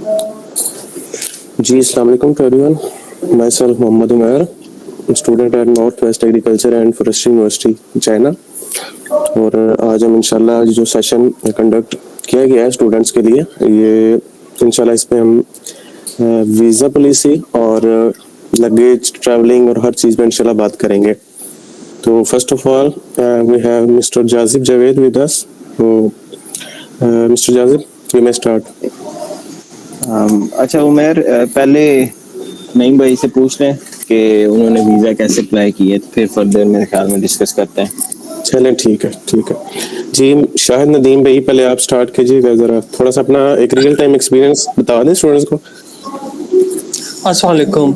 जी, अस्सलाम वालेकुम to everyone. Myself Mohammad Umair, student at north west agriculture and forestry university China. और आज हम इंशाल्लाह जो सेशन कंडक्ट किया गया है स्टूडेंट्स के लिए, ये इंशाल्लाह इस पे हम वीज़ा पॉलिसी और लगेज ट्रैवलिंग और हर चीज़ पे इंशाल्लाह बात करेंगे। तो first of all we have mister Jazib Javed with us. Mister Jazib, you may start. अच्छा उमर, पहले नईम भाई से पूछ लें कि उन्होंने वीज़ा कैसे अप्लाई किए, फिर फर्दर मेरे ख्याल में डिस्कस करते हैं। चलें, ठीक है जी। शाहिद नदीम भाई, पहले आप स्टार्ट कीजिएगा, ज़रा थोड़ा सा अपना एक रियल टाइम एक्सपीरियंस बता दें स्टूडेंट्स को। अस्सलाम वालेकुम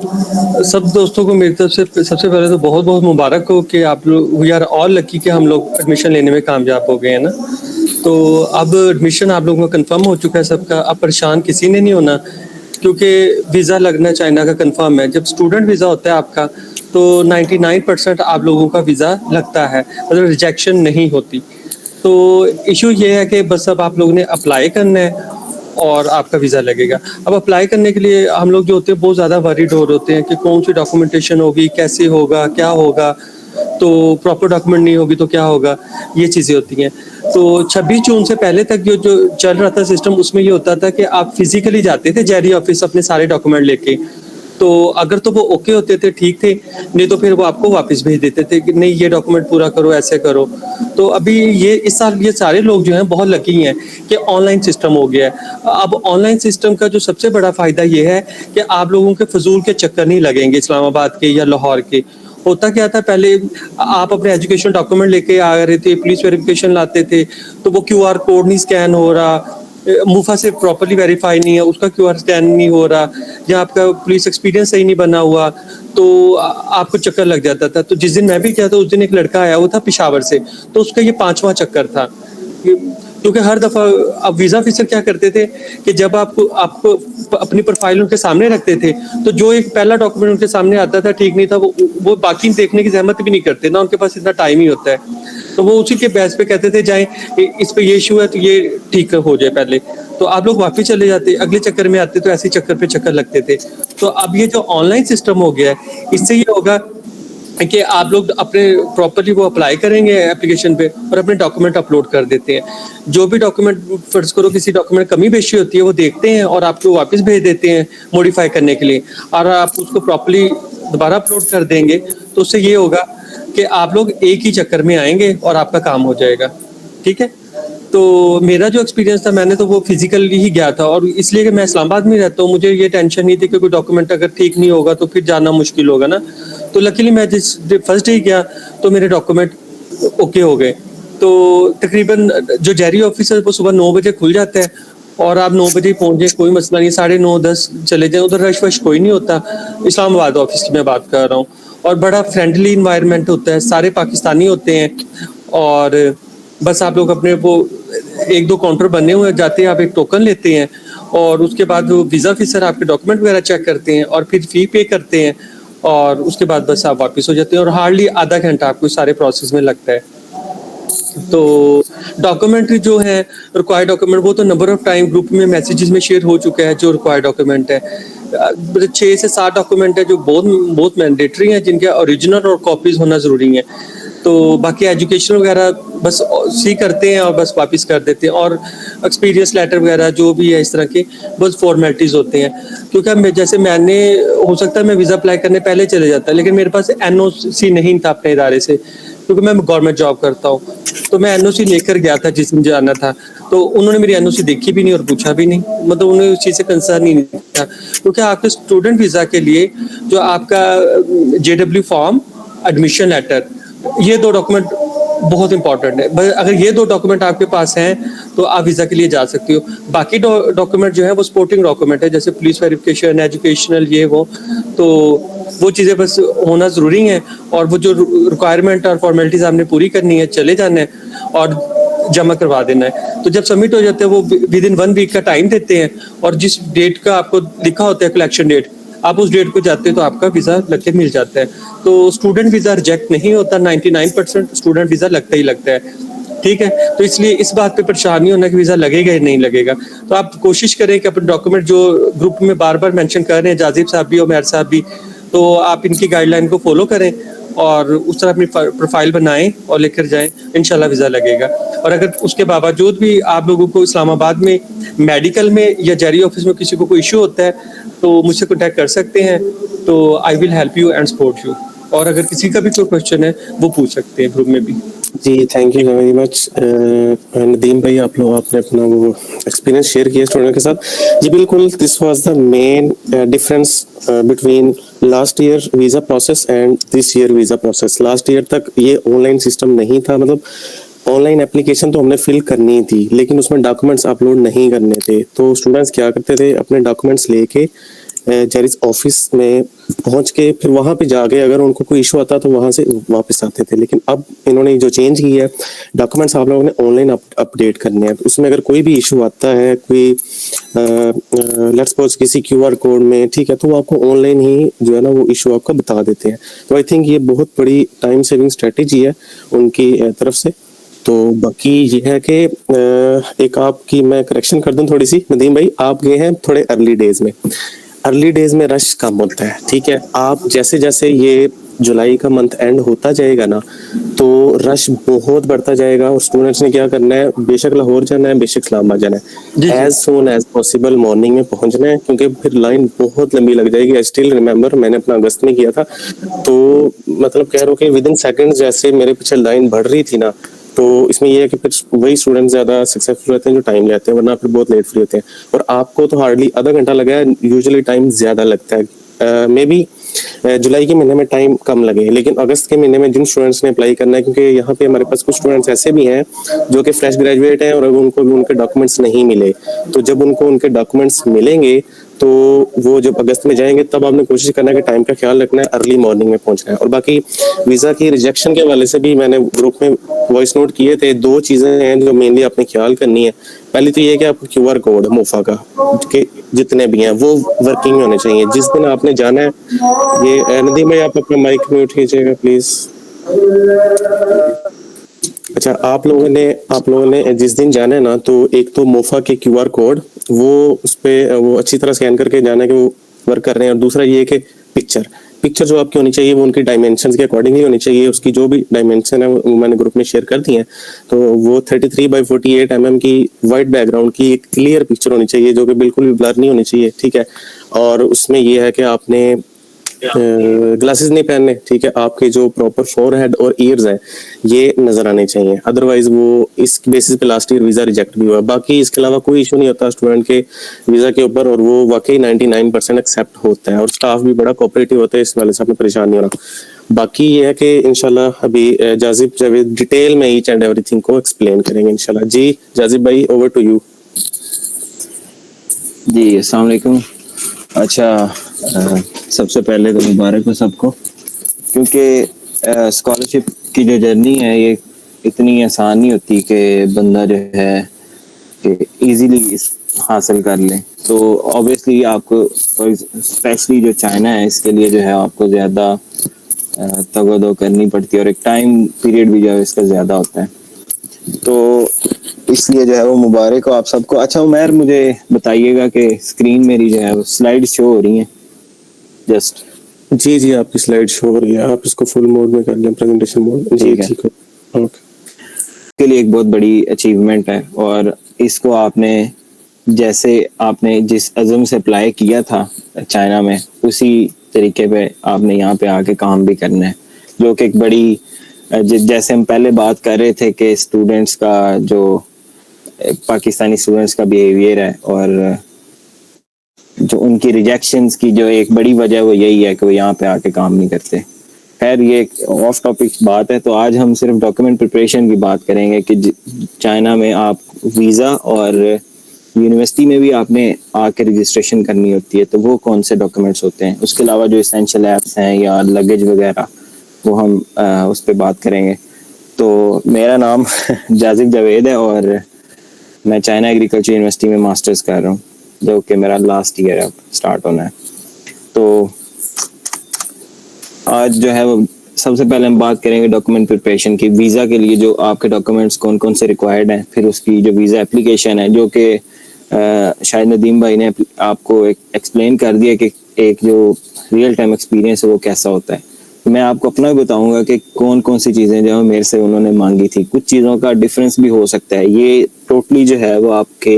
सब दोस्तों को मेरी तरफ से सबसे पहले तो बहुत बहुत मुबारक हो कि आप लोग, वी आर ऑल लकी कि हम लोग एडमिशन लेने में कामयाब हो गए हैं ना। तो अब एडमिशन आप लोगों का कंफर्म हो चुका है सबका। अब परेशान किसी ने नहीं होना, क्योंकि वीज़ा लगना चाइना का कंफर्म है। जब स्टूडेंट वीज़ा होता है आपका तो 99% आप लोगों का वीज़ा लगता है, मतलब रिजेक्शन नहीं होती। तो इशू ये है कि बस अब आप लोगों ने अप्लाई करना है और आपका वीज़ा लगेगा। अब अप्लाई करने के लिए हम लोग जो होते हैं बहुत ज़्यादा वरीड हो रहे होते हैं कि कौन सी डॉक्यूमेंटेशन होगी, कैसे होगा, क्या होगा, तो प्रॉपर डॉक्यूमेंट नहीं होगी तो क्या होगा, ये चीज़ें होती हैं। तो 26 जून से पहले तक जो चल रहा था सिस्टम, उसमें ये होता था कि आप फिजिकली जाते थे जेरी ऑफिस अपने सारे डॉक्यूमेंट लेके। तो अगर तो वो ओके होते थे, ठीक थे, नहीं तो फिर वो आपको वापस भेज देते थे कि नहीं ये डॉक्यूमेंट पूरा करो, ऐसे करो। तो अभी ये इस साल ये सारे लोग जो हैं बहुत लकी हैं कि ऑनलाइन सिस्टम हो गया है। अब ऑनलाइन सिस्टम का जो सबसे बड़ा फ़ायदा ये है कि आप लोगों के फजूल के चक्कर नहीं लगेंगे इस्लामाबाद के या लाहौर के। होता क्या था, पहले आप अपने एजुकेशन डॉक्यूमेंट लेके आ रहे थे, पुलिस वेरिफिकेशन लाते थे, तो वो QR कोड नहीं स्कैन हो रहा, मुफा से प्रॉपर्ली वेरीफाई नहीं है, उसका QR स्कैन नहीं हो रहा, या आपका पुलिस एक्सपीरियंस सही नहीं बना हुआ, तो आपको चक्कर लग जाता था। तो जिस दिन मैं भी गया था उस दिन एक लड़का आया, वो था पेशावर से, तो उसका ये 5वां चक्कर था। क्योंकि हर दफ़ा अब वीज़ा ऑफिसर क्या करते थे कि जब आपको अपनी प्रोफाइल उनके सामने रखते थे, तो जो एक पहला डॉक्यूमेंट उनके सामने आता था ठीक नहीं था, वो बाकी देखने की जहमत भी नहीं करते ना, उनके पास इतना टाइम ही होता है। तो वो उसी के बेस पे कहते थे जाएं, इस पे ये इशू है तो ये ठीक हो जाए पहले, तो आप लोग वापस चले जाते, अगले चक्कर में आते, तो ऐसे चक्कर पे चक्कर लगते थे। तो अब ये जो ऑनलाइन सिस्टम हो गया है, इससे ये होगा कि आप लोग अपने प्रॉपर्ली वो अप्लाई करेंगे एप्लीकेशन पे और अपने डॉक्यूमेंट अपलोड कर देते हैं। जो भी डॉक्यूमेंट, फर्ज करो किसी डॉक्यूमेंट कमी बेशी होती है, वो देखते हैं और आपको वापस भेज देते हैं मॉडिफाई करने के लिए, और आप उसको प्रॉपर्ली दोबारा अपलोड कर देंगे। तो उससे ये होगा कि आप लोग एक ही चक्कर में आएंगे और आपका काम हो जाएगा। ठीक है। तो मेरा जो एक्सपीरियंस था, मैंने तो वो फिजिकली ही गया था, और इसलिए कि मैं इस्लामाबाद में रहता हूँ, मुझे ये टेंशन नहीं थी कि कोई डॉक्यूमेंट अगर ठीक नहीं होगा तो फिर जाना मुश्किल होगा ना। तो लकीली मैं जिस फर्स्ट डे गया तो मेरे डॉक्यूमेंट ओके हो गए। तो तकरीबन जो जेरी ऑफिस है वो सुबह 9 बजे खुल जाता है, और आप 9 बजे पहुँच जाए, कोई मसला नहीं, 9:30 10 चले जाए, उधर रश वश कोई नहीं होता। इस्लामाबाद ऑफिस की मैं बात कर रहा हूँ, और बड़ा फ्रेंडली इन्वायरमेंट होता है, सारे पाकिस्तानी होते हैं, और बस आप लोग अपने वो 1-2 काउंटर बने हुए जाते हैं, आप एक टोकन लेते हैं, और उसके बाद वो वीज़ा ऑफिसर आपके डॉक्यूमेंट वगैरह चेक करते हैं और फिर फ़ी पे करते हैं, और उसके बाद बस आप वापस हो जाते हैं, और हार्डली आधा घंटा आपको सारे प्रोसेस में लगता है। तो डॉक्यूमेंट जो है रिक्वायर्ड डॉक्यूमेंट, वो तो नंबर ऑफ टाइम ग्रुप में मैसेजेस में शेयर हो चुका है जो रिक्वायर्ड डॉक्यूमेंट है। 6 से 7 डॉक्यूमेंट है जो बहुत मैंडेटरी हैं, जिनके ओरिजिनल और कॉपीज होना ज़रूरी है। तो बाकी एजुकेशन वगैरह बस सी करते हैं और बस वापस कर देते हैं, और एक्सपीरियंस लेटर वगैरह जो भी है इस तरह के बस फॉर्मेलिटीज़ होते हैं। क्योंकि जैसे मैंने, हो सकता है मैं वीज़ा अप्लाई करने पहले चले जाता, लेकिन मेरे पास NOC नहीं था अपने इदारे से, क्योंकि मैं गवर्नमेंट जॉब करता हूँ। तो मैं NOC लेकर गया था जिस दिन जाना था, तो उन्होंने मेरी NOC देखी भी नहीं और पूछा भी नहीं, मतलब उन्हें उस चीज़ से कंसर्न ही नहीं था। क्योंकि आपके स्टूडेंट वीज़ा के लिए जो आपका JW फॉर्म, एडमिशन लेटर, ये 2 डॉक्यूमेंट बहुत इंपॉर्टेंट है। अगर ये 2 डॉक्यूमेंट आपके पास हैं तो आप वीज़ा के लिए जा सकते हो। बाकी डॉक्यूमेंट जो है वो सपोर्टिंग डॉक्यूमेंट है, जैसे पुलिस वेरिफिकेशन, एजुकेशनल, ये वो, तो वो चीज़ें बस होना ज़रूरी हैं, और वो जो रिक्वायरमेंट और फॉर्मेलिटीज़ आपने पूरी करनी है, चले जाना है और जमा करवा देना है। तो जब सबमिट हो जाते हैं वो विदिन 1 वीक का टाइम देते हैं, और जिस डेट का आपको लिखा होता है कलेक्शन डेट, आप उस डेट को जाते हैं तो आपका वीज़ा लग के मिल जाता है। तो स्टूडेंट वीज़ा रिजेक्ट नहीं होता, 99% स्टूडेंट वीज़ा लगता ही लगता है। ठीक है। तो इसलिए इस बात पे परेशान नहीं होना कि वीज़ा लगेगा या नहीं लगेगा। तो आप कोशिश करें कि अपने डॉक्यूमेंट जो ग्रुप में बार बार मेंशन कर रहे हैं, जाजिब साहब भी और उमैर साहब भी, तो आप इनकी गाइडलाइन को फॉलो करें और उस तरह अपनी प्रोफाइल बनाएं और लेकर जाएं, इंशाल्लाह वीज़ा लगेगा। और अगर उसके बावजूद भी आप लोगों को इस्लामाबाद में मेडिकल में या जरी ऑफिस में किसी को कोई इशू होता है तो मुझसे कॉन्टैक्ट कर सकते हैं, तो I will help you and support you. और अगर किसी का भी कोई क्वेश्चन है वो पूछ सकते हैं ग्रुप में भी। जी thank you very much Nadeem भाई, आपने अपना वो एक्सपीरियंस शेयर किया स्टूडेंट के साथ। जी बिल्कुल, this was the main difference between last year visa process and this year visa process. Last year तक ये ऑनलाइन सिस्टम नहीं था, मतलब ऑनलाइन एप्लीकेशन तो हमने फिल करनी थी लेकिन उसमें डॉक्यूमेंट्स अपलोड नहीं करने थे। तो स्टूडेंट्स क्या करते थे, अपने डॉक्यूमेंट्स लेके जेरिस ऑफिस में पहुंच के फिर वहां पे जाके अगर उनको कोई इशू आता तो वहां से वापस आते थे। लेकिन अब इन्होंने जो चेंज किया है, डॉक्यूमेंट्स आप लोगों ने ऑनलाइन अपडेट करने हैं। उसमें अगर कोई भी इशू आता है, कोई लेट्स सपोज किसी क्यूआर कोड में, ठीक है, तो वो आपको ऑनलाइन ही जो है ना वो इशू आपका बता देते हैं। तो आई थिंक ये बहुत बड़ी टाइम सेविंग स्ट्रेटेजी है उनकी तरफ से। तो बाकी ये है कि एक आपकी मैं करेक्शन कर दूं थोड़ी सी, नदीम भाई, आप गए हैं थोड़े अर्ली डेज में। अर्ली डेज में रश कम होता है, ठीक है। आप जैसे जैसे ये जुलाई का मंथ एंड होता जाएगा ना तो रश बहुत बढ़ता जाएगा और स्टूडेंट्स ने क्या करना है, बेशक लाहौर जाना है, बेशक इस्लामाबाद जाना है, as soon as possible morning में पहुंचना है, क्योंकि फिर लाइन बहुत लंबी लग जाएगी। आई स्टिल रिमेम्बर, मैंने अपना अगस्त में किया था, तो मतलब कह रहा हूँ कि विद इन सेकंड जैसे मेरे पीछे लाइन बढ़ रही थी ना, तो इसमें ये है कि फिर वही स्टूडेंट ज्यादा सक्सेसफुल रहते हैं जो टाइम लेते हैं, वरना फिर बहुत लेट फ्री होते हैं। और आपको तो हार्डली आधा घंटा लगा है, यूजुअली टाइम ज्यादा लगता है। मे बी जुलाई के महीने में टाइम कम लगे, लेकिन अगस्त के महीने में जिन स्टूडेंट्स ने अप्लाई करना है, क्योंकि यहाँ पे हमारे पास कुछ स्टूडेंट्स ऐसे भी हैं जो कि फ्रेश ग्रेजुएट हैं और अगर उनको भी उनके डॉक्यूमेंट्स नहीं मिले, तो जब उनको उनके डॉक्यूमेंट्स मिलेंगे तो वो जब अगस्त में जाएंगे तब आपने कोशिश करना है कि टाइम का ख्याल रखना है, अर्ली मॉर्निंग में पहुंचना है। और बाकी वीजा की रिजेक्शन के हवाले से भी मैंने ग्रुप में वॉइस नोट किए थे। दो चीजें हैं जो मेनली आपने ख्याल करनी है। पहली तो ये है कि आपको क्यूआर कोड मोफा का के जितने भी हैं वो वर्किंग होने चाहिए। जिस दिन आपने जाना है, ये नदीम भाई आप अपना माइक म्यूट कीजिएगा प्लीज। अच्छा, आप लोगों ने जिस दिन जाना है ना, तो एक तो मोफा के क्यूआर कोड वो उस पे वो अच्छी तरह स्कैन करके जाना है कि वो वर्क कर रहे हैं। और दूसरा ये है कि पिक्चर जो आपकी होनी चाहिए वो उनकी डायमेंशंस के अकॉर्डिंग ही होनी चाहिए। उसकी जो भी डायमेंशन है वो मैंने ग्रुप में शेयर कर दी है। तो वो 33x48 mm की वाइट बैकग्राउंड की एक क्लियर पिक्चर होनी चाहिए जो कि बिल्कुल भी ब्लर नहीं होनी चाहिए, ठीक है। और उसमें ये है कि आपने ग्लासेस नहीं पहनने, ठीक है। आपके जो प्रॉपर फोरहेड और ईयर्स हैं ये नजर आने चाहिए, अदरवाइज वो इस बेसिस पे लास्ट ईयर वीजा रिजेक्ट भी हुआ। बाकी इसके अलावा कोई इशू नहीं होता स्टूडेंट के वीजा के ऊपर, और वो वाकई 99% एक्सेप्ट होता है और स्टाफ भी बड़ा कोऑपरेटिव होता है, इस वाले से आपने परेशान नहीं होना। बाकी ये है कि इंशाल्लाह अभी जाजिब जावेद डिटेल में ईच एंड एवरीथिंग को एक्सप्लेन करेंगे इंशाल्लाह। जी जाजिब भाई, ओवर टू यू। जी अस्सलाम वालेकुम। अच्छा, सबसे पहले तो मुबारक हो सबको, क्योंकि स्कॉलरशिप की जो जर्नी है ये इतनी आसान नहीं होती कि बंदा जो है कि इजीली हासिल कर ले। तो ऑब्वियसली आपको, स्पेशली जो चाइना है, इसके लिए जो है आपको ज़्यादा तगदो करनी पड़ती है और एक टाइम पीरियड भी जो है इसका ज़्यादा होता है। तो इसलिए जो है वो मुबारक हो आप सबको। अच्छा उमैर, मुझे बताइएगा कि स्क्रीन मेरी जो है वो स्लाइड शो हो रही है जस्ट? जी आपकी स्लाइड शो हो रही है, आप इसको फुल मोड में कर लें, प्रेजेंटेशन मोड। जी ठीक है, ओके। के लिए एक बहुत बड़ी अचीवमेंट है और इसको आपने, जैसे आपने जिस अज़म से अप्लाई किया था चाइना में, उसी तरीके पे आपने यहाँ पे आके काम भी करना है, जो कि एक बड़ी, जैसे हम पहले बात कर रहे थे कि स्टूडेंट्स का जो पाकिस्तानी स्टूडेंट्स का बिहेवियर है और जो उनकी रिजेक्शंस की जो एक बड़ी वजह वो यही है कि वो यहाँ पे आके काम नहीं करते। खैर ये एक ऑफ टॉपिक बात है, तो आज हम सिर्फ डॉक्यूमेंट प्रिपरेशन की बात करेंगे कि चाइना में आप वीज़ा और यूनिवर्सिटी में भी आपने आके रजिस्ट्रेशन करनी होती है, तो वो कौन से डॉक्यूमेंट्स होते हैं। उसके अलावा जो एसेंशियल ऐप्स हैं या लगेज वगैरह, वो हम उस पर बात करेंगे। तो मेरा नाम जाजिब जावेद है और मैं चाइना एग्रीकल्चर यूनिवर्सिटी में मास्टर्स कर रहा हूँ, जो कि मेरा लास्ट ईयर अब स्टार्ट होना है। तो आज जो है वो सबसे पहले हम बात करेंगे डॉक्यूमेंट प्रिपरेशन की। वीज़ा के लिए जो आपके डॉक्यूमेंट्स कौन कौन से रिक्वायर्ड हैं, फिर उसकी जो वीज़ा एप्लीकेशन है, जो कि शायद नदीम भाई ने आपको एक्सप्लेन कर दिया कि एक जो रियल टाइम एक्सपीरियंस है वो कैसा होता है। मैं आपको अपना भी बताऊंगा कि कौन कौन सी चीज़ें जो मेरे से उन्होंने मांगी थी। कुछ चीज़ों का डिफरेंस भी हो सकता है, ये टोटली जो है वो आपके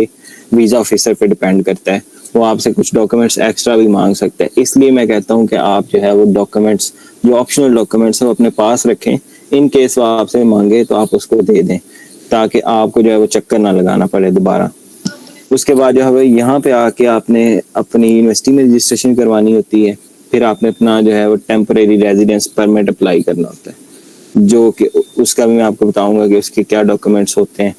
वीज़ा ऑफिसर पे डिपेंड करता है। वो आपसे कुछ डॉक्यूमेंट्स एक्स्ट्रा भी मांग सकते हैं। इसलिए मैं कहता हूँ कि आप जो है वो डॉक्यूमेंट्स, जो ऑप्शनल डॉक्यूमेंट्स हैं, वो अपने पास रखें। इन केस वो आपसे मांगे तो आप उसको दे दें, ताकि आपको जो है वो चक्कर ना लगाना पड़े दोबारा। उसके बाद जो है यहाँ पे आके आपने अपनी यूनिवर्सिटी में रजिस्ट्रेशन करवानी होती है। फिर आपने अपना जो है वो टेम्परेरी रेजिडेंस परमिट अप्लाई करना होता है, जो कि उसका भी मैं आपको बताऊंगा कि उसके क्या डॉक्यूमेंट्स होते हैं।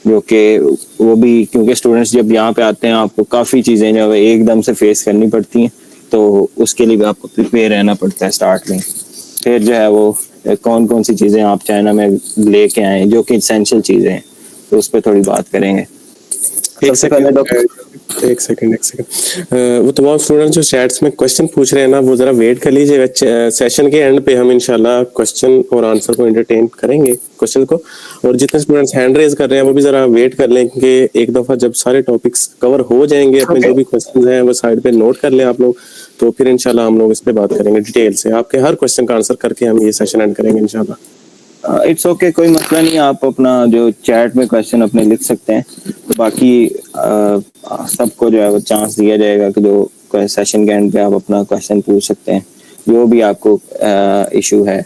जो कि वो भी, क्योंकि स्टूडेंट्स जब यहाँ पे आते हैं आपको काफ़ी चीज़ें जो है एकदम से फेस करनी पड़ती हैं, तो उसके लिए भी आपको प्रिपेयर रहना पड़ता है स्टार्ट में। फिर जो है वो कौन कौन सी चीज़ें आप चाइना में लेके आए जो कि इसेंशियल चीज़ें हैं, तो उस पर थोड़ी बात करेंगे। सबसे पहले एक सेकंड वो तमाम स्टूडेंट्स जो चैट्स में क्वेश्चन पूछ रहे हैं ना, वो जरा वेट कर लीजिएगा। सेशन के एंड पे हम इंशाल्लाह क्वेश्चन और आंसर को एंटरटेन करेंगे क्वेश्चन को। और जितने स्टूडेंट्स हैंड रेज कर रहे हैं वो भी जरा वेट कर लें कि एक दफा जब सारे टॉपिक्स कवर हो जाएंगे, अपने जो भी क्वेश्चन हैं वो साइड पे नोट कर लें आप लोग, तो फिर इंशाल्लाह हम लोग इस पे बात करेंगे डिटेल से। आपके हर क्वेश्चन का आंसर करके हम ये सेशन एंड करेंगे इंशाल्लाह। इट्स ओके, कोई मसला नहीं। आप अपना जो चैट में क्वेश्चन अपने लिख सकते हैं, तो बाकी सबको जो है वो चांस दिया जाएगा कि जो सेशन के एंड पे आप अपना क्वेश्चन पूछ सकते हैं, जो भी आपको इशू है।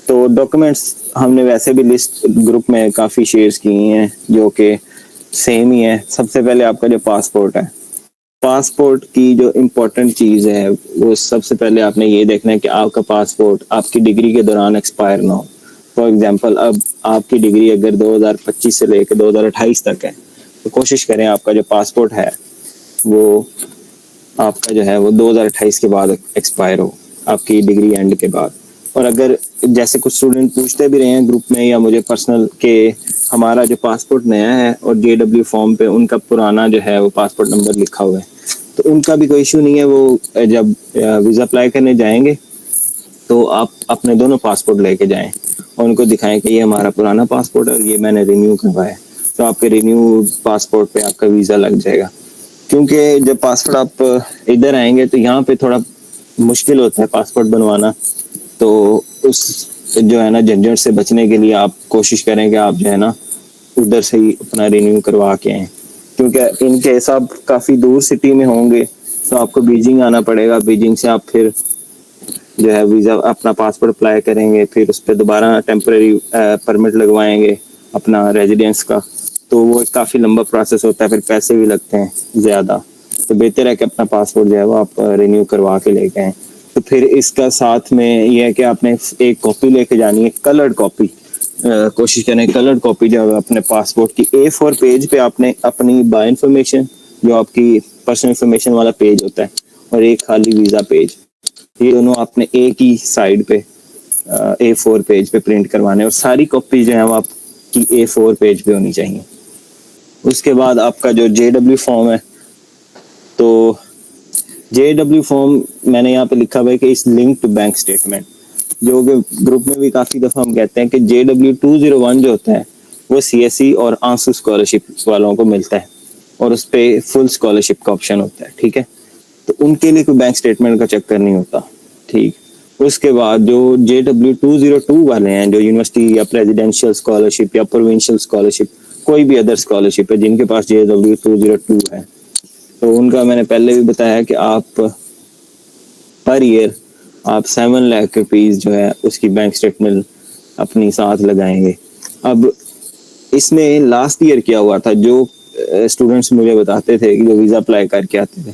तो डॉक्यूमेंट्स हमने वैसे भी लिस्ट ग्रुप में काफ़ी शेयर्स की हैं जो कि सेम ही है। सबसे पहले आपका जो पासपोर्ट है, पासपोर्ट की जो इम्पोर्टेंट चीज़ है वो सबसे पहले आपने ये देखना है कि आपका पासपोर्ट आपकी डिग्री के दौरान एक्सपायर ना हो। फॉर एग्जांपल, अब आपकी डिग्री अगर 2025 से लेकर 2028 तक है, तो कोशिश करें आपका जो पासपोर्ट है वो आपका जो है वो 2028 के बाद एक्सपायर हो, आपकी डिग्री एंड के बाद। और अगर जैसे कुछ स्टूडेंट पूछते भी रहे हैं ग्रुप में या मुझे पर्सनल के हमारा जो पासपोर्ट नया है और JW फॉर्म पे उनका पुराना जो है वो पासपोर्ट नंबर लिखा हुआ है, तो उनका भी कोई इशू नहीं है। वो जब वीज़ा अप्लाई करने जाएंगे तो आप अपने दोनों पासपोर्ट लेके जाएं और उनको दिखाएं कि ये हमारा पुराना पासपोर्ट है और ये मैंने रिन्यू करवाया है, तो आपके रिन्यू पासपोर्ट पे आपका वीज़ा लग जाएगा। क्योंकि जब पासपोर्ट आप इधर आएंगे तो यहाँ पे थोड़ा मुश्किल होता है पासपोर्ट बनवाना, तो उस जो है ना झंझट से बचने के लिए आप कोशिश करें कि आप जो है ना उधर से ही अपना रिन्यू करवा के आएँ। क्योंकि इनके सब काफ़ी दूर सिटी में होंगे तो आपको बीजिंग आना पड़ेगा। बीजिंग से आप फिर जो है वीज़ा अपना पासपोर्ट अप्लाई करेंगे, फिर उस पर दोबारा टेम्परेरी परमिट लगवाएंगे अपना रेजिडेंस का, तो वो काफ़ी लंबा प्रोसेस होता है, फिर पैसे भी लगते हैं ज़्यादा। तो बेहतर है कि अपना पासपोर्ट जो है वो आप रिन्यू करवा के लेके आएँ। तो फिर इसका साथ में ये है कि आपने एक कॉपी लेके जानी है, कलर्ड कॉपी। कोशिश करें कलर्ड कॉपी जो है अपने पासपोर्ट की A4 पेज पे आपने अपनी बाय इन्फॉर्मेशन, जो आपकी पर्सनल इन्फॉर्मेशन वाला पेज होता है, और एक खाली वीज़ा पेज, ये दोनों आपने एक ही साइड पे A4 पेज पे प्रिंट करवाने, और सारी कॉपी जो है वो आपकी A4 पेज पे होनी चाहिए। उसके बाद आपका जो JW फॉर्म है, तो JW फॉर्म मैंने यहाँ पे लिखा हुआ है कि इस लिंक टू बैंक स्टेटमेंट, जो कि ग्रुप में भी काफ़ी दफ़ा हम कहते हैं कि JW 201 जो होता है वो CSE और आंसू स्कॉलरशिप वालों को मिलता है, और उस पर फुल स्कॉलरशिप का ऑप्शन होता है, ठीक है। तो उनके लिए कोई बैंक स्टेटमेंट का चक्कर नहीं होता, ठीक। उसके बाद जो JW 202 वाले हैं, जो यूनिवर्सिटी या प्रेसिडेंशियल स्कॉलरशिप या प्रोविंशियल स्कॉलरशिप, कोई भी अदर स्कॉलरशिप है जिनके पास JW 202 है, तो उनका मैंने पहले भी बताया कि आप पर ईयर आप 7 लाख रुपीज़ जो है उसकी बैंक स्टेटमेंट अपनी साथ लगाएंगे। अब इसमें लास्ट ईयर क्या हुआ था, जो स्टूडेंट्स मुझे बताते थे कि जो वीज़ा अप्लाई करके आते थे,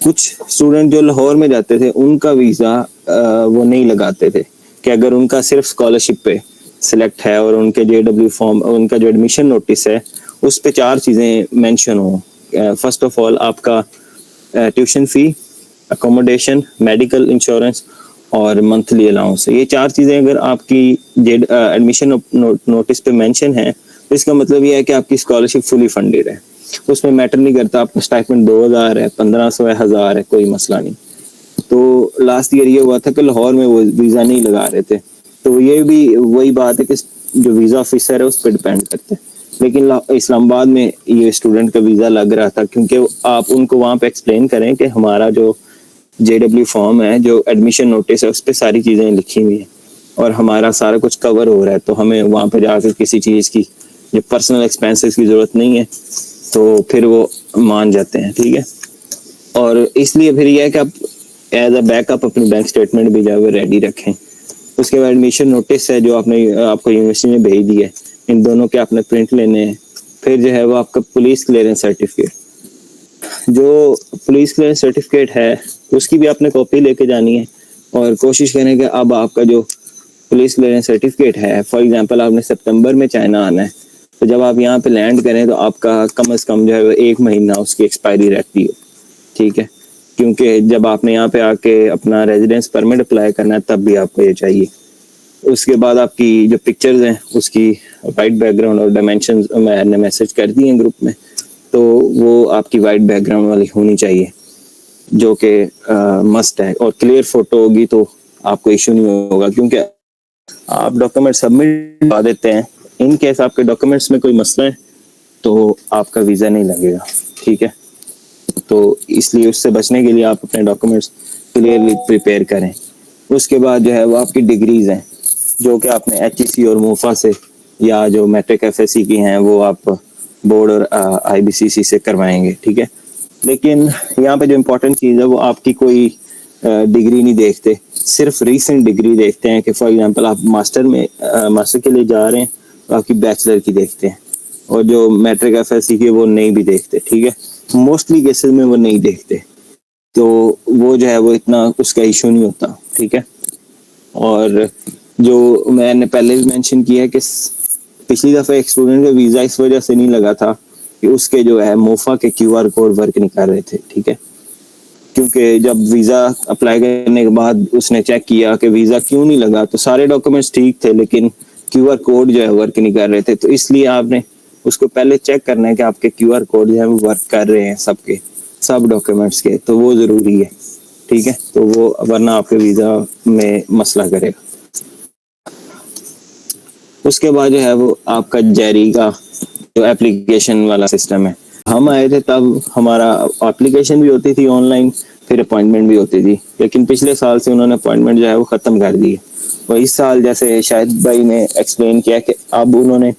कुछ स्टूडेंट जो लाहौर में जाते थे उनका वीज़ा वो नहीं लगाते थे कि अगर उनका सिर्फ स्कॉलरशिप पे सिलेक्ट है और उनके JW फॉर्म, उनका जो एडमिशन नोटिस है उस पे 4 चीज़ें मेंशन हो। फर्स्ट ऑफ ऑल आपका tuition fee, accommodation, medical insurance और मंथली अलाउंस। ये 4 चीज़ें अगर आपकी एडमिशन नोटिस पे मेंशन है, तो इसका मतलब ये है कि आपकी स्कॉलरशिप फुली फंडेड है। उसमें मैटर नहीं करता आपका स्टाइपेंड 2000 है, 1500 है, 1000 है, कोई मसला नहीं। तो लास्ट ईयर ये हुआ था कि लाहौर में वो वीज़ा नहीं लगा रहे थे, तो ये भी वही बात है कि जो वीज़ा ऑफिसर है उस पर डिपेंड करता है। लेकिन इस्लामाबाद में ये स्टूडेंट का वीज़ा लग रहा था, क्योंकि आप उनको वहाँ पे एक्सप्लेन करें कि हमारा जो JW फॉर्म है, जो एडमिशन नोटिस है, उस पर सारी चीज़ें लिखी हुई हैं और हमारा सारा कुछ कवर हो रहा है, तो हमें वहाँ पे जाकर किसी चीज़ की जो पर्सनल एक्सपेंसेस की ज़रूरत नहीं है, तो फिर वो मान जाते हैं। ठीक है, और इसलिए फिर यह है कि आप एज अ बैकअप अपनी बैंक स्टेटमेंट भी जो है रेडी रखें। उसके बाद एडमिशन नोटिस है जो आपको यूनिवर्सिटी ने भेज दिया है, इन दोनों के आपने प्रिंट लेने हैं। फिर जो है वो आपका पुलिस क्लियरेंस सर्टिफिकेट, जो पुलिस क्लियरेंस सर्टिफिकेट है उसकी भी आपने कॉपी लेके जानी है और कोशिश करें कि अब आपका जो पुलिस क्लियरेंस सर्टिफिकेट है, फॉर एग्जांपल आपने सितंबर में चाइना आना है, तो जब आप यहाँ पे लैंड करें तो आपका कम से कम जो है वो 1 महीना उसकी एक्सपायरी रहती है। ठीक है, क्योंकि जब आपने यहाँ पे आके अपना रेजिडेंस परमिट अप्लाई करना है तब भी आपको ये चाहिए। उसके बाद आपकी जो पिक्चर्स हैं उसकी वाइट बैकग्राउंड और डायमेंशंस मैंने मैसेज कर दी हैं ग्रुप में, तो वो आपकी वाइट बैकग्राउंड वाली होनी चाहिए जो कि मस्ट है, और क्लियर फोटो होगी तो आपको इशू नहीं होगा, क्योंकि आप डॉक्यूमेंट सबमिट करवा देते हैं, इन केस आपके डॉक्यूमेंट्स में कोई मसला है तो आपका वीज़ा नहीं लगेगा। ठीक है, तो इसलिए उससे बचने के लिए आप अपने डॉक्यूमेंट्स क्लियरली प्रिपेयर करें। उसके बाद जो है वो आपकी डिग्रीज हैं जो कि आपने HEC और मोफा से या जो मैट्रिक FSC की हैं वो आप बोर्ड और IBCC से करवाएंगे। ठीक है, लेकिन यहाँ पे जो इम्पोर्टेंट चीज़ है वो आपकी कोई डिग्री नहीं देखते, सिर्फ रीसेंट डिग्री देखते हैं कि फॉर एग्जांपल आप मास्टर के लिए जा रहे हैं तो आपकी बैचलर की देखते हैं, और जो मैट्रिक FSC की वो नहीं भी देखते। ठीक है, मोस्टली केसेस में वो नहीं देखते, तो वो जो है वो इतना उसका इशू नहीं होता। ठीक है, और जो मैंने पहले भी मेंशन किया है कि पिछली दफ़ा एक स्टूडेंट का वीज़ा इस वजह से नहीं लगा था कि उसके जो है मोफा के QR कोड वर्क नहीं कर रहे थे। ठीक है, क्योंकि जब वीज़ा अप्लाई करने के बाद उसने चेक किया कि वीज़ा क्यों नहीं लगा, तो सारे डॉक्यूमेंट्स ठीक थे लेकिन QR कोड जो है वर्क नहीं कर रहे थे। तो इसलिए आपने उसको पहले चेक करना है कि आपके QR कोड जो है वो वर्क कर रहे हैं सबके, सब डॉक्यूमेंट्स के, तो वो ज़रूरी है। ठीक है, तो वो वरना आपके वीज़ा में मसला करेगा। उसके बाद जो है वो आपका JERI का जो एप्लीकेशन वाला सिस्टम है, हम आए थे तब हमारा एप्लीकेशन भी होती थी ऑनलाइन, फिर अपॉइंटमेंट भी होती थी, लेकिन पिछले साल से उन्होंने अपॉइंटमेंट जो है वो ख़त्म कर दी है। और इस साल जैसे शाहिद भाई ने एक्सप्लेन किया कि अब उन्होंने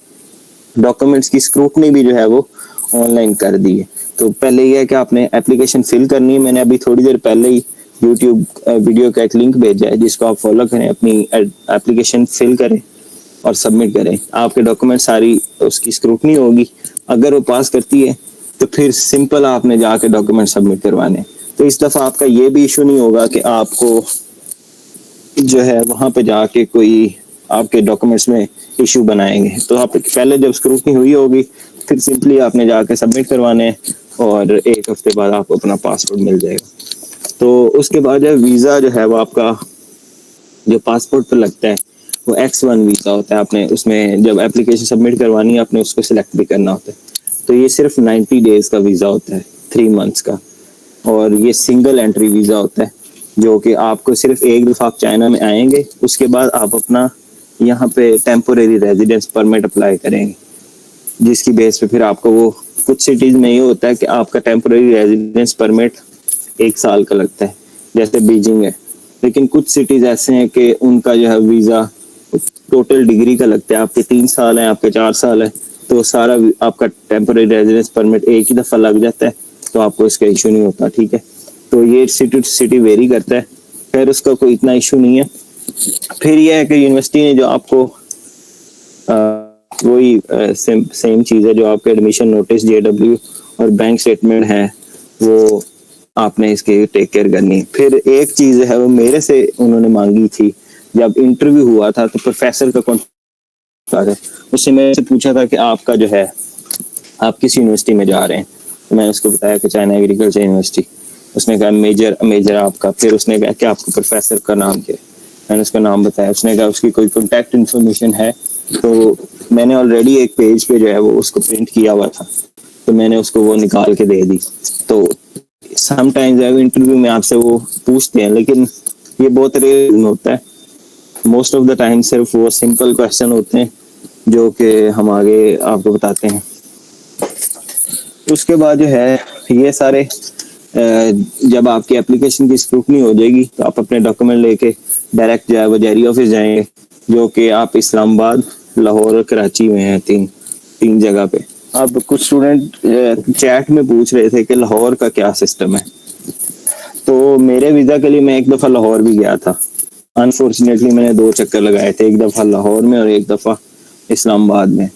डॉक्यूमेंट्स की स्क्रूटनी भी जो है वो ऑनलाइन कर दी है। तो पहले ये है कि आपने एप्लीकेशन फिल करनी है, मैंने अभी थोड़ी देर पहले ही यूट्यूब वीडियो का एक लिंक भेजा है जिसको आप फॉलो करें, अपनी एप्लीकेशन फिल करें और सबमिट करें। आपके डॉक्यूमेंट सारी उसकी स्क्रूटनी होगी, अगर वो पास करती है तो फिर सिंपल आपने जाके डॉक्यूमेंट सबमिट करवाने। तो इस दफ़ा आपका ये भी इशू नहीं होगा कि आपको जो है वहाँ पे जाके कोई आपके डॉक्यूमेंट्स में इशू बनाएंगे। तो आप पहले जब स्क्रूटनी हुई होगी फिर सिंपली आपने जाके सबमिट करवाने और 1 हफ्ते बाद आपको अपना पासपोर्ट मिल जाएगा। तो उसके बाद जो वीज़ा जो है वो आपका जो पासपोर्ट पर लगता है वो X1 वीज़ा होता है। आपने उसमें जब एप्लीकेशन सबमिट करवानी है आपने उसको सिलेक्ट भी करना होता है। तो ये सिर्फ 90 डेज का वीज़ा होता है, 3 मंथ्स का, और ये सिंगल एंट्री वीज़ा होता है जो कि आपको सिर्फ एक दफ़ा आप चाइना में आएंगे, उसके बाद आप अपना यहाँ पे टेम्पोरेरी रेजिडेंस परमिट अप्लाई करेंगे, जिसकी बेस पे फिर आपको वो कुछ सिटीज़ में ये होता है कि आपका टेम्पोरेरी रेजिडेंस परमिट 1 साल का लगता है, जैसे बीजिंग है, लेकिन कुछ सिटीज़ ऐसे हैं कि उनका जो है वीज़ा टोटल डिग्री का लगता है। आपके 3 साल है, आपके 4 साल है, तो सारा आपका टेम्पोरेरी रेजिडेंस परमिट एक ही दफ़ा लग जाता है, तो आपको इसका इशू नहीं होता। ठीक है, तो ये सिटी टू सिटी वेरी करता है, खैर उसका कोई इतना इशू नहीं है। फिर यह है कि यूनिवर्सिटी ने जो आपको वही सेम चीज़ है जो आपके एडमिशन नोटिस JW और बैंक स्टेटमेंट है वो आपने इसकी टेक केयर करनी। फिर एक चीज़ है वो मेरे से उन्होंने मांगी थी, जब इंटरव्यू हुआ था तो प्रोफेसर का कॉन्टैक्ट है, उससे मेरे से पूछा था कि आपका जो है आप किस यूनिवर्सिटी में जा रहे हैं, तो मैंने उसको बताया कि चाइना एग्रीकल्चर यूनिवर्सिटी। उसने कहा मेजर आपका, फिर उसने कहा कि आपके प्रोफेसर का नाम क्या है, मैंने उसका नाम बताया, उसने कहा उसकी कोई कॉन्टैक्ट इन्फॉर्मेशन है, तो मैंने ऑलरेडी एक पेज पे जो है वो उसको प्रिंट किया हुआ था, तो मैंने उसको वो निकाल के दे दी। तो समटाइम्स इंटरव्यू में आपसे वो पूछते हैं, लेकिन ये बहुत रेयर होता है, मोस्ट ऑफ द टाइम सिर्फ वो सिंपल क्वेश्चन होते हैं जो कि हम आगे आपको बताते हैं। उसके बाद जो है ये सारे जब आपकी एप्लीकेशन की स्क्रूटनी हो जाएगी तो आप अपने डॉक्यूमेंट लेके डायरेक्ट जो है वो जेरी ऑफिस जाएंगे, जो कि आप इस्लामाबाद, लाहौर और कराची में हैं, तीन जगह पे। अब कुछ स्टूडेंट चैट में पूछ रहे थे कि लाहौर का क्या सिस्टम है। तो मेरे वीज़ा के लिए मैं एक दफ़ा लाहौर भी गया था। अनफॉर्चुनेटली मैंने 2 चक्कर लगाए थे, एक दफ़ा लाहौर में और एक दफ़ा इस्लामाबाद में।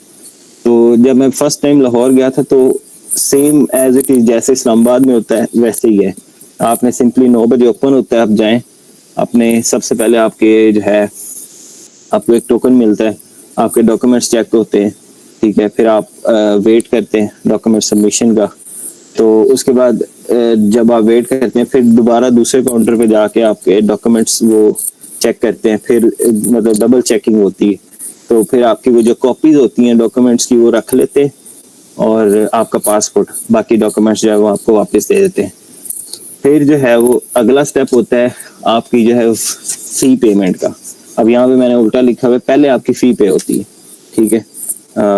तो जब मैं फर्स्ट टाइम लाहौर गया था तो सेम एज इट इज जैसे इस्लामाबाद में होता है वैसे ही है। आपने सिंपली 9 बजे ओपन होता है, आप जाएं अपने, सबसे पहले आपके जो है आपको एक टोकन मिलता है, आपके डॉक्यूमेंट्स चेक होते हैं, ठीक है। फिर आप वेट करते हैं डॉक्यूमेंट सबमिशन का। तो उसके बाद जब आप वेट करते हैं फिर दोबारा दूसरे काउंटर पे जाके आपके डॉक्यूमेंट्स वो चेक करते हैं, फिर मतलब डबल चेकिंग होती है। तो फिर आपकी वो जो कॉपीज होती हैं डॉक्यूमेंट्स की वो रख लेते हैं और आपका पासपोर्ट, बाकी डॉक्यूमेंट्स जो है वो आपको वापस दे देते हैं। फिर जो है वो अगला स्टेप होता है आपकी जो है फी पेमेंट का। अब यहाँ पे मैंने उल्टा लिखा हुआ है, पहले आपकी फी पे होती है, ठीक है।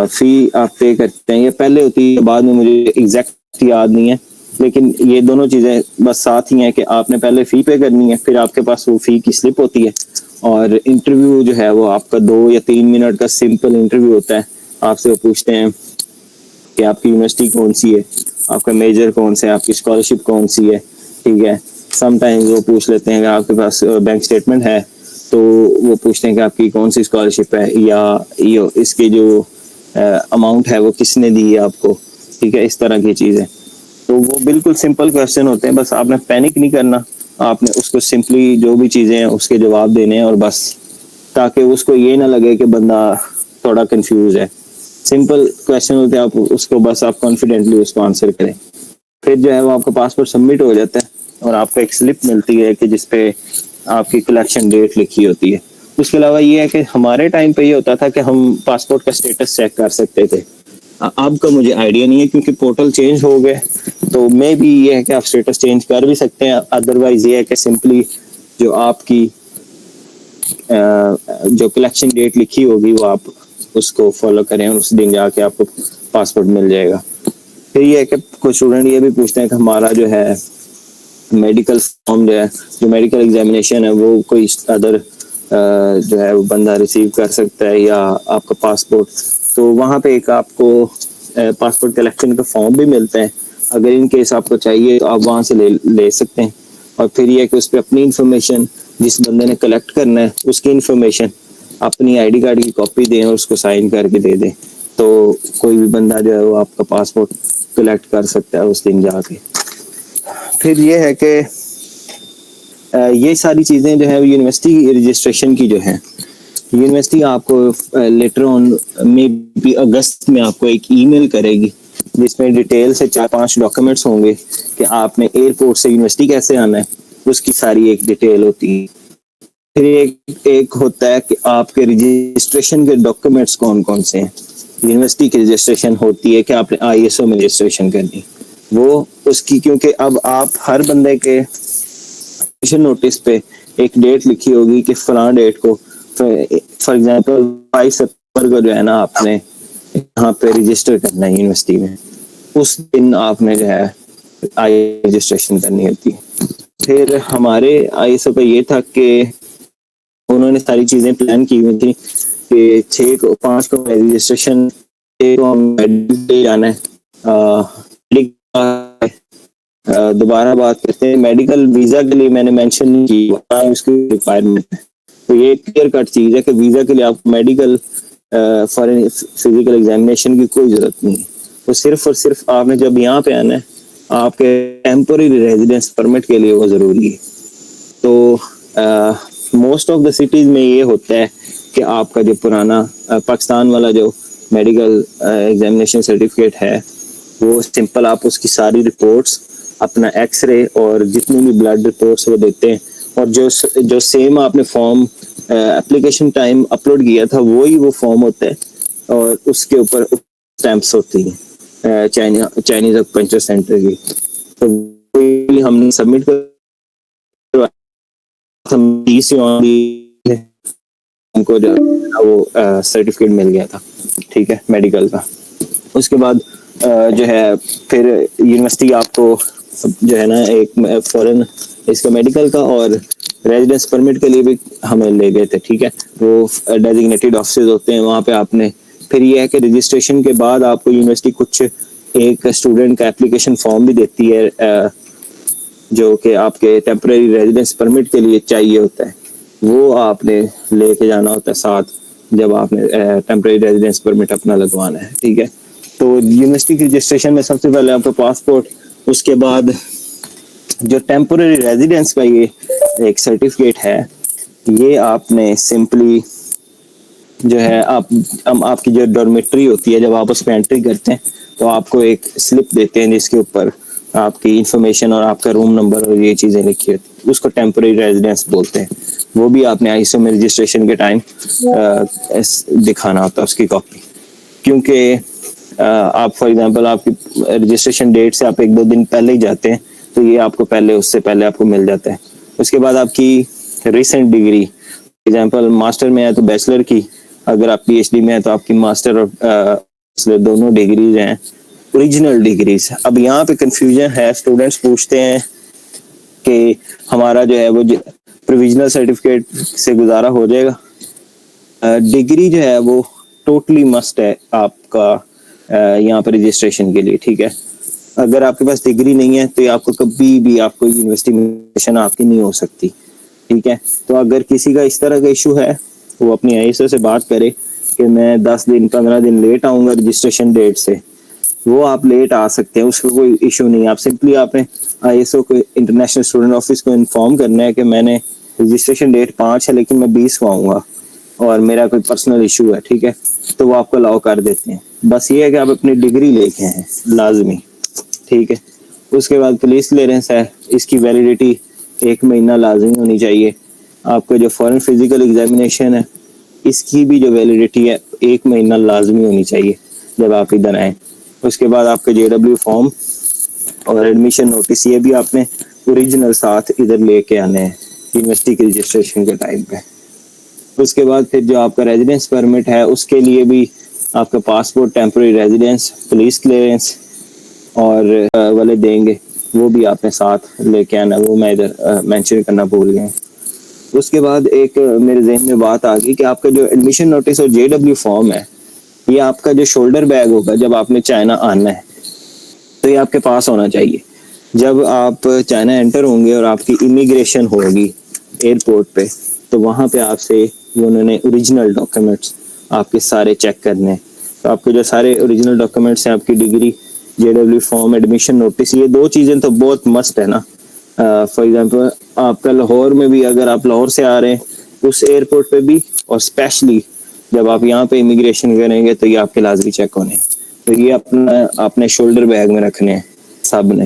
फी आप पे करते हैं, ये पहले होती है, बाद में मुझे एग्जैक्ट याद नहीं है, लेकिन ये दोनों चीज़ें बस साथ ही हैं कि आपने पहले फ़ी पे करनी है, फिर आपके पास वो फ़ी की स्लिप होती है और इंटरव्यू जो है वो आपका 2 या 3 मिनट का सिंपल इंटरव्यू होता है। आपसे वो पूछते हैं कि आपकी यूनिवर्सिटी कौन सी है, आपका मेजर कौन सा है, आपकी स्कॉलरशिप कौन सी है, ठीक है। समटाइम्स वो पूछ लेते हैं कि आपके पास बैंक स्टेटमेंट है, तो वो पूछते हैं कि आपकी कौन सी स्कॉलरशिप है, या ये इसकी जो अमाउंट है वो किसने दी है आपको, ठीक है। इस तरह की चीज़ें, तो वो बिल्कुल सिंपल क्वेश्चन होते हैं, बस आपने पैनिक नहीं करना, आपने उसको सिंपली जो भी चीज़ें हैं उसके जवाब देने हैं और बस, ताकि उसको ये ना लगे कि बंदा थोड़ा कंफ्यूज है। सिंपल क्वेश्चन होते हैं, आप उसको बस आप कॉन्फिडेंटली उसको आंसर करें। फिर जो है वो आपका पासपोर्ट सबमिट हो जाता है और आपको एक स्लिप मिलती है कि जिसपे आपकी कलेक्शन डेट लिखी होती है। उसके अलावा ये है कि हमारे टाइम पे ये होता था कि हम पासपोर्ट का स्टेटस चेक कर सकते थे। अब का मुझे आइडिया नहीं है क्योंकि पोर्टल चेंज हो गए, तो मे भी ये है कि आप स्टेटस चेंज कर भी सकते हैं। अदरवाइज ये है कि सिंपली जो आपकी जो कलेक्शन डेट लिखी होगी वो आप उसको फॉलो करें और उस दिन जाके आपको पासपोर्ट मिल जाएगा। फिर ये है कि कुछ स्टूडेंट ये भी पूछते हैं कि हमारा जो है मेडिकल फॉर्म जो है, जो मेडिकल एग्जामिनेशन है, वो कोई अदर जो है वो बंदा रिसीव कर सकता है या आपका पासपोर्ट। तो वहाँ पे एक आपको पासपोर्ट कलेक्शन का फॉर्म भी मिलता है, अगर इन केस आपको चाहिए तो आप वहाँ से ले सकते हैं। और फिर ये है कि उस पर अपनी इंफॉर्मेशन, जिस बंदे ने कलेक्ट करना है उसकी इंफॉर्मेशन, अपनी आईडी कार्ड की कॉपी दें और उसको साइन करके दे दें, तो कोई भी बंदा जो है वो आपका पासपोर्ट कलेक्ट कर सकता है उस दिन जाके। फिर ये है कि ये सारी चीज़ें जो है यूनिवर्सिटी रजिस्ट्रेशन की जो है, यूनिवर्सिटी आपको लेटर ऑन में भी अगस्त में आपको एक ईमेल करेगी जिसमें डिटेल से 4-5 डॉक्यूमेंट्स होंगे कि आपने एयरपोर्ट से यूनिवर्सिटी कैसे आना है, उसकी सारी एक डिटेल होती है। फिर एक होता है कि आपके रजिस्ट्रेशन के डॉक्यूमेंट्स कौन कौन से हैं। यूनिवर्सिटी की रजिस्ट्रेशन होती है कि आपने ISO में रजिस्ट्रेशन करनी, वो उसकी, क्योंकि अब आप हर बंदे के नोटिस पे एक डेट लिखी होगी कि फलां डेट को, फॉर एग्जांपल 22 सितंबर को जो है ना आपने यहाँ पे रजिस्टर करना है यूनिवर्सिटी में, उस दिन आपने जो है रजिस्ट्रेशन करनी होती है। फिर हमारे ISO का ये था कि उन्होंने सारी चीज़ें प्लान की हुई थी कि 5 को रजिस्ट्रेशन, 6 को हम जाना है। दोबारा बात करते हैं मेडिकल वीज़ा के लिए, मैंने मेंशन नहीं की उसकी रिक्वायरमेंट है, तो ये क्लियर कट चीज़ है कि वीज़ा के लिए आपको मेडिकल फॉर फिजिकल एग्जामिनेशन की कोई ज़रूरत नहीं है। वो सिर्फ और सिर्फ आपने जब यहाँ पे आना है आपके टेम्पोररी रेजिडेंस परमिट के लिए वो ज़रूरी है। तो मोस्ट ऑफ द सिटीज़ में ये होता है कि आपका जो पुराना पाकिस्तान वाला जो मेडिकल एग्जामिनेशन सर्टिफिकेट है वो सिंपल, आप उसकी सारी रिपोर्ट्स, अपना एक्सरे और जितनी भी ब्लड रिपोर्ट्स वो देते हैं, और जो सेम आपने फॉर्म एप्लीकेशन टाइम अपलोड किया था वही वो फॉर्म होता है और उसके ऊपर स्टैंप्स होती हैं चाइनीज एक्यूपंक्चर सेंटर की। तो हमने सबमिट कर उनको जो वो सर्टिफिकेट मिल गया था, ठीक है, मेडिकल का। उसके बाद जो है फिर यूनिवर्सिटी आपको जो है ना एक फॉरेन इसका मेडिकल का और रेजिडेंस परमिट के लिए भी हमें ले गए थे, ठीक है। वो डेजिग्नेटेड ऑफिसर्स होते हैं वहाँ पे आपने, फिर ये है कि रजिस्ट्रेशन के बाद आपको यूनिवर्सिटी कुछ एक स्टूडेंट का एप्लीकेशन फॉर्म भी देती है जो कि आपके टेम्परेरी रेजिडेंस परमिट के लिए चाहिए होता है, वो आपने लेके जाना होता है साथ जब आपने टेम्परेरी रेजिडेंस परमिट अपना लगवाना है, ठीक है। तो यूनिवर्सिटी की रजिस्ट्रेशन में सबसे पहले आपका पासपोर्ट, उसके बाद जो टेम्परेरी रेजिडेंस का ये एक सर्टिफिकेट है, ये आपने सिंपली जो है आपकी जो डॉर्मेट्री होती है जब आप उसमें एंट्री करते हैं तो आपको एक स्लिप देते हैं जिसके ऊपर आपकी इंफॉर्मेशन और आपका रूम नंबर और ये चीज़ें लिखी होती है, उसको टेम्परेरी रेजिडेंस बोलते हैं। वो भी आपने आईएसओ में रजिस्ट्रेशन के टाइम दिखाना होता है उसकी कॉपी, क्योंकि आप फॉर एग्जांपल आपकी रजिस्ट्रेशन डेट से आप 1-2 दिन पहले ही जाते हैं तो ये आपको उससे पहले आपको मिल जाता है। उसके बाद आपकी recent degree, for example master में है तो बैचलर की, अगर आप पीएचडी में है तो आपकी मास्टर और बैचलर दोनों डिग्रीज हैं, ओरिजिनल डिग्रीज। अब यहाँ पे कंफ्यूजन है, स्टूडेंट्स पूछते हैं कि हमारा जो है वो प्रोविजनल सर्टिफिकेट से गुजारा हो जाएगा। डिग्री जो है वो टोटली मस्ट है आपका यहाँ पर रजिस्ट्रेशन के लिए, ठीक है। अगर आपके पास डिग्री नहीं है तो आपको कभी भी आपको यूनिवर्सिटी में आपकी नहीं हो सकती, ठीक है। तो अगर किसी का इस तरह का इशू है वो अपनी आईएसओ से बात करे कि मैं 10 दिन 15 दिन लेट आऊंगा रजिस्ट्रेशन डेट से, वो आप लेट आ सकते हैं, उसका कोई इशू नहीं। आप सिंपली आपने आईएसओ को, इंटरनेशनल स्टूडेंट ऑफिस को इन्फॉर्म करना है कि मैंने रजिस्ट्रेशन डेट 5 है लेकिन मैं 20 को आऊँगा और मेरा कोई पर्सनल इशू है, ठीक है, तो वो आपको अलाउ कर देते हैं। बस ये है कि आप अपनी डिग्री लेके हैं लाजमी, ठीक है। उसके बाद पुलिस क्लियरेंस है, इसकी वैलिडिटी 1 महीना लाजमी होनी चाहिए। आपका जो फॉरेन फिजिकल एग्जामिनेशन है इसकी भी जो वैलिडिटी है 1 महीना लाजमी होनी चाहिए जब आप इधर आए। उसके बाद आपका जेडब्ल्यू फॉर्म और एडमिशन नोटिस, ये भी आपने ओरिजिनल साथ इधर लेके आने हैं यूनिवर्सिटी की रजिस्ट्रेशन के टाइम पे। उसके बाद फिर जो आपका रेजिडेंस परमिट है उसके लिए भी आपका passport, temporary residence, police clearance और वाले देंगे, वो भी आपने साथ लेके आना, वो मैं इधर मेंशन करना भूल गया। उसके बाद एक मेरे जहन में बात आ गई कि आपका जो एडमिशन नोटिस और जेडब्ल्यू फॉर्म है, ये आपका जो शोल्डर बैग होगा जब आपने चाइना आना है तो ये आपके पास होना चाहिए। जब आप चाइना एंटर होंगे और आपकी इमिग्रेशन होगी एयरपोर्ट पे, तो वहाँ पे आपसे उन्होंने ओरिजिनल डॉक्यूमेंट्स आपके सारे चेक करने। तो आपके जो सारे ओरिजिनल डॉक्यूमेंट्स हैं, आपकी degree, JW form, admission notice, ये 2 चीज़ें तो बहुत मस्ट है ना। फॉर एग्जांपल आपका लाहौर में भी, अगर आप लाहौर से आ रहे हैं उस एयरपोर्ट पे भी, और स्पेशली जब आप यहाँ पे इमिग्रेशन करेंगे तो ये आपके लाजमी चेक होने हैं। तो ये अपने शोल्डर बैग में रखने हैं सब ने।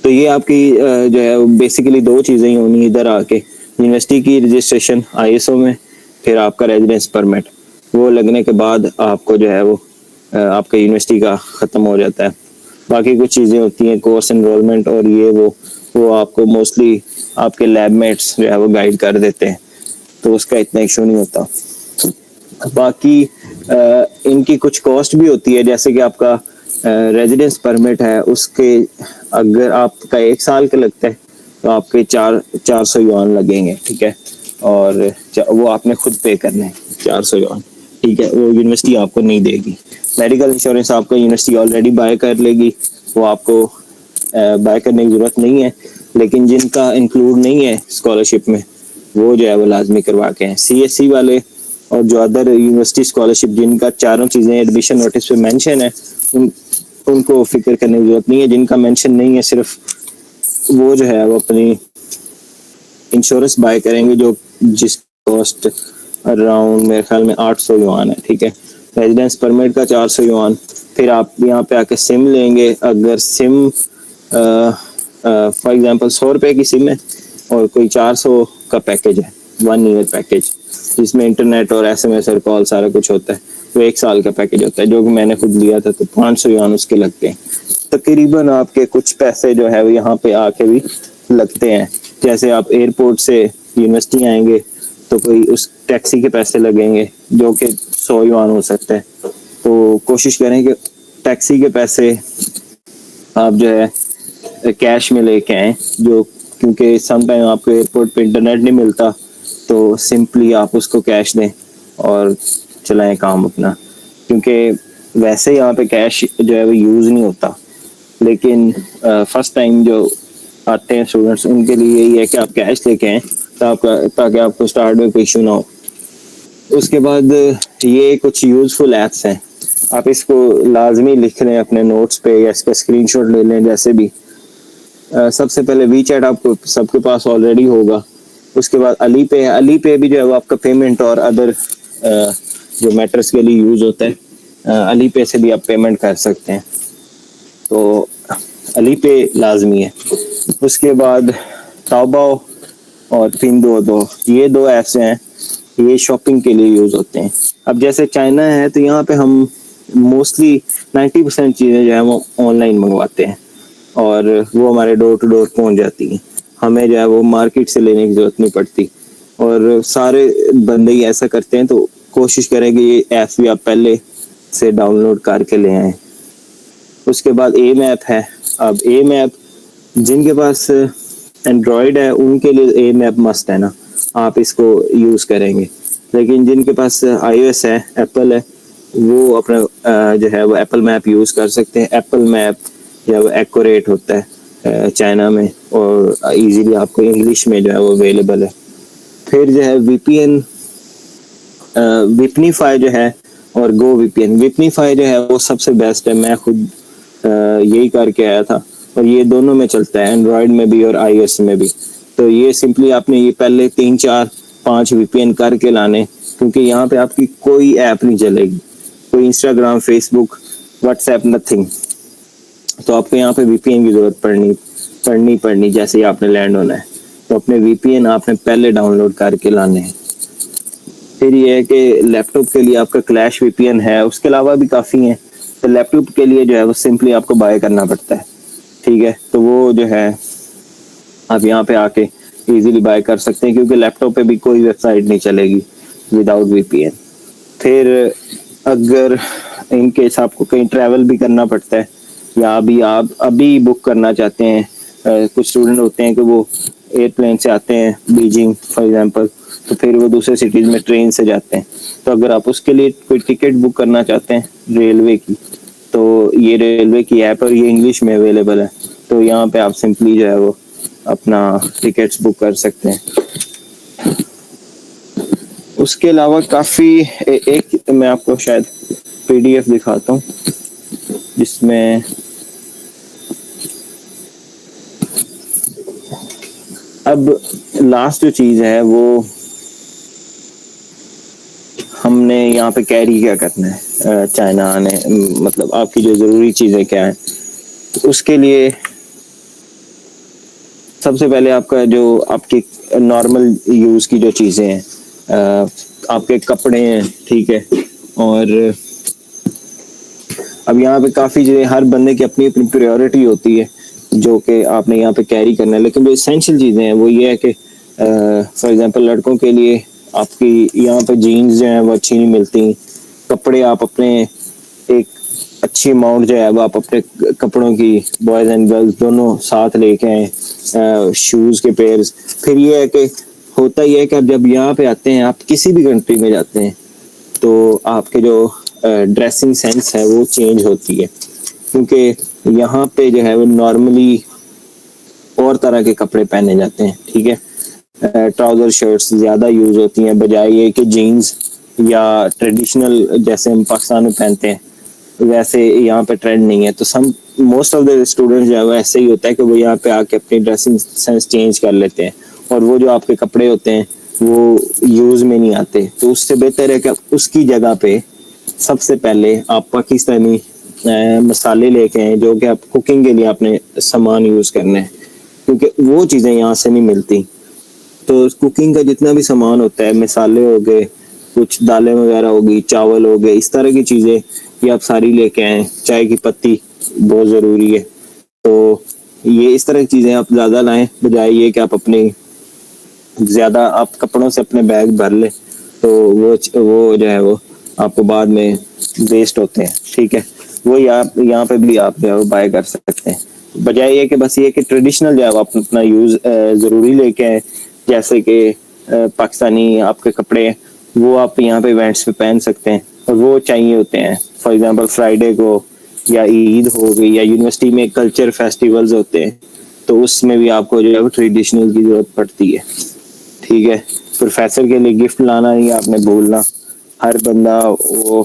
तो ये आपकी जो है बेसिकली 2 चीज़ें ही होनी इधर आके, यूनिवर्सिटी की रजिस्ट्रेशन आईएसओ में, फिर आपका रेजिडेंस परमिट, वो लगने के बाद आपको जो है वो आपका यूनिवर्सिटी का ख़त्म हो जाता है। बाकी कुछ चीज़ें होती हैं, कोर्स एनरोलमेंट और ये वो आपको मोस्टली आपके लैबमेट्स जो है वो गाइड कर देते हैं, तो उसका इतना इशू नहीं होता। बाकी इनकी कुछ कॉस्ट भी होती है, जैसे कि आपका रेजिडेंस परमिट है, उसके अगर आपका 1 साल का लगता है तो आपके 400 युआन लगेंगे, ठीक है, और वो आपने खुद पे करने हैं 400 युआन, ठीक है, वो यूनिवर्सिटी आपको नहीं देगी। मेडिकल इंश्योरेंस आपको यूनिवर्सिटी ऑलरेडी बाय कर लेगी, वो आपको बाय करने की ज़रूरत नहीं है, लेकिन जिनका इंक्लूड नहीं है स्कॉलरशिप में वो जो है वो लाजमी करवा के हैं। सीएससी वाले और जो अदर यूनिवर्सिटी स्कॉलरशिप जिनका चारों चीज़ें एडमिशन नोटिस पे मेंशन है उनको फिक्र करने की जरूरत नहीं है। जिनका मेंशन नहीं है सिर्फ वो जो है वो अपनी इंश्योरेंस बाय करेंगे, जो जिस कॉस्ट अराउंड मेरे ख्याल में 800 युआन है, ठीक है। रेजिडेंस परमिट का 400 युआन, फिर आप यहाँ पे आके सिम लेंगे। अगर सिम फॉर एग्जांपल 100 रुपए की सिम है और कोई 400 का पैकेज है, 1 ईयर पैकेज, जिसमें इंटरनेट और एसएमएस और कॉल सारा कुछ होता है, तो 1 साल का पैकेज होता है, जो कि मैंने खुद लिया था, तो 500 युआन उसके लगते हैं। तकरीबन आपके कुछ पैसे जो है वो यहाँ पे आके भी लगते हैं। जैसे आप एयरपोर्ट से यूनिवर्सिटी आएंगे तो कोई उस टैक्सी के पैसे लगेंगे जो कि 100 युआन हो सकता है। तो कोशिश करें कि टैक्सी के पैसे आप जो है कैश में लेके आएँ, जो क्योंकि समटाइम आपको एयरपोर्ट पे इंटरनेट नहीं मिलता, तो सिंपली आप उसको कैश दें और चलाएं काम अपना, क्योंकि वैसे यहाँ पे कैश जो है वो यूज़ नहीं होता। लेकिन फर्स्ट टाइम जो आते हैं स्टूडेंट्स, उनके लिए यही है कि आप कैश लेके आएँ ताकि आपको स्टार्ट में कोई इशू ना हो। उसके बाद ये कुछ यूज़फुल ऐप्स हैं, आप इसको लाजमी लिख लें अपने नोट्स पे या इसका स्क्रीनशॉट ले लें, जैसे भी। सबसे पहले वीचैट आपको सबके पास ऑलरेडी होगा। उसके बाद अली पे है, अली पे भी जो है वो आपका पेमेंट और अदर जो मैटर्स के लिए यूज़ होता है, अली पे से भी आप पेमेंट कर सकते हैं, तो अली पे लाजमी है। उसके बाद ताओबाओ और पिंडोडो, ये 2 ऐप्स हैं, ये शॉपिंग के लिए यूज़ होते हैं। अब जैसे चाइना है तो यहाँ पे हम मोस्टली 90% चीज़ें जो है वो ऑनलाइन मंगवाते हैं और वो हमारे डोर टू डोर पहुँच जाती हैं, हमें जो है वो मार्केट से लेने की ज़रूरत नहीं पड़ती। और सारे बंदे ही ऐसा करते हैं, तो कोशिश करें कि ये ऐप भी आप पहले से डाउनलोड करके ले आएँ। उसके बाद ए मैप है। अब ए मैप जिनके पास एंड्रॉयड है उनके लिए ए मैप मस्ट है ना, आप इसको यूज़ करेंगे। लेकिन जिनके पास iOS है, एप्पल है, वो अपना जो है वो एप्पल मैप यूज़ कर सकते हैं। एप्पल मैप जो है वो एक्यूरेट होता है चाइना में, और इजीली आपको इंग्लिश में जो है वो अवेलेबल है। फिर जो है VPN, विपनीफाई जो है और गो VPN। विपनीफाई जो है वो सबसे बेस्ट है, मैं खुद यही करके आया था, और ये दोनों में चलता है, एंड्रॉयड में भी और iOS में भी। तो ये सिंपली आपने ये पहले 3, 4, 5 VPN करके लाने, क्योंकि यहाँ पे आपकी कोई ऐप नहीं चलेगी, कोई इंस्टाग्राम, फेसबुक, व्हाट्सएप, नथिंग। तो आपको यहाँ पे VPN की जरूरत पड़नी जैसे ही आपने लैंड होना है, तो अपने VPN आपने पहले डाउनलोड करके लाने हैं। फिर ये है कि लैपटॉप के लिए आपका क्लैश VPN है, उसके अलावा भी काफ़ी हैं। तो लैपटॉप के लिए जो है वो सिंपली आपको बाय करना पड़ता है, ठीक है। तो वो जो है आप यहाँ पे आके इजीली बाय कर सकते हैं, क्योंकि लैपटॉप पे भी कोई वेबसाइट नहीं चलेगी विदाउट VPN। फिर अगर इन केस आपको कहीं ट्रैवल भी करना पड़ता है, या अभी आप अभी बुक करना चाहते हैं, कुछ स्टूडेंट होते हैं कि वो एयरप्लेन से आते हैं बीजिंग फॉर एग्जांपल, तो फिर वो दूसरे सिटीज़ में ट्रेन से जाते हैं। तो अगर आप उसके लिए कोई टिकट बुक करना चाहते हैं रेलवे की, तो ये रेलवे की ऐप और ये इंग्लिश में अवेलेबल है, तो यहाँ पे आप सिंपली जो है वो अपना टिकट्स बुक कर सकते हैं। उसके अलावा काफ़ी एक मैं आपको शायद PDF दिखाता हूँ, जिसमें अब लास्ट जो चीज़ है वो हमने यहाँ पे कैरी क्या करना है चाइना आने, मतलब आपकी जो ज़रूरी चीज़ें क्या हैं। उसके लिए सबसे पहले आपका जो आपकी नॉर्मल यूज़ की जो चीज़ें हैं, आपके कपड़े हैं, ठीक है। और अब यहाँ पे काफ़ी चीज़ें, हर बंदे की अपनी अपनी प्रायोरिटी होती है जो कि आपने यहाँ पे कैरी करना है। लेकिन जो एसेंशियल चीज़ें हैं वो ये है कि फॉर एग्जांपल लड़कों के लिए आपकी यहाँ पे जीन्स जो हैं वो अच्छी नहीं मिलती। कपड़े आप अपने एक अच्छी अमाउंट जो है वो आप अपने कपड़ों की बॉयज़ एंड गर्ल्स दोनों साथ लेके आए, शूज़ के पेयर्स। फिर ये है कि होता ही है कि आप जब यहाँ पे आते हैं, आप किसी भी कंट्री में जाते हैं, तो आपके जो ड्रेसिंग सेंस है वो चेंज होती है, क्योंकि यहाँ पे जो है वो नॉर्मली और तरह के कपड़े पहने जाते हैं, ठीक है। ट्राउज़र शर्ट्स ज़्यादा यूज़ होती हैं बजाय ये कि जीन्स या ट्रेडिशनल जैसे हम पाकिस्तान में पहनते हैं, वैसे यहाँ पे ट्रेंड नहीं है। तो some most of the students जो है वो ऐसे ही होता है कि वो यहाँ पे आके अपनी ड्रेसिंग सेंस चेंज कर लेते हैं, और वो जो आपके कपड़े होते हैं वो यूज़ में नहीं आते। तो उससे बेहतर है कि उसकी जगह पे सबसे पहले आप पाकिस्तानी मसाले लेके आए, जो कि आप कुकिंग के लिए आपने सामान यूज़ करना है, क्योंकि वो चीज़ें यहाँ से नहीं मिलती। तो कुकिंग का जितना भी सामान होता है, मसाले हो गए, कुछ दालें वगैरह होगी, चावल हो गए, इस तरह की चीज़ें ये आप सारी लेके आएँ। चाय की पत्ती बहुत ज़रूरी है, तो ये इस तरह की चीज़ें आप ज़्यादा लाएं बजाय ये कि आप अपनी ज्यादा आप कपड़ों से अपने बैग भर ले तो वो जो है वो आपको बाद में वेस्ट होते हैं, ठीक है। वही आप यहाँ पे भी आप जो है वो बाय कर सकते हैं। बजाय ये कि बस ये कि ट्रेडिशनल जो है वो आप अपना यूज जरूरी लेके आए, जैसे कि पाकिस्तानी आपके कपड़े वो आप यहाँ पे इवेंट्स पे पहन सकते हैं, और वो चाहिए होते हैं फॉर एग्जांपल फ्राइडे को, या ईद हो गई, या यूनिवर्सिटी में कल्चर फेस्टिवल्स होते हैं, तो उसमें भी आपको जो है वो ट्रेडिशनल की जरूरत पड़ती है, ठीक है। प्रोफेसर के लिए गिफ्ट लाना नहीं आपने भूलना। हर बंदा वो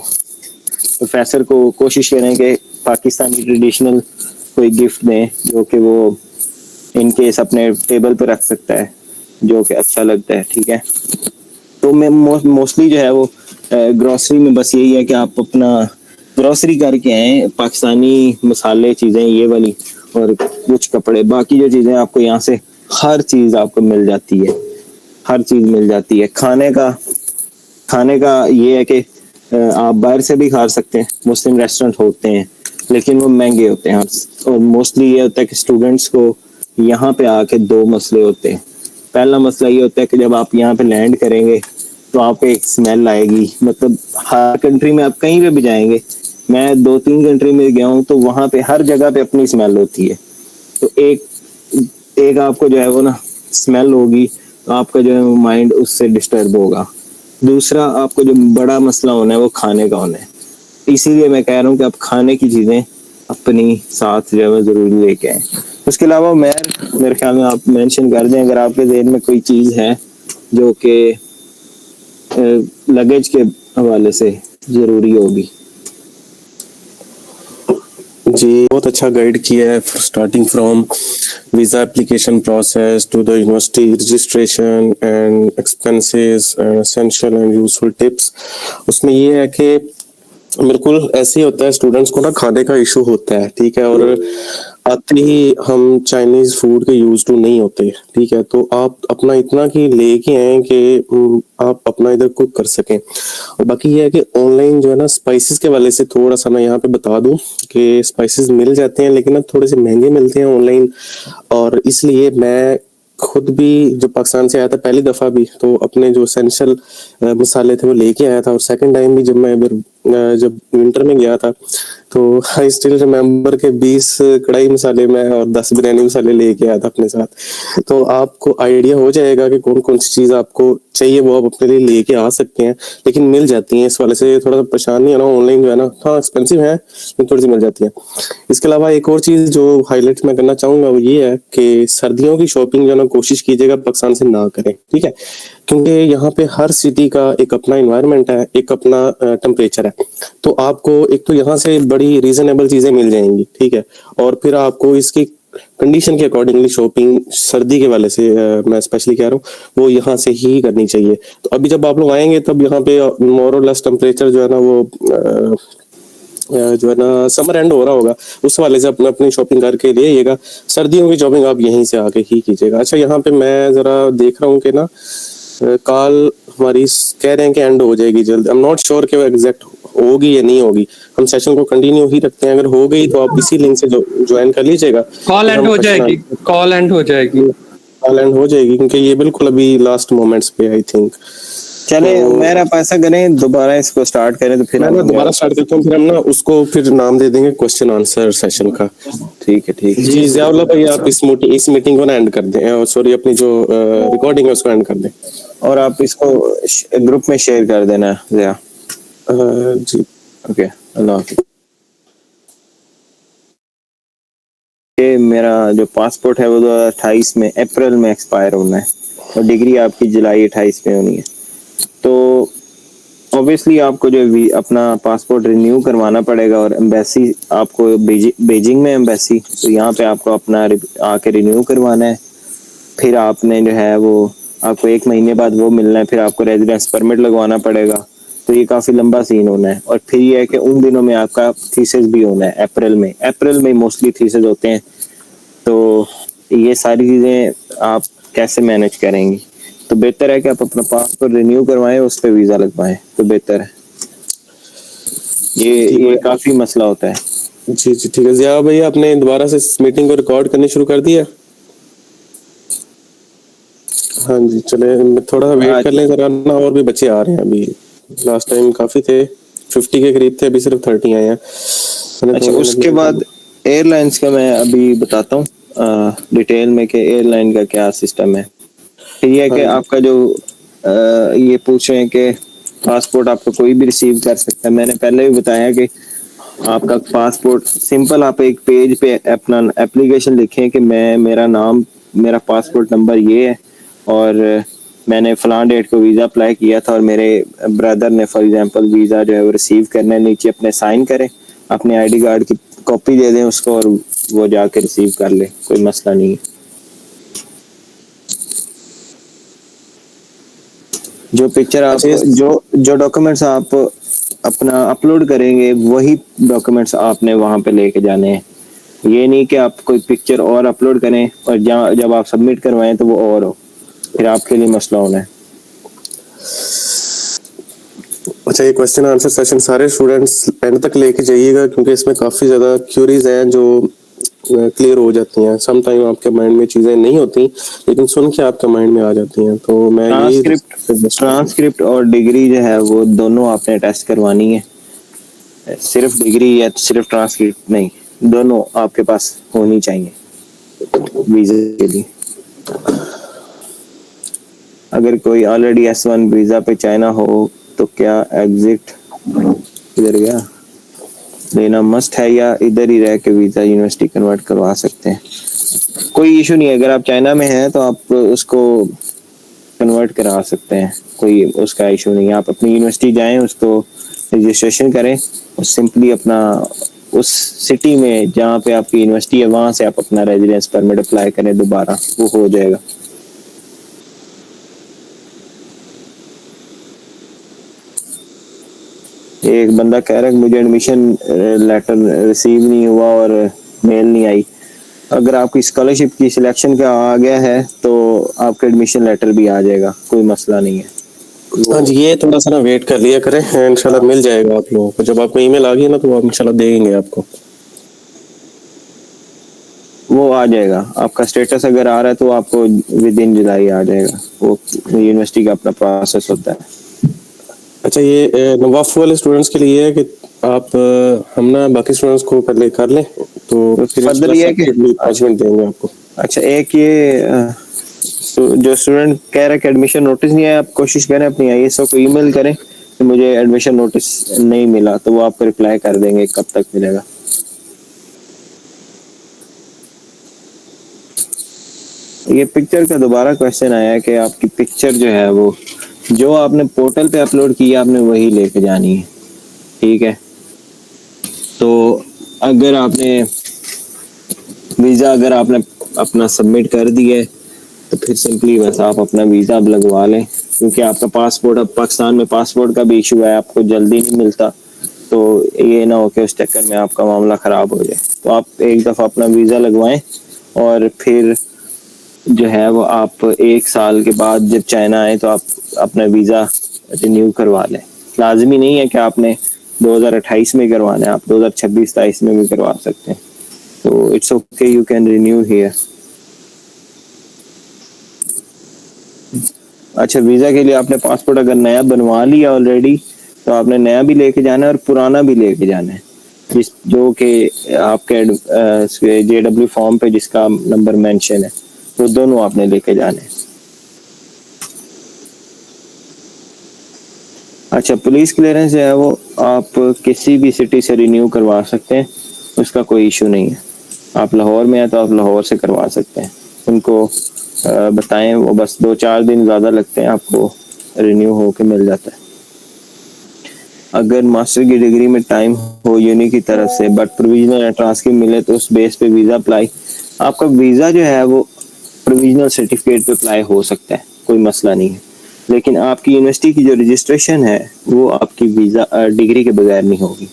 प्रोफेसर को कोशिश करें कि पाकिस्तानी ट्रेडिशनल कोई गिफ्ट दें जो कि वो इन केस अपने टेबल पर रख सकता है, जो कि अच्छा लगता है, ठीक है। तो मैं मोस्टली जो है वो ग्रोसरी में बस यही है कि आप अपना ग्रोसरी करके आए, पाकिस्तानी मसाले चीज़ें ये वाली और कुछ कपड़े, बाकी जो चीज़ें आपको यहाँ से हर चीज़ आपको मिल जाती है, हर चीज़ मिल जाती है। खाने का ये है कि आप बाहर से भी खा सकते हैं, मुस्लिम रेस्टोरेंट होते हैं लेकिन वो महंगे होते हैं, और मोस्टली ये होता है कि स्टूडेंट्स को यहाँ पे आके दो मसले होते हैं। पहला मसला ये होता है कि जब आप यहाँ पे लैंड करेंगे तो आपको एक स्मेल आएगी, मतलब हर कंट्री में आप कहीं पे भी जाएंगे, मैं 2-3 कंट्री में गया हूँ तो वहाँ पे हर जगह पे अपनी स्मेल होती है। तो एक आपको जो है वो ना स्मेल होगी, तो आपका जो है वो माइंड उससे डिस्टर्ब होगा। दूसरा आपको जो बड़ा मसला होना है वो खाने का होना है, इसीलिए मैं कह रहा हूँ कि आप खाने की चीज़ें अपनी साथ जो है वो ज़रूरी लेके आए। उसके अलावा मेरे ख्याल में आप मेंशन कर दें अगर आपके ज़हन में कोई चीज़ है जो कि लगेज के हवाले से ज़रूरी होगी। जी बहुत अच्छा गाइड किया है, starting from visa application process to the university registration and expenses and essential and useful tips. उसमें ये है कि बिल्कुल ऐसे ही होता है, स्टूडेंट्स को ना खाने का इशू होता है, ठीक है, और आते ही हम चाइनीज फूड के यूज टू नहीं होते, ठीक है। तो आप अपना इतना कि लेके आए कि आप अपना इधर कुक कर सकें। और बाकी ये है कि ऑनलाइन जो है ना स्पाइसेस के वाले से थोड़ा सा मैं यहाँ पे बता दूं कि स्पाइसेस मिल जाते हैं लेकिन ना थोड़े से महंगे मिलते हैं ऑनलाइन, और इसलिए मैं खुद भी जब पाकिस्तान से आया था पहली दफा भी, तो अपने जो एसेंशियल मसाले थे वो लेके आया था। और सेकंड टाइम भी जब मैं जब विंटर में गया था तो आई स्टिल रिमेम्बर के 20 कढ़ाई मसाले में और 10 बिरयानी मसाले लेके आया था अपने साथ। तो आपको आइडिया हो जाएगा कि कौन कौन सी चीज आपको चाहिए वो आप अपने लिए लेके आ सकते हैं, लेकिन मिल जाती हैं। इस वाले से थोड़ा सा परेशान नहीं है ना, ऑनलाइन जो है ना, हाँ एक्सपेंसिव है लेकिन थोड़ी सी मिल जाती है। इसके अलावा एक और चीज जो हाईलाइट मैं करना चाहूंगा वो ये है कि सर्दियों की शॉपिंग जो है ना कोशिश कीजिएगा पाकिस्तान से ना करें, ठीक है, क्योंकि यहाँ पे हर सिटी का एक अपना इन्वायरमेंट है, एक अपना टेम्परेचर है। तो आपको एक तो यहाँ से बड़ी रीजनेबल चीजें मिल जाएंगी, ठीक है, और फिर आपको इसकी कंडीशन के अकॉर्डिंगली शॉपिंग सर्दी के वाले से मैं स्पेशली कह रहा हूँ वो यहाँ से ही करनी चाहिए। तो अभी जब आप लोग आएंगे तब यहाँ पे मोर और लेस टेम्परेचर जो है ना वो जो है ना समर एंड हो रहा होगा, उस वाले से अपना अपनी शॉपिंग करके ले आइएगा। सर्दियों की शॉपिंग आप यहीं से आके ही कीजिएगा। अच्छा यहाँ पे मैं जरा देख रहा हूँ कि ना कॉल हमारी कह रहे हैं कि एंड हो जाएगी जल्द। आई एम नॉट श्योर कि वो एग्जैक्ट होगी या नहीं होगी, हम सेशन को कंटिन्यू ही रखते हैं। अगर हो गई तो आप इसी लिंक से ज्वाइन कर लीजिएगा। कॉल एंड हो जाएगी, कॉल एंड हो जाएगी, कॉल एंड हो जाएगी क्योंकि ये बिल्कुल अभी लास्ट मोमेंट्स पे आई थिंक। चले मेरा पैसा करें दोबारा इसको स्टार्ट करें, तो फिर मैं ना दोबारा स्टार्ट करता हूँ, फिर हम ना उसको फिर नाम दे देंगे क्वेश्चन आंसर सेशन का। ठीक है ठीक है जी जियाउल्ला भाई आप इस मीटिंग को ना एंड कर दें, सॉरी अपनी जो रिकॉर्डिंग है उसको एंड कर दें, और आप इसको ग्रुप में शेयर कर देना ज़िया। जी ओके अल्लाह हाफिज़। ये मेरा जो पासपोर्ट है वो 2028 में अप्रैल में एक्सपायर होना है, और डिग्री आपकी जुलाई 28 में होनी है। तो ऑब्वियसली आपको जो अपना पासपोर्ट रिन्यू करवाना पड़ेगा, और एम्बेसी आपको बीजिंग में एम्बेसी, तो यहाँ पे आपको अपना आके रिन्यू करवाना है। फिर आपने जो है वो आपको 1 महीने बाद वो मिलना है, फिर आपको रेजिडेंस परमिट लगवाना पड़ेगा। तो ये काफ़ी लंबा सीन होना है। और फिर ये है कि उन दिनों में आपका थीसिस भी होना है, अप्रैल में मोस्टली थीसिस होते हैं। तो ये सारी चीज़ें आप कैसे मैनेज करेंगी, तो बेहतर है कि आप अपना पासपोर्ट रिन्यू करवाएं, उस पर वीज़ा लगवाएं तो बेहतर है। ये काफ़ी मसला होता है। जी जी ठीक है। जिया भैया आपने दोबारा से मीटिंग को रिकॉर्ड करनी शुरू कर दिया? हाँ जी, चले थोड़ा वेट आज कर लें जरा ना, और भी बच्चे आ रहे हैं अभी। लास्ट टाइम काफी थे, 50 के करीब थे, अभी सिर्फ 30 आए हैं। मैंने अच्छा, थोड़ा उसके लगे बाद एयरलाइंस का मैं अभी बताता हूँ डिटेल में कि एयरलाइन का क्या सिस्टम है। फिर ये है हाँ कि जी, आपका जो ये पूछ रहे हैं कि पासपोर्ट आपका कोई भी रिसीव कर सकता है। मैंने पहले भी बताया कि आपका पासपोर्ट सिंपल, आप एक पेज पे अपना एप्लीकेशन लिखें कि मैं, मेरा नाम, मेरा पासपोर्ट नंबर ये है और मैंने फलां डेट को वीज़ा अप्लाई किया था और मेरे ब्रदर ने फॉर एग्जांपल वीज़ा जो है वो रिसीव करना है। नीचे अपने साइन करें, अपने आईडी कार्ड की कॉपी दे दें उसको और वो जाके रिसीव कर ले, कोई मसला नहीं है। जो पिक्चर आप, अच्छा जो जो डॉक्यूमेंट्स आप अपना अपलोड करेंगे वही डॉक्यूमेंट्स आपने वहां पे लेके जाने हैं। ये नहीं कि आप कोई पिक्चर और अपलोड करें और जब आप सबमिट करवाएं तो वो और हो, फिर आपके लिए मसला होना है। अच्छा, ये क्वेश्चन आंसर सेशन सारे स्टूडेंट्स एंड तक लेके जाइएगा, क्योंकि इसमें काफी ज्यादा क्यूरीज हैं जो क्लियर हो जाती हैं। सम टाइम आपके माइंड में चीजें नहीं होती, लेकिन सुन के आपके माइंड में आ जाती हैं, तो मैं यही ट्रांसक्रिप्ट और डिग्री जो है वो दोनों आपने टेस्ट करवानी है। सिर्फ डिग्री या सिर्फ ट्रांसक्रिप्ट नहीं, दोनों आपके पास होनी चाहिए वीजा के लिए। अगर कोई ऑलरेडी S1 वीजा पे चाइना हो तो क्या एग्जिट इधर गया लेना मस्ट है, या इधर ही रह के वीजा यूनिवर्सिटी कन्वर्ट करवा सकते हैं? कोई इशू नहीं है, अगर आप चाइना में हैं तो आप उसको कन्वर्ट करा सकते हैं, कोई उसका इशू नहीं है। आप अपनी यूनिवर्सिटी जाएं, उसको रजिस्ट्रेशन करें और सिंपली अपना उस सिटी में जहाँ पे आपकी यूनिवर्सिटी है वहाँ से आप अपना रेजिडेंस परमिट अप्लाई करें, दोबारा वो हो जाएगा। एक बंदा कह रहा है कि मुझे एडमिशन लेटर रिसीव नहीं हुआ और मेल नहीं आई। अगर आपकी स्कॉलरशिप की सिलेक्शन का आ गया है तो आपका एडमिशन लेटर भी आ जाएगा, कोई मसला नहीं है। हाँ जी, ये थोड़ा सा ना वेट कर लिया करें, इंशाल्लाह मिल जाएगा आप लोगों को। जब आपको ईमेल आ गई ना, तो वो इंशाल्लाह देंगे आपको। वो आ जाएगा, आपका स्टेटस अगर आ रहा है तो आपको विद इन जुलाई आ जाएगा। वो यूनिवर्सिटी का अपना प्रोसेस होता है। अच्छा, ये नवाफ वाले स्टूडेंट्स के लिए है कि आप हम ना बाकी स्टूडेंट्स को पहले कर लें, तो फिर फर्दर ये है कि 5 मिनट देंगे आपको। अच्छा, एक ये जो स्टूडेंट कह रहा है कि एडमिशन नोटिस नहीं आया, आप कोशिश करें अपनी ISO को ईमेल करें कि मुझे एडमिशन नोटिस नहीं मिला, तो वो आपको रिप्लाई कर देंगे कब तक मिलेगा। ये पिक्चर का दोबारा क्वेश्चन आया है कि आपकी पिक्चर जो है वो जो आपने पोर्टल पे अपलोड की है आपने वही लेके जानी है, ठीक है? तो अगर आपने वीज़ा अगर आपने अपना सबमिट कर दिया है तो फिर सिंपली बस आप अपना वीज़ा अब लगवा लें, क्योंकि आपका पासपोर्ट, अब पाकिस्तान में पासपोर्ट का भी इशू है, आपको जल्दी नहीं मिलता। तो ये ना हो कि उस चक्कर में आपका मामला ख़राब हो जाए। तो आप एक दफ़ा अपना वीज़ा लगवाएं और फिर जो है वो आप 1 साल के बाद जब चाइना आए तो आप अपना वीज़ा रिन्यू करवा लें। लाजमी नहीं है कि आपने 2028 में करवाना है, आप 2026-27 में भी करवा सकते हैं। तो it's okay, you can renew here. अच्छा, वीज़ा के लिए आपने पासपोर्ट अगर नया बनवा लिया ऑलरेडी तो आपने नया भी लेके जाना है और पुराना भी लेके जाना है, जिस जो कि आपके JW फॉर्म पे जिसका नंबर मेंशन है वो दोनों आपने लेके जाने हैं। अच्छा, पुलिस क्लियरेंस जो है वो आप किसी भी सिटी से रिन्यू करवा सकते हैं, उसका कोई इशू नहीं है। आप लाहौर में हैं तो आप लाहौर से करवा सकते हैं, उनको बताएं, वो बस 2-4 दिन ज़्यादा लगते हैं, आपको रिन्यू हो के मिल जाता है। अगर मास्टर की डिग्री में टाइम हो यूनी की तरफ से बट प्रोविजनल या ट्रांसक्रिप्ट मिले तो उस बेस पे वीज़ा अप्लाई, आपका वीज़ा जो है वो प्रोविजनल सर्टिफिकेट पे अप्लाई हो सकता है, कोई मसला नहीं है। लेकिन आपकी यूनिवर्सिटी की जो रजिस्ट्रेशन है वो आपकी वीज़ा डिग्री के बगैर नहीं होगी।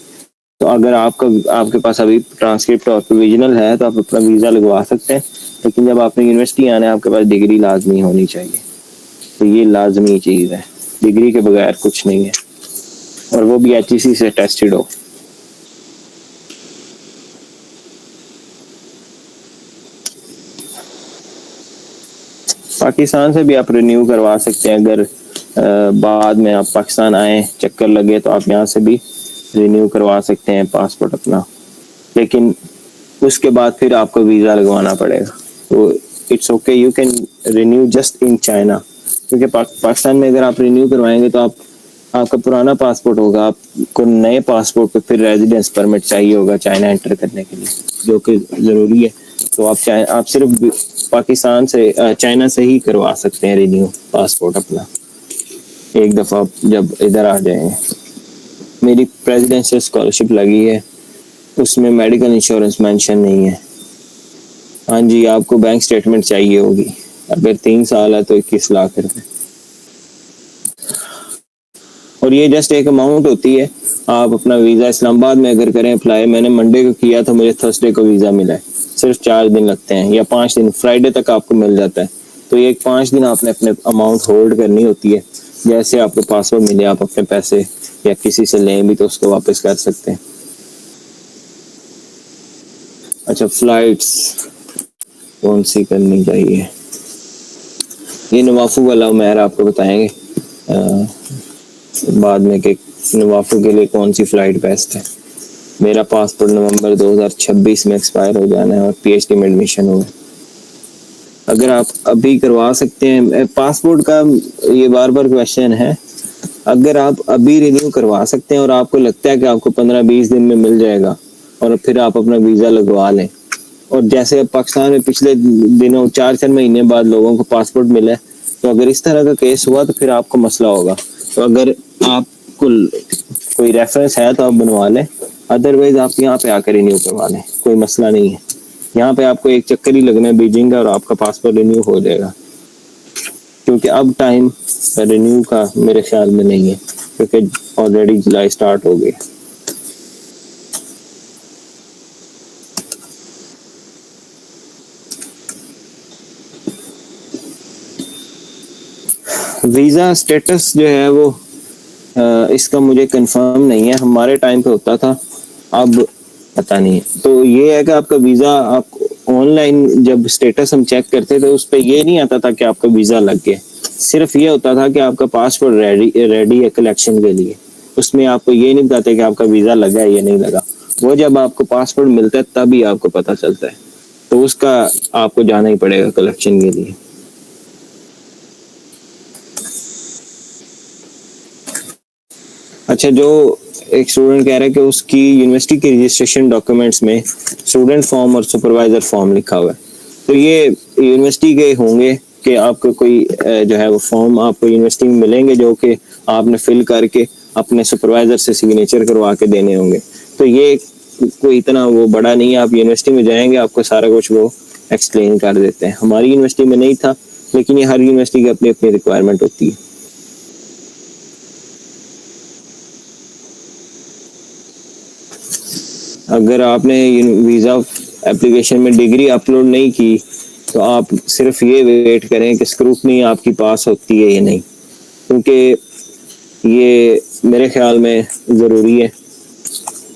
तो अगर आपके पास अभी ट्रांसक्रिप्ट और प्रोविजनल है तो आप अपना वीज़ा लगवा सकते हैं, लेकिन जब आपने यूनिवर्सिटी आना है आपके पास डिग्री लाजमी होनी चाहिए। तो ये लाजमी चीज़ है, डिग्री के बगैर कुछ नहीं है, और वो भी HEC से टेस्टेड हो। पाकिस्तान से भी आप रिन्यू करवा सकते हैं। अगर बाद में आप पाकिस्तान आए, चक्कर लगे, तो आप यहाँ से भी रिन्यू करवा सकते हैं पासपोर्ट अपना, लेकिन उसके बाद फिर आपको वीज़ा लगवाना पड़ेगा। तो it's okay, you can renew just in China, क्योंकि पाकिस्तान में अगर आप रिन्यू करवाएंगे तो आपका पुराना पासपोर्ट होगा, आपको नए पासपोर्ट पे फिर रेजिडेंस परमिट चाहिए होगा चाइना एंटर करने के लिए, जो कि ज़रूरी है। तो आप सिर्फ पाकिस्तान से चाइना से ही करवा सकते हैं रिन्यू पासपोर्ट अपना, एक दफ़ा जब इधर आ जाएंगे। मेरी प्रेसिडेंशियल स्कॉलरशिप लगी है, उसमें मेडिकल इंश्योरेंस मेंशन नहीं है। हाँ जी, आपको बैंक स्टेटमेंट चाहिए होगी। अगर 3 साल है तो 21 लाख रुपए, और ये जस्ट एक अमाउंट होती है। आप अपना वीज़ा इस्लामाबाद में अगर करें अप्लाई, मैंने मंडे को किया था, मुझे थर्सडे को वीज़ा मिला है। सिर्फ 4 दिन लगते हैं या 5 दिन, फ्राइडे तक आपको मिल जाता है। तो ये 5 दिन आपने अपने अमाउंट होल्ड करनी होती है। जैसे आपको पासपोर्ट मिले, आप अपने पैसे या किसी से लें भी तो उसको वापस कर सकते हैं। अच्छा, फ्लाइट्स कौन सी करनी चाहिए, ये नवाफू वाला उमैर आपको बताएंगे बाद में कि नवाफू के लिए कौन सी फ़्लाइट बेस्ट है। मेरा पासपोर्ट नवंबर 2026 में एक्सपायर हो जाना है और पीएचडी में एडमिशन होगा। अगर आप अभी करवा सकते हैं पासपोर्ट का, ये बार बार क्वेश्चन है, अगर आप अभी रिन्यू करवा सकते हैं और आपको लगता है कि आपको 15-20 दिन में मिल जाएगा और फिर आप अपना वीज़ा लगवा लें, और जैसे पाकिस्तान में पिछले दिनों 4-4 महीने बाद लोगों को पासपोर्ट मिला है, तो अगर इस तरह का केस हुआ तो फिर आपको मसला होगा। तो अगर आपको कोई रेफरेंस है तो आप बनवा लें, अदरवाइज आप यहाँ पे आकर रिन्यू करवा लें, कोई मसला नहीं है। यहाँ पे आपको एक चक्कर ही लगना है बीजिंग का और आपका पासपोर्ट रिन्यू हो जाएगा, क्योंकि अब टाइम रिन्यू का मेरे ख्याल में नहीं है, क्योंकि ऑलरेडी जुलाई स्टार्ट हो गई। वीज़ा स्टेटस जो है वो इसका मुझे कंफर्म नहीं है, हमारे टाइम पे होता था, अब पता नहीं है। तो ये है कि आपका वीज़ा, आप ऑनलाइन जब स्टेटस हम चेक करते थे उस पर ये नहीं आता था कि आपका वीज़ा लग गया, सिर्फ ये होता था कि आपका पासपोर्ट रेडी है कलेक्शन के लिए। उसमें आपको ये नहीं बताते कि आपका वीज़ा लगा है या नहीं लगा, वो जब आपको पासपोर्ट मिलता है तभी आपको पता चलता है। तो उसका आपको जाना ही पड़ेगा कलेक्शन के लिए। अच्छा, जो एक स्टूडेंट कह रहा है कि उसकी यूनिवर्सिटी के रजिस्ट्रेशन डॉक्यूमेंट्स में स्टूडेंट फॉर्म और सुपरवाइजर फॉर्म लिखा हुआ है, तो ये यूनिवर्सिटी के होंगे कि आपको कोई जो है वो फॉर्म आपको यूनिवर्सिटी में मिलेंगे जो कि आपने फिल करके अपने सुपरवाइजर से सिग्नेचर करवा के देने होंगे। तो ये कोई इतना वो बड़ा नहीं है, आप यूनिवर्सिटी में जाएंगे आपको सारा कुछ वो एक्सप्लेन कर देते हैं। हमारी यूनिवर्सिटी में नहीं था, लेकिन ये हर यूनिवर्सिटी की अपनी अपनी रिक्वायरमेंट होती है। अगर आपने वीज़ा एप्लीकेशन में डिग्री अपलोड नहीं की तो आप सिर्फ ये वेट करें कि स्क्रूटनी आपकी पास होती है या नहीं, क्योंकि ये मेरे ख्याल में ज़रूरी है।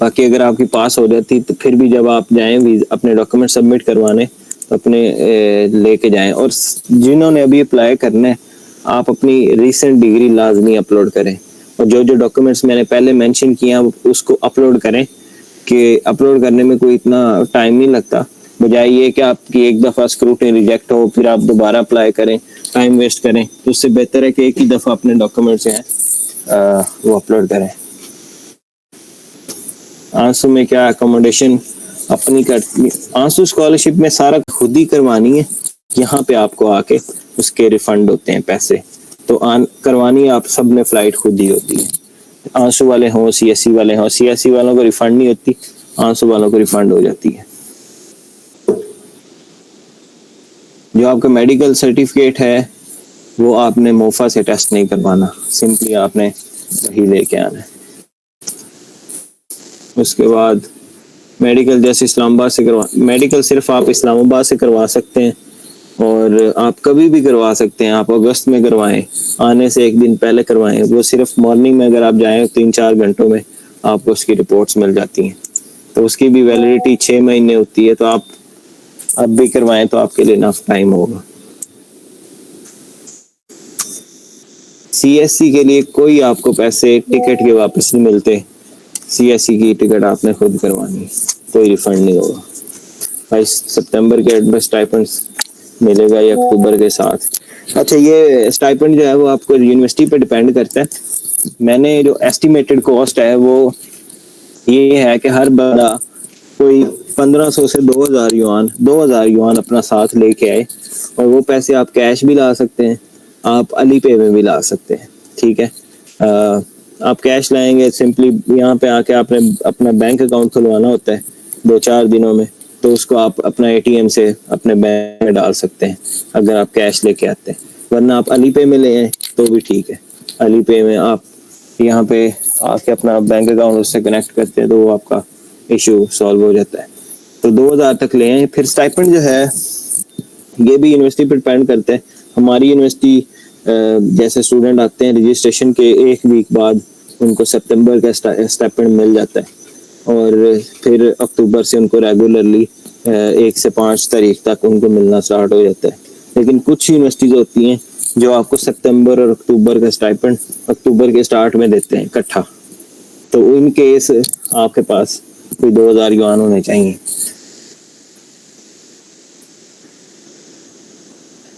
बाकी अगर आपकी पास हो जाती तो फिर भी जब आप जाएं अपने डॉक्यूमेंट सबमिट करवाने तो अपने लेके जाएं। और जिन्होंने अभी अप्लाई करना है आप अपनी रीसेंट डिग्री लाजमी अपलोड करें, और जो जो डॉक्यूमेंट्स मैंने पहले मेंशन किया उसको अपलोड करें, कि अपलोड करने में कोई इतना टाइम नहीं लगता, बजाय ये कि आपकी एक दफ़ा स्क्रूटनी रिजेक्ट हो फिर आप दोबारा अप्लाई करें, टाइम वेस्ट करें। तो उससे बेहतर है कि एक ही दफ़ा अपने डॉक्यूमेंट्स हैं वो अपलोड करें। आंसू में क्या अकोमोडेशन अपनी करती, आंसू स्कॉलरशिप में सारा खुद ही करवानी है, यहाँ पे आपको आके उसके रिफंड होते हैं पैसे, तो करवानी आप सब में फ़्लाइट खुद ही होती है। आंसू वाले हों, सीएससी वाले हों, सीएससी वालों को रिफंड नहीं होती, आंसू वालों को रिफंड हो जाती है। जो आपका मेडिकल सर्टिफिकेट है वो आपने मोफा से टेस्ट नहीं करवाना, सिंपली आपने वही लेके आना है। उसके बाद मेडिकल जैसे इस्लामाबाद से मेडिकल सिर्फ आप इस्लामाबाद से करवा सकते हैं, और आप कभी भी करवा सकते हैं। आप अगस्त में करवाएं, आने से 1 दिन पहले करवाएं, वो सिर्फ मॉर्निंग में अगर आप जाएं 3-4 घंटों में आपको उसकी रिपोर्ट्स मिल जाती हैं। तो उसकी भी वैलिडिटी 6 महीने होती है, तो आप अब भी करवाएं तो आपके लिए इनफ टाइम होगा। CSC के लिए कोई आपको पैसे टिकट के वापस नहीं मिलते। CSC की टिकट आपने खुद करवानी है, कोई रिफंड नहीं होगा। 22 सितंबर के एडमिट स्टाइपेंड मिलेगा या अक्टूबर के साथ। अच्छा, ये स्टाइपेंड जो है वो आपको यूनिवर्सिटी पे डिपेंड करता है। मैंने जो एस्टिमेटेड कॉस्ट है वो ये है कि हर बंदा कोई 1500 से 2000 युआन अपना साथ लेके आए, और वो पैसे आप कैश भी ला सकते हैं, आप अली पे में भी ला सकते हैं। ठीक है, आप कैश लाएंगे, सिंपली यहाँ पे आके आपने अपना बैंक अकाउंट खुलवाना होता है 2-4 दिनों में, तो उसको आप अपना ATM से अपने बैंक में डाल सकते हैं अगर आप कैश लेके आते हैं। वरना आप अली पे में ले आए तो भी ठीक है। अली पे में आप यहाँ पे आके अपना बैंक अकाउंट उससे कनेक्ट करते हैं तो वो आपका इशू सॉल्व हो जाता है। तो 2000 तक ले आए। फिर स्टाइपेंड जो है ये भी यूनिवर्सिटी पर डिपेंड करते हैं। हमारी यूनिवर्सिटी जैसे स्टूडेंट आते हैं रजिस्ट्रेशन के 1 वीक बाद उनको सितंबर का स्टाइपेंड मिल जाता है, और फिर अक्टूबर से उनको रेगुलरली 1 से 5 तारीख तक उनको मिलना स्टार्ट हो जाता है। लेकिन कुछ यूनिवर्सिटीज होती हैं जो आपको सितंबर और अक्टूबर का स्टाइपेंड अक्टूबर के स्टार्ट में देते हैं इकट्ठा, तो इन केस आपके पास कोई 2000 युआन होने चाहिए।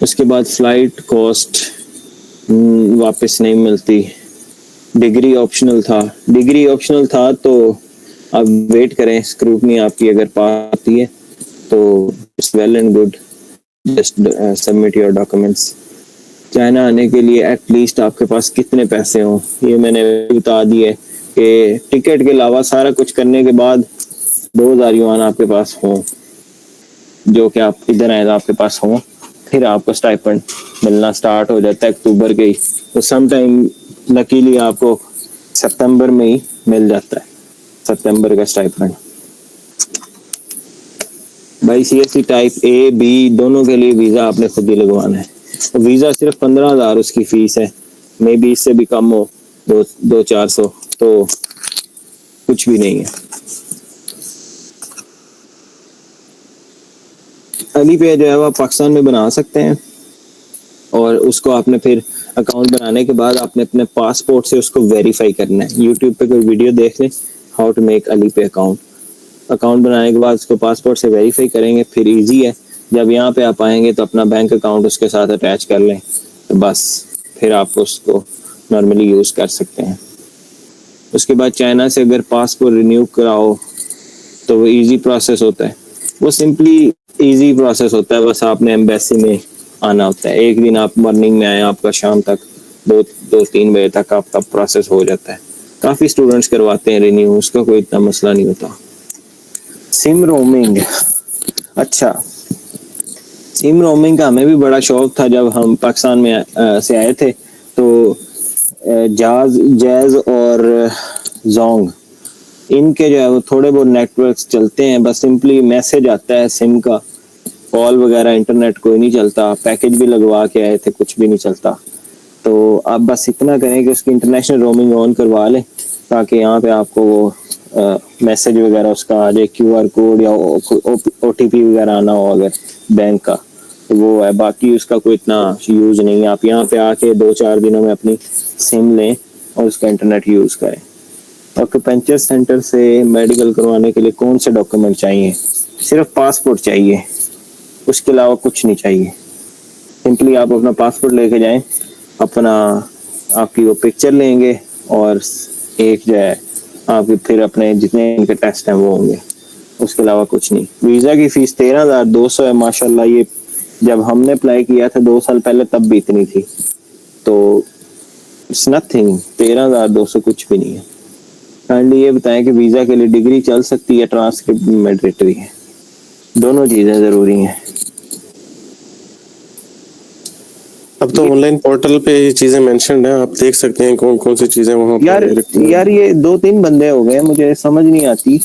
उसके बाद फ्लाइट कॉस्ट वापस नहीं मिलती। डिग्री ऑप्शनल था तो आप वेट करें, स्क्रूटनी आपकी अगर पास आती है तो it's well and good, just submit your documents. China आने के लिए एटलीस्ट आपके पास कितने पैसे हों ये मैंने बता दिया है कि टिकट के अलावा सारा कुछ करने के बाद 2000 युआन आपके पास हों, जो कि आप इधर आए तो आपके पास हों, फिर आपको स्टाइपेंड मिलना स्टार्ट हो जाता है अक्टूबर के ही। तो सम टाइम लकीली आपको सितंबर में ही मिल जाता है सितंबर का स्टाइपेंड। भाई CSC टाइप A B दोनों के लिए वीज़ा आपने खुद ही लगवाना है। तो वीज़ा सिर्फ 15,000 उसकी फीस है, मे बी इससे भी कम हो, 200-400, तो कुछ भी नहीं है। अली पे जो है वो पाकिस्तान में बना सकते हैं, और उसको आपने फिर अकाउंट बनाने के बाद आपने अपने पासपोर्ट से उसको वेरीफाई करना है। यूट्यूब पे कोई वीडियो देख लें, हाउ टू मेक अली पे अकाउंट बनाने के बाद उसको पासपोर्ट से वेरीफाई करेंगे, फिर इजी है। जब यहाँ पे आप आएंगे तो अपना बैंक अकाउंट उसके साथ अटैच कर लें, तो बस फिर आप उसको नॉर्मली यूज़ कर सकते हैं। उसके बाद चाइना से अगर पासपोर्ट रिन्यू कराओ तो वो इजी प्रोसेस होता है, वो सिंपली इजी प्रोसेस होता है। बस आपने एम्बेसी में आना होता है, एक दिन आप मॉर्निंग में आए, आपका शाम तक 2-3 बजे तक आपका प्रोसेस हो जाता है। काफ़ी स्टूडेंट्स करवाते हैं रिन्यू, उसका कोई इतना मसला नहीं होता। सिम रोमिंग, अच्छा सिम रोमिंग का हमें भी बड़ा शौक था जब हम पाकिस्तान में से आए थे। तो जैज़ और जोंग, इनके जो है वो थोड़े बहुत नेटवर्क्स चलते हैं, बस सिंपली मैसेज आता है सिम का, कॉल वगैरह इंटरनेट कोई नहीं चलता। पैकेज भी लगवा के आए थे, कुछ भी नहीं चलता। तो आप बस इतना करें कि उसकी इंटरनेशनल रोमिंग ऑन करवा लें, ताकि यहाँ पे आपको वो मैसेज वगैरह उसका आ जाए, QR कोड या OTP वगैरह आना हो अगर बैंक का, तो वो है। बाकी उसका कोई इतना यूज़ नहीं है। आप यहाँ पे आके 2-4 दिनों में अपनी सिम लें और उसका इंटरनेट यूज़ करें। एक्यूपंक्चर सेंटर से मेडिकल करवाने के लिए कौन से डॉक्यूमेंट चाहिए? सिर्फ पासपोर्ट चाहिए, उसके अलावा कुछ नहीं चाहिए। सिंपली आप अपना पासपोर्ट लेके जाएं, अपना आपकी वो पिक्चर लेंगे, और एक जो है आपके फिर अपने जितने इनके टेस्ट हैं वो होंगे, उसके अलावा कुछ नहीं। वीज़ा की फ़ीस 13,200 है माशाल्लाह। ये जब हमने अप्लाई किया था 2 साल पहले तब भी इतनी थी, तो इट्स नथिंग, 13,200 कुछ भी नहीं है। काइंडली ये बताएं कि वीज़ा के लिए डिग्री चल सकती है, ट्रांसक्रिप्ट मैंडेटरी है, दोनों चीज़ें ज़रूरी हैं। अब तो ऑनलाइन पोर्टल पे ये चीजें मेंशन्ड हैं, आप देख सकते हैं कौन कौन सी चीजें वहाँ यार ये 2-3 बंदे हो गए, मुझे समझ नहीं आती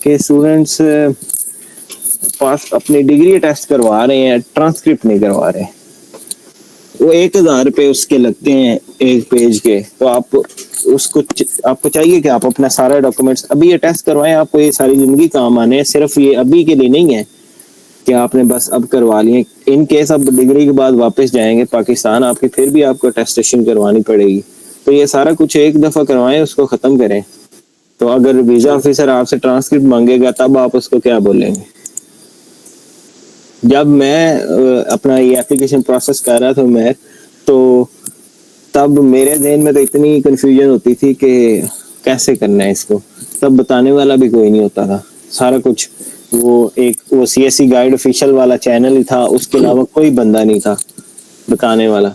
कि स्टूडेंट्स पास अपनी डिग्री टेस्ट करवा रहे हैं, ट्रांसक्रिप्ट नहीं करवा रहे। वो 1,000 रुपये उसके लगते हैं एक पेज के, तो आपको चाहिए कि आप अपना सारा डॉक्यूमेंट्स अभी ये टेस्ट करवाएं। आपको ये सारी जिंदगी काम आने हैं, सिर्फ ये अभी के लिए नहीं है। कि आपने बस अब करवा लिए, इन केस आप डिग्री के बाद वापस जाएंगे पाकिस्तान आपके, फिर भी आपको टेस्टेशन करवानी पड़ेगी। तो ये सारा कुछ एक दफ़ा करवाएं, उसको ख़त्म करें। तो अगर वीज़ा ऑफिसर आपसे ट्रांसक्रिप्ट मांगेगा तब आप उसको क्या बोलेंगे? जब मैं अपना ये एप्लीकेशन प्रोसेस कर रहा था मैं, तो तब मेरे जहन में तो इतनी कन्फ्यूजन होती थी कि कैसे करना है इसको। तब बताने वाला भी कोई नहीं होता था, सारा कुछ वो CSE गाइड ऑफिशियल वाला चैनल ही था, उसके अलावा कोई बंदा नहीं था बताने वाला।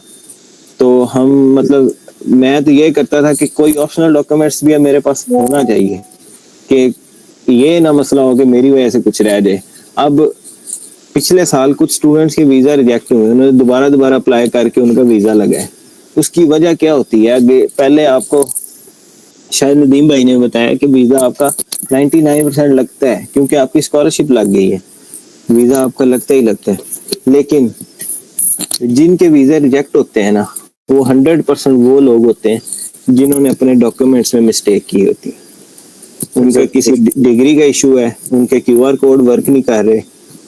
तो हम मतलब मैं तो ये करता था कि कोई ऑप्शनल डॉक्यूमेंट्स भी मेरे पास होना चाहिए कि ये ना मसला हो कि मेरी वजह से कुछ रह जाए। अब पिछले साल कुछ स्टूडेंट्स के वीज़ा रिजेक्ट हुए, उन्होंने दोबारा अप्लाई करके उनका वीज़ा लगा है। उसकी वजह क्या होती है? पहले आपको शायद नदीम भाई ने बताया कि वीज़ा आपका 99% लगता है क्योंकि आपकी स्कॉलरशिप लग गई है, वीज़ा आपका लगता ही लगता है। लेकिन जिनके वीज़ा रिजेक्ट होते हैं ना, वो 100% वो लोग होते हैं जिन्होंने अपने डॉक्यूमेंट्स में मिस्टेक की होती है। उनका किसी डिग्री का इशू है, उनके QR कोड वर्क नहीं कर रहे,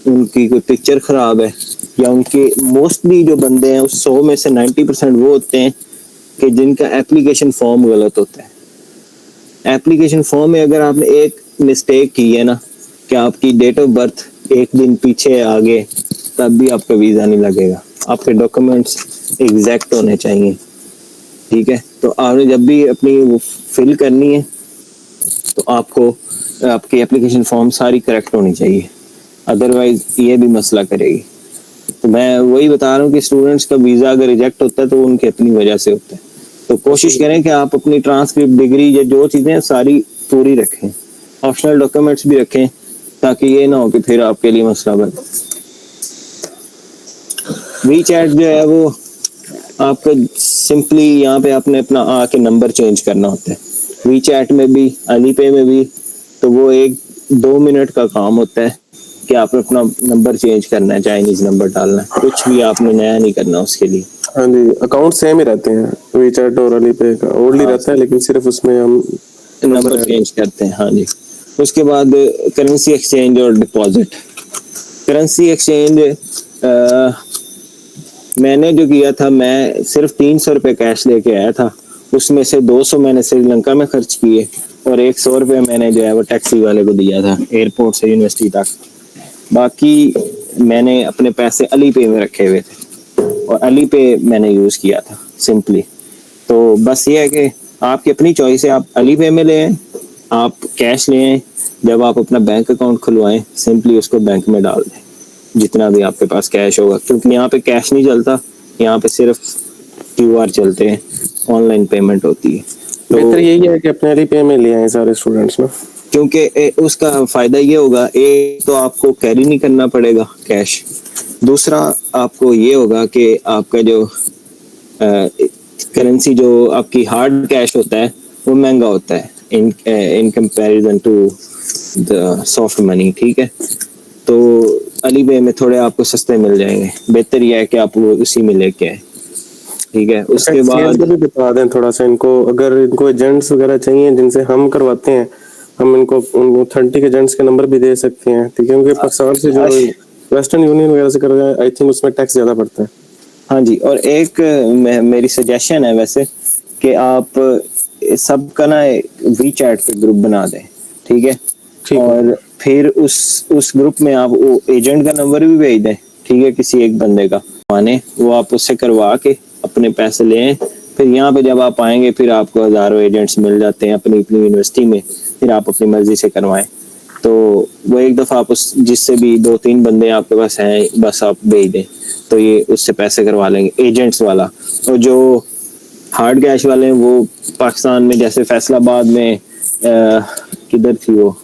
उनकी कोई पिक्चर खराब है, या उनके मोस्टली जो बंदे हैं उस 100 में से 90% वो होते हैं कि जिनका एप्लीकेशन फॉर्म गलत होता है। एप्लीकेशन फॉर्म में अगर आपने एक मिस्टेक की है ना कि आपकी डेट ऑफ बर्थ एक दिन पीछे आगे, तब भी आपका वीज़ा नहीं लगेगा। आपके डॉक्यूमेंट्स एग्जैक्ट होने चाहिए, ठीक है? तो आपने जब भी अपनी वो फिल करनी है तो आपको आपकी एप्लीकेशन फॉर्म सारी करेक्ट होनी चाहिए, अदरवाइज ये भी मसला करेगी। तो मैं वही बता रहा हूँ कि स्टूडेंट्स का वीज़ा अगर रिजेक्ट होता है तो उनकी अपनी वजह से होता है। तो कोशिश करें कि आप अपनी ट्रांसक्रिप्ट, डिग्री या जो चीज़ें हैं सारी पूरी रखें, ऑप्शनल डॉक्यूमेंट्स भी रखें, ताकि ये ना हो कि फिर आपके लिए मसला बने। WeChat जो है वो आपको सिंपली यहाँ पे आपने अपना आके नंबर चेंज करना होता है। WeChat में भी, Alipay में भी, तो वो 1-2 मिनट का काम होता है कि आपने अपना नंबर चेंज करना है, चाइनीज नंबर डालना है, कुछ भी आपने नया नहीं करना उसके लिए। हाँ जी, अकाउंट सेम ही रहते हैं, WeChat और Alipay का ओल्ड ही रहता है, लेकिन सिर्फ उसमें हम नंबर चेंज करते हैं। हाँ जी। उसके बाद करेंसी एक्सचेंज और डिपॉजिट। करेंसी एक्सचेंज मैंने जो किया था, मैं सिर्फ 300 रुपये कैश लेके आया था, उसमें से 200 मैंने श्रीलंका में खर्च किए और 100 रुपये मैंने जो है वो टैक्सी वाले को दिया था एयरपोर्ट से यूनिवर्सिटी तक। बाकी मैंने अपने पैसे Alipay में रखे हुए थे और Alipay मैंने यूज़ किया था सिंपली। तो बस ये है कि आपकी अपनी चॉइस है, आप Alipay में लें, आप कैश लें। जब आप अपना बैंक अकाउंट खुलवाएं, सिंपली उसको बैंक में डाल दें जितना भी आपके पास कैश होगा, क्योंकि यहाँ पे कैश नहीं चलता, यहाँ पे सिर्फ QR चलते हैं, ऑनलाइन पेमेंट होती है। तो बेहतर यही है कि अपने Alipay में ले आए सारे स्टूडेंट्स ना, क्योंकि उसका फायदा ये होगा, एक तो आपको कैरी नहीं करना पड़ेगा कैश, दूसरा आपको ये होगा कि आपका जो करेंसी जो आपकी हार्ड कैश होता है वो महंगा होता है in comparison to the soft money, ठीक है? तो Alipay में थोड़े आपको सस्ते मिल जाएंगे। बेहतर यह है कि आप वो उसी में लेके आए, ठीक है? उसके बाद भी बता दें थोड़ा सा इनको, अगर इनको एजेंट्स वगैरह चाहिए जिनसे हम करवाते हैं, हम इनको उनको 30 एजेंट्स के नंबर भी दे सकते हैं, ठीक है? क्योंकि पाकिस्तान से जो वेस्टर्न यूनियन वगैरह से कर रहा है, आई थिंक उसमें टैक्स ज्यादा पड़ता है। हाँ जी। और एक मेरी सजेशन है वैसे कि आप सबका ना WeChat पे ग्रुप बना दें, ठीक है? और फिर उस ग्रुप में आप वो एजेंट का नंबर भी भेज दें, ठीक है? किसी एक बंदे का माने, वो आप उससे करवा के अपने पैसे लें। फिर यहाँ पे जब आप आएंगे फिर आपको हजारों एजेंट्स मिल जाते हैं अपनी अपनी यूनिवर्सिटी में, फिर आप अपनी मर्जी से करवाएं। तो वो एक दफ़ा आप उस जिससे भी 2-3 बंदे आपके पास हैं, बस आप भेज दें, तो ये उससे पैसे करवा लेंगे एजेंट्स वाला। और जो हार्ड कैश वाले हैं वो पाकिस्तान में, जैसे फैसलाबाद में किधर थी वो,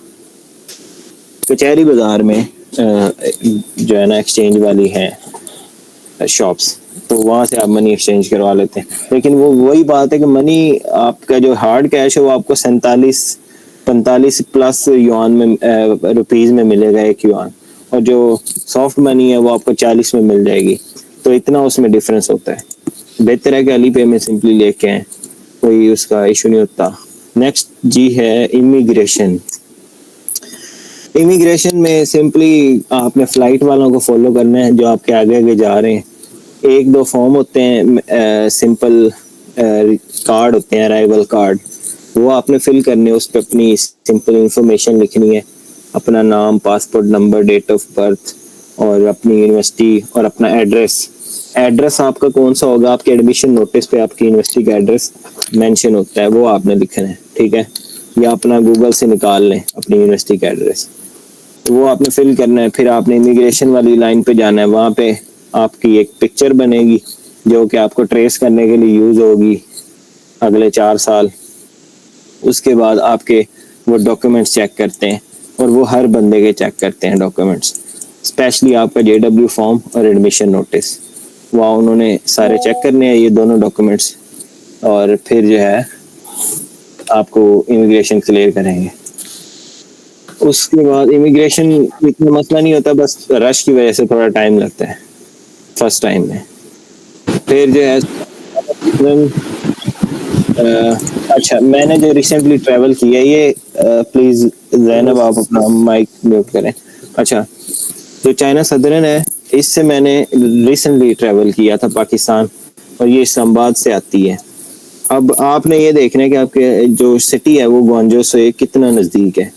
कचहरी बाजार में जो है ना एक्सचेंज वाली है शॉप्स, तो वहाँ से आप मनी एक्सचेंज करवा लेते हैं। लेकिन वो वही बात है कि मनी आपका जो हार्ड कैश है वो आपको 47-45 प्लस युआन में रुपीस में मिलेगा, 1 युआन, और जो सॉफ्ट मनी है वो आपको 40 में मिल जाएगी। तो इतना उसमें डिफरेंस होता है। बेहतर है कि Alipay में सिंपली लेके आए, कोई उसका इशू नहीं होता। नेक्स्ट जी है इमिग्रेशन। इमिग्रेशन में सिंपली आपने फ्लाइट वालों को फॉलो करना है जो आपके आगे आगे जा रहे हैं। एक दो फॉर्म होते हैं, सिंपल कार्ड होते हैं, अराइवल कार्ड, वो आपने फिल करने, उस पर अपनी सिंपल इंफॉर्मेशन लिखनी है, अपना नाम, passport number, date of birth और अपनी यूनिवर्सिटी और अपना एड्रेस। एड्रेस आपका कौन सा होगा, आपके एडमिशन नोटिस पे आपकी यूनिवर्सिटी का एड्रेस मेंशन होता है, वो आपने लिखना है, ठीक है। या अपना गूगल से निकाल लें अपनी यूनिवर्सिटी का एड्रेस, वो आपने फिल करना है। फिर आपने इमिग्रेशन वाली लाइन पे जाना है, वहाँ पे आपकी एक पिक्चर बनेगी जो कि आपको ट्रेस करने के लिए यूज होगी अगले 4 साल। उसके बाद आपके वो डॉक्यूमेंट्स चेक करते हैं, और वो हर बंदे के चेक करते हैं डॉक्यूमेंट्स, स्पेशली आपका JW फॉर्म और एडमिशन नोटिस, वहाँ उन्होंने सारे चेक करने हैं ये दोनों डॉक्यूमेंट्स, और फिर जो है आपको इमिग्रेशन क्लियर करेंगे। उसके बाद इमिग्रेशन इतना मसला नहीं होता, बस रश की वजह से थोड़ा टाइम लगता है फर्स्ट टाइम में। फिर जो है अच्छा, मैंने जो रिसेंटली ट्रैवल किया ये प्लीज जैनब आप अपना माइक म्यूट करें। अच्छा, जो चाइना सदरन है, इससे मैंने रिसेंटली ट्रैवल किया था पाकिस्तान, और ये इस्लामाबाद से आती है। अब आपने ये देखना है कि आपके जो सिटी है वो ग्वांजो से कितना नज़दीक है।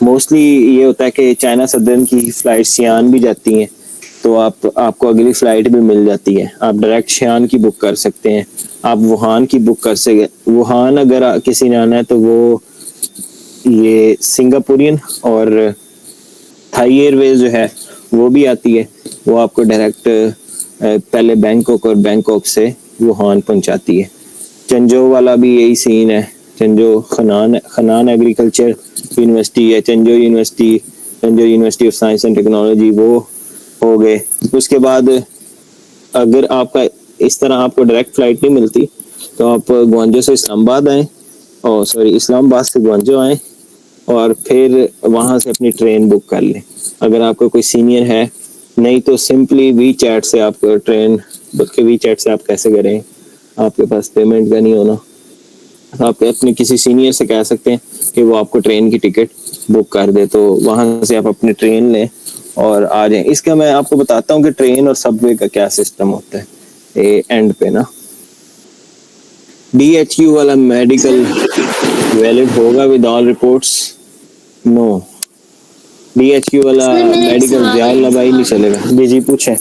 मोस्टली ये होता है कि चाइना सदर्न की फ्लाइट शियान भी जाती हैं, तो आपको अगली फ्लाइट भी मिल जाती है, आप डायरेक्ट शियान की बुक कर सकते हैं, आप वुहान की बुक कर सकते। वुहान अगर किसी ने आना है तो वो ये सिंगापुरियन और थाई एयरवेज जो है वो भी आती है, वो आपको डायरेक्ट पहले बैंकॉक और बैंकॉक से वुहान पहुंचाती है। चंजो वाला भी यही सीन है, चंजो खनान एग्रीकल्चर यूनिवर्सिटी है, चंजो university of science and technology, वो हो गए। उसके बाद अगर आपका इस तरह आपको डायरेक्ट फ्लाइट नहीं मिलती तो आप ग्वांजो से इस्लामाबाद आए, और इस्लामाबाद से ग्वांजो आए, और फिर वहां से अपनी ट्रेन बुक कर लें अगर आपका कोई सीनियर है। नहीं तो सिंपली वीचैट से आप ट्रेन, बल्कि वीचैट से आप कैसे करें, आपके पास पेमेंट का नहीं होना, आप अपने किसी सीनियर से कह सकते हैं कि वो आपको ट्रेन की टिकट बुक कर दे, तो वहां से आप अपनी ट्रेन लें और आ जाएं। इसका मैं आपको बताता हूँ कि ट्रेन और सबवे का क्या सिस्टम होता है। एंड पे ना DHQ वाला मेडिकल वैलिड होगा with all reports? No, DHQ वाला मेडिकल ज़्यादा भाई नहीं चलेगा। जी पूछें।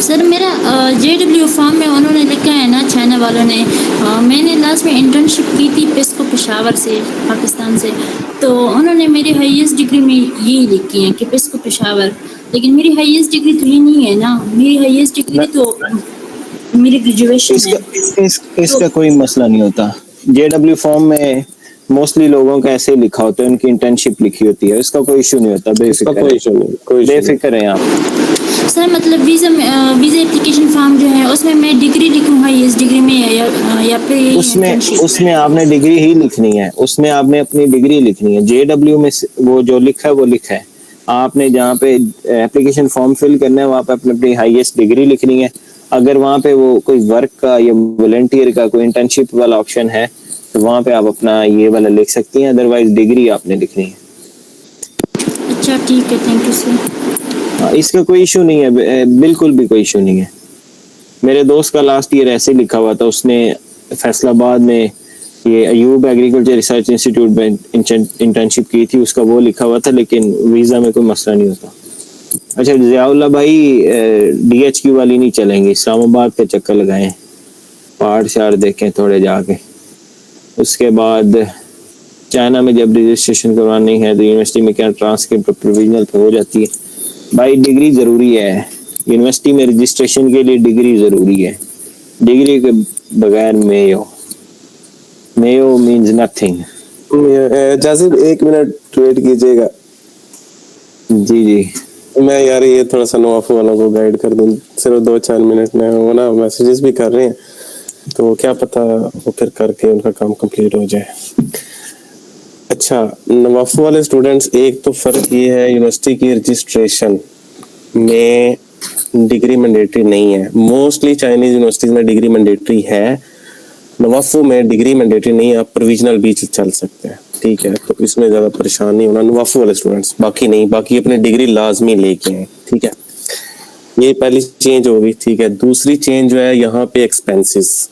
सर मेरा JW फॉर्म में उन्होंने लिखा है ना, चाइना वालों ने, मैंने लास्ट में इंटर्नशिप की थी पेस्को पेशावर से, पाकिस्तान से, तो उन्होंने मेरी हाईएस्ट डिग्री में यही लिखी है कि पेस्को पेशावर, लेकिन मेरी हाईएस्ट डिग्री तो ये नहीं है ना, मेरी हाईएस्ट डिग्री तो मेरी ग्रेजुएशन है। इसका कोई मसला नहीं होता। JW फॉर्म में मोस्टली लोगों का ऐसे लिखा होता है, उनकी इंटर्नशिप लिखी होती है, इसका कोई इशू नहीं होता, बेफिक्र है आप। सर मतलब वीज़ा एप्लीकेशन फॉर्म जो है उसमें मैं डिग्री लिखूंगा इस डिग्री में, या फिर उसमें आपने डिग्री ही लिखनी है, उसमें आपने अपनी डिग्री लिखनी है। JW में वो जो लिखा है वो लिखा है, आपने जहाँ पे एप्लीकेशन फॉर्म फिल करना है वहाँ पे अपनी हाईएस्ट डिग्री लिखनी है। अगर वहाँ पे वो कोई वर्क का या वॉलंटियर का कोई इंटर्नशिप वाला ऑप्शन है तो वहाँ पे आप अपना ये वाला लिख सकती हैं, अदरवाइज डिग्री आपने लिखनी है। अच्छा ठीक है, थैंक यू सर। इसका कोई इशू नहीं है, बिल्कुल भी कोई इशू नहीं है। मेरे दोस्त का लास्ट ईयर ऐसे लिखा हुआ था, उसने फैसलाबाद में ये अयूब एग्रीकल्चर रिसर्च इंस्टीट्यूट में इंटर्नशिप की थी, उसका वो लिखा हुआ था, लेकिन वीज़ा में कोई मसला नहीं होता। अच्छा ज़ियाउल्लाह भाई, DHQ वाली नहीं चलेंगी, इस्लामाबाद के चक्कर लगाएं, पहाड़ शहर देखें थोड़े जाके। उसके बाद चाइना में जब रजिस्ट्रेशन करवानी है तो यूनिवर्सिटी में क्या ट्रांसक्रिप्ट प्रोविजनल तो हो जाती है। भाई डिग्री ज़रूरी है, यूनिवर्सिटी में रजिस्ट्रेशन के लिए डिग्री ज़रूरी है, डिग्री के बगैर मेयो means nothing. Jasid 1 minute wait कीजिएगा। जी मैं यार ये थोड़ा सा नवाफू वालों को गाइड कर दूं, सिर्फ 2-4 मिनट में। वो ना मैसेजेस भी कर रहे हैं, तो क्या पता वो फिर करके उनका काम कंप्लीट हो जाए। अच्छा, नवाफू वाले स्टूडेंट्स, एक तो फर्क ये है, यूनिवर्सिटी की रजिस्ट्रेशन में डिग्री मैंडेटरी नहीं है। मोस्टली चाइनीज यूनिवर्सिटीज में डिग्री मैंडेटरी है, नवाफू में डिग्री मैंडेटरी नहीं है, आप प्रोविजनल भी चल सकते हैं। ठीक है, तो इसमें ज्यादा परेशान नहीं होना नवाफू वाले स्टूडेंट्स, बाकी नहीं, बाकी अपनी डिग्री लाजमी लेके आए, ठीक है। ये पहली चेंज होगी, ठीक है। दूसरी चेंज जो है यहाँ पे एक्सपेंसेस,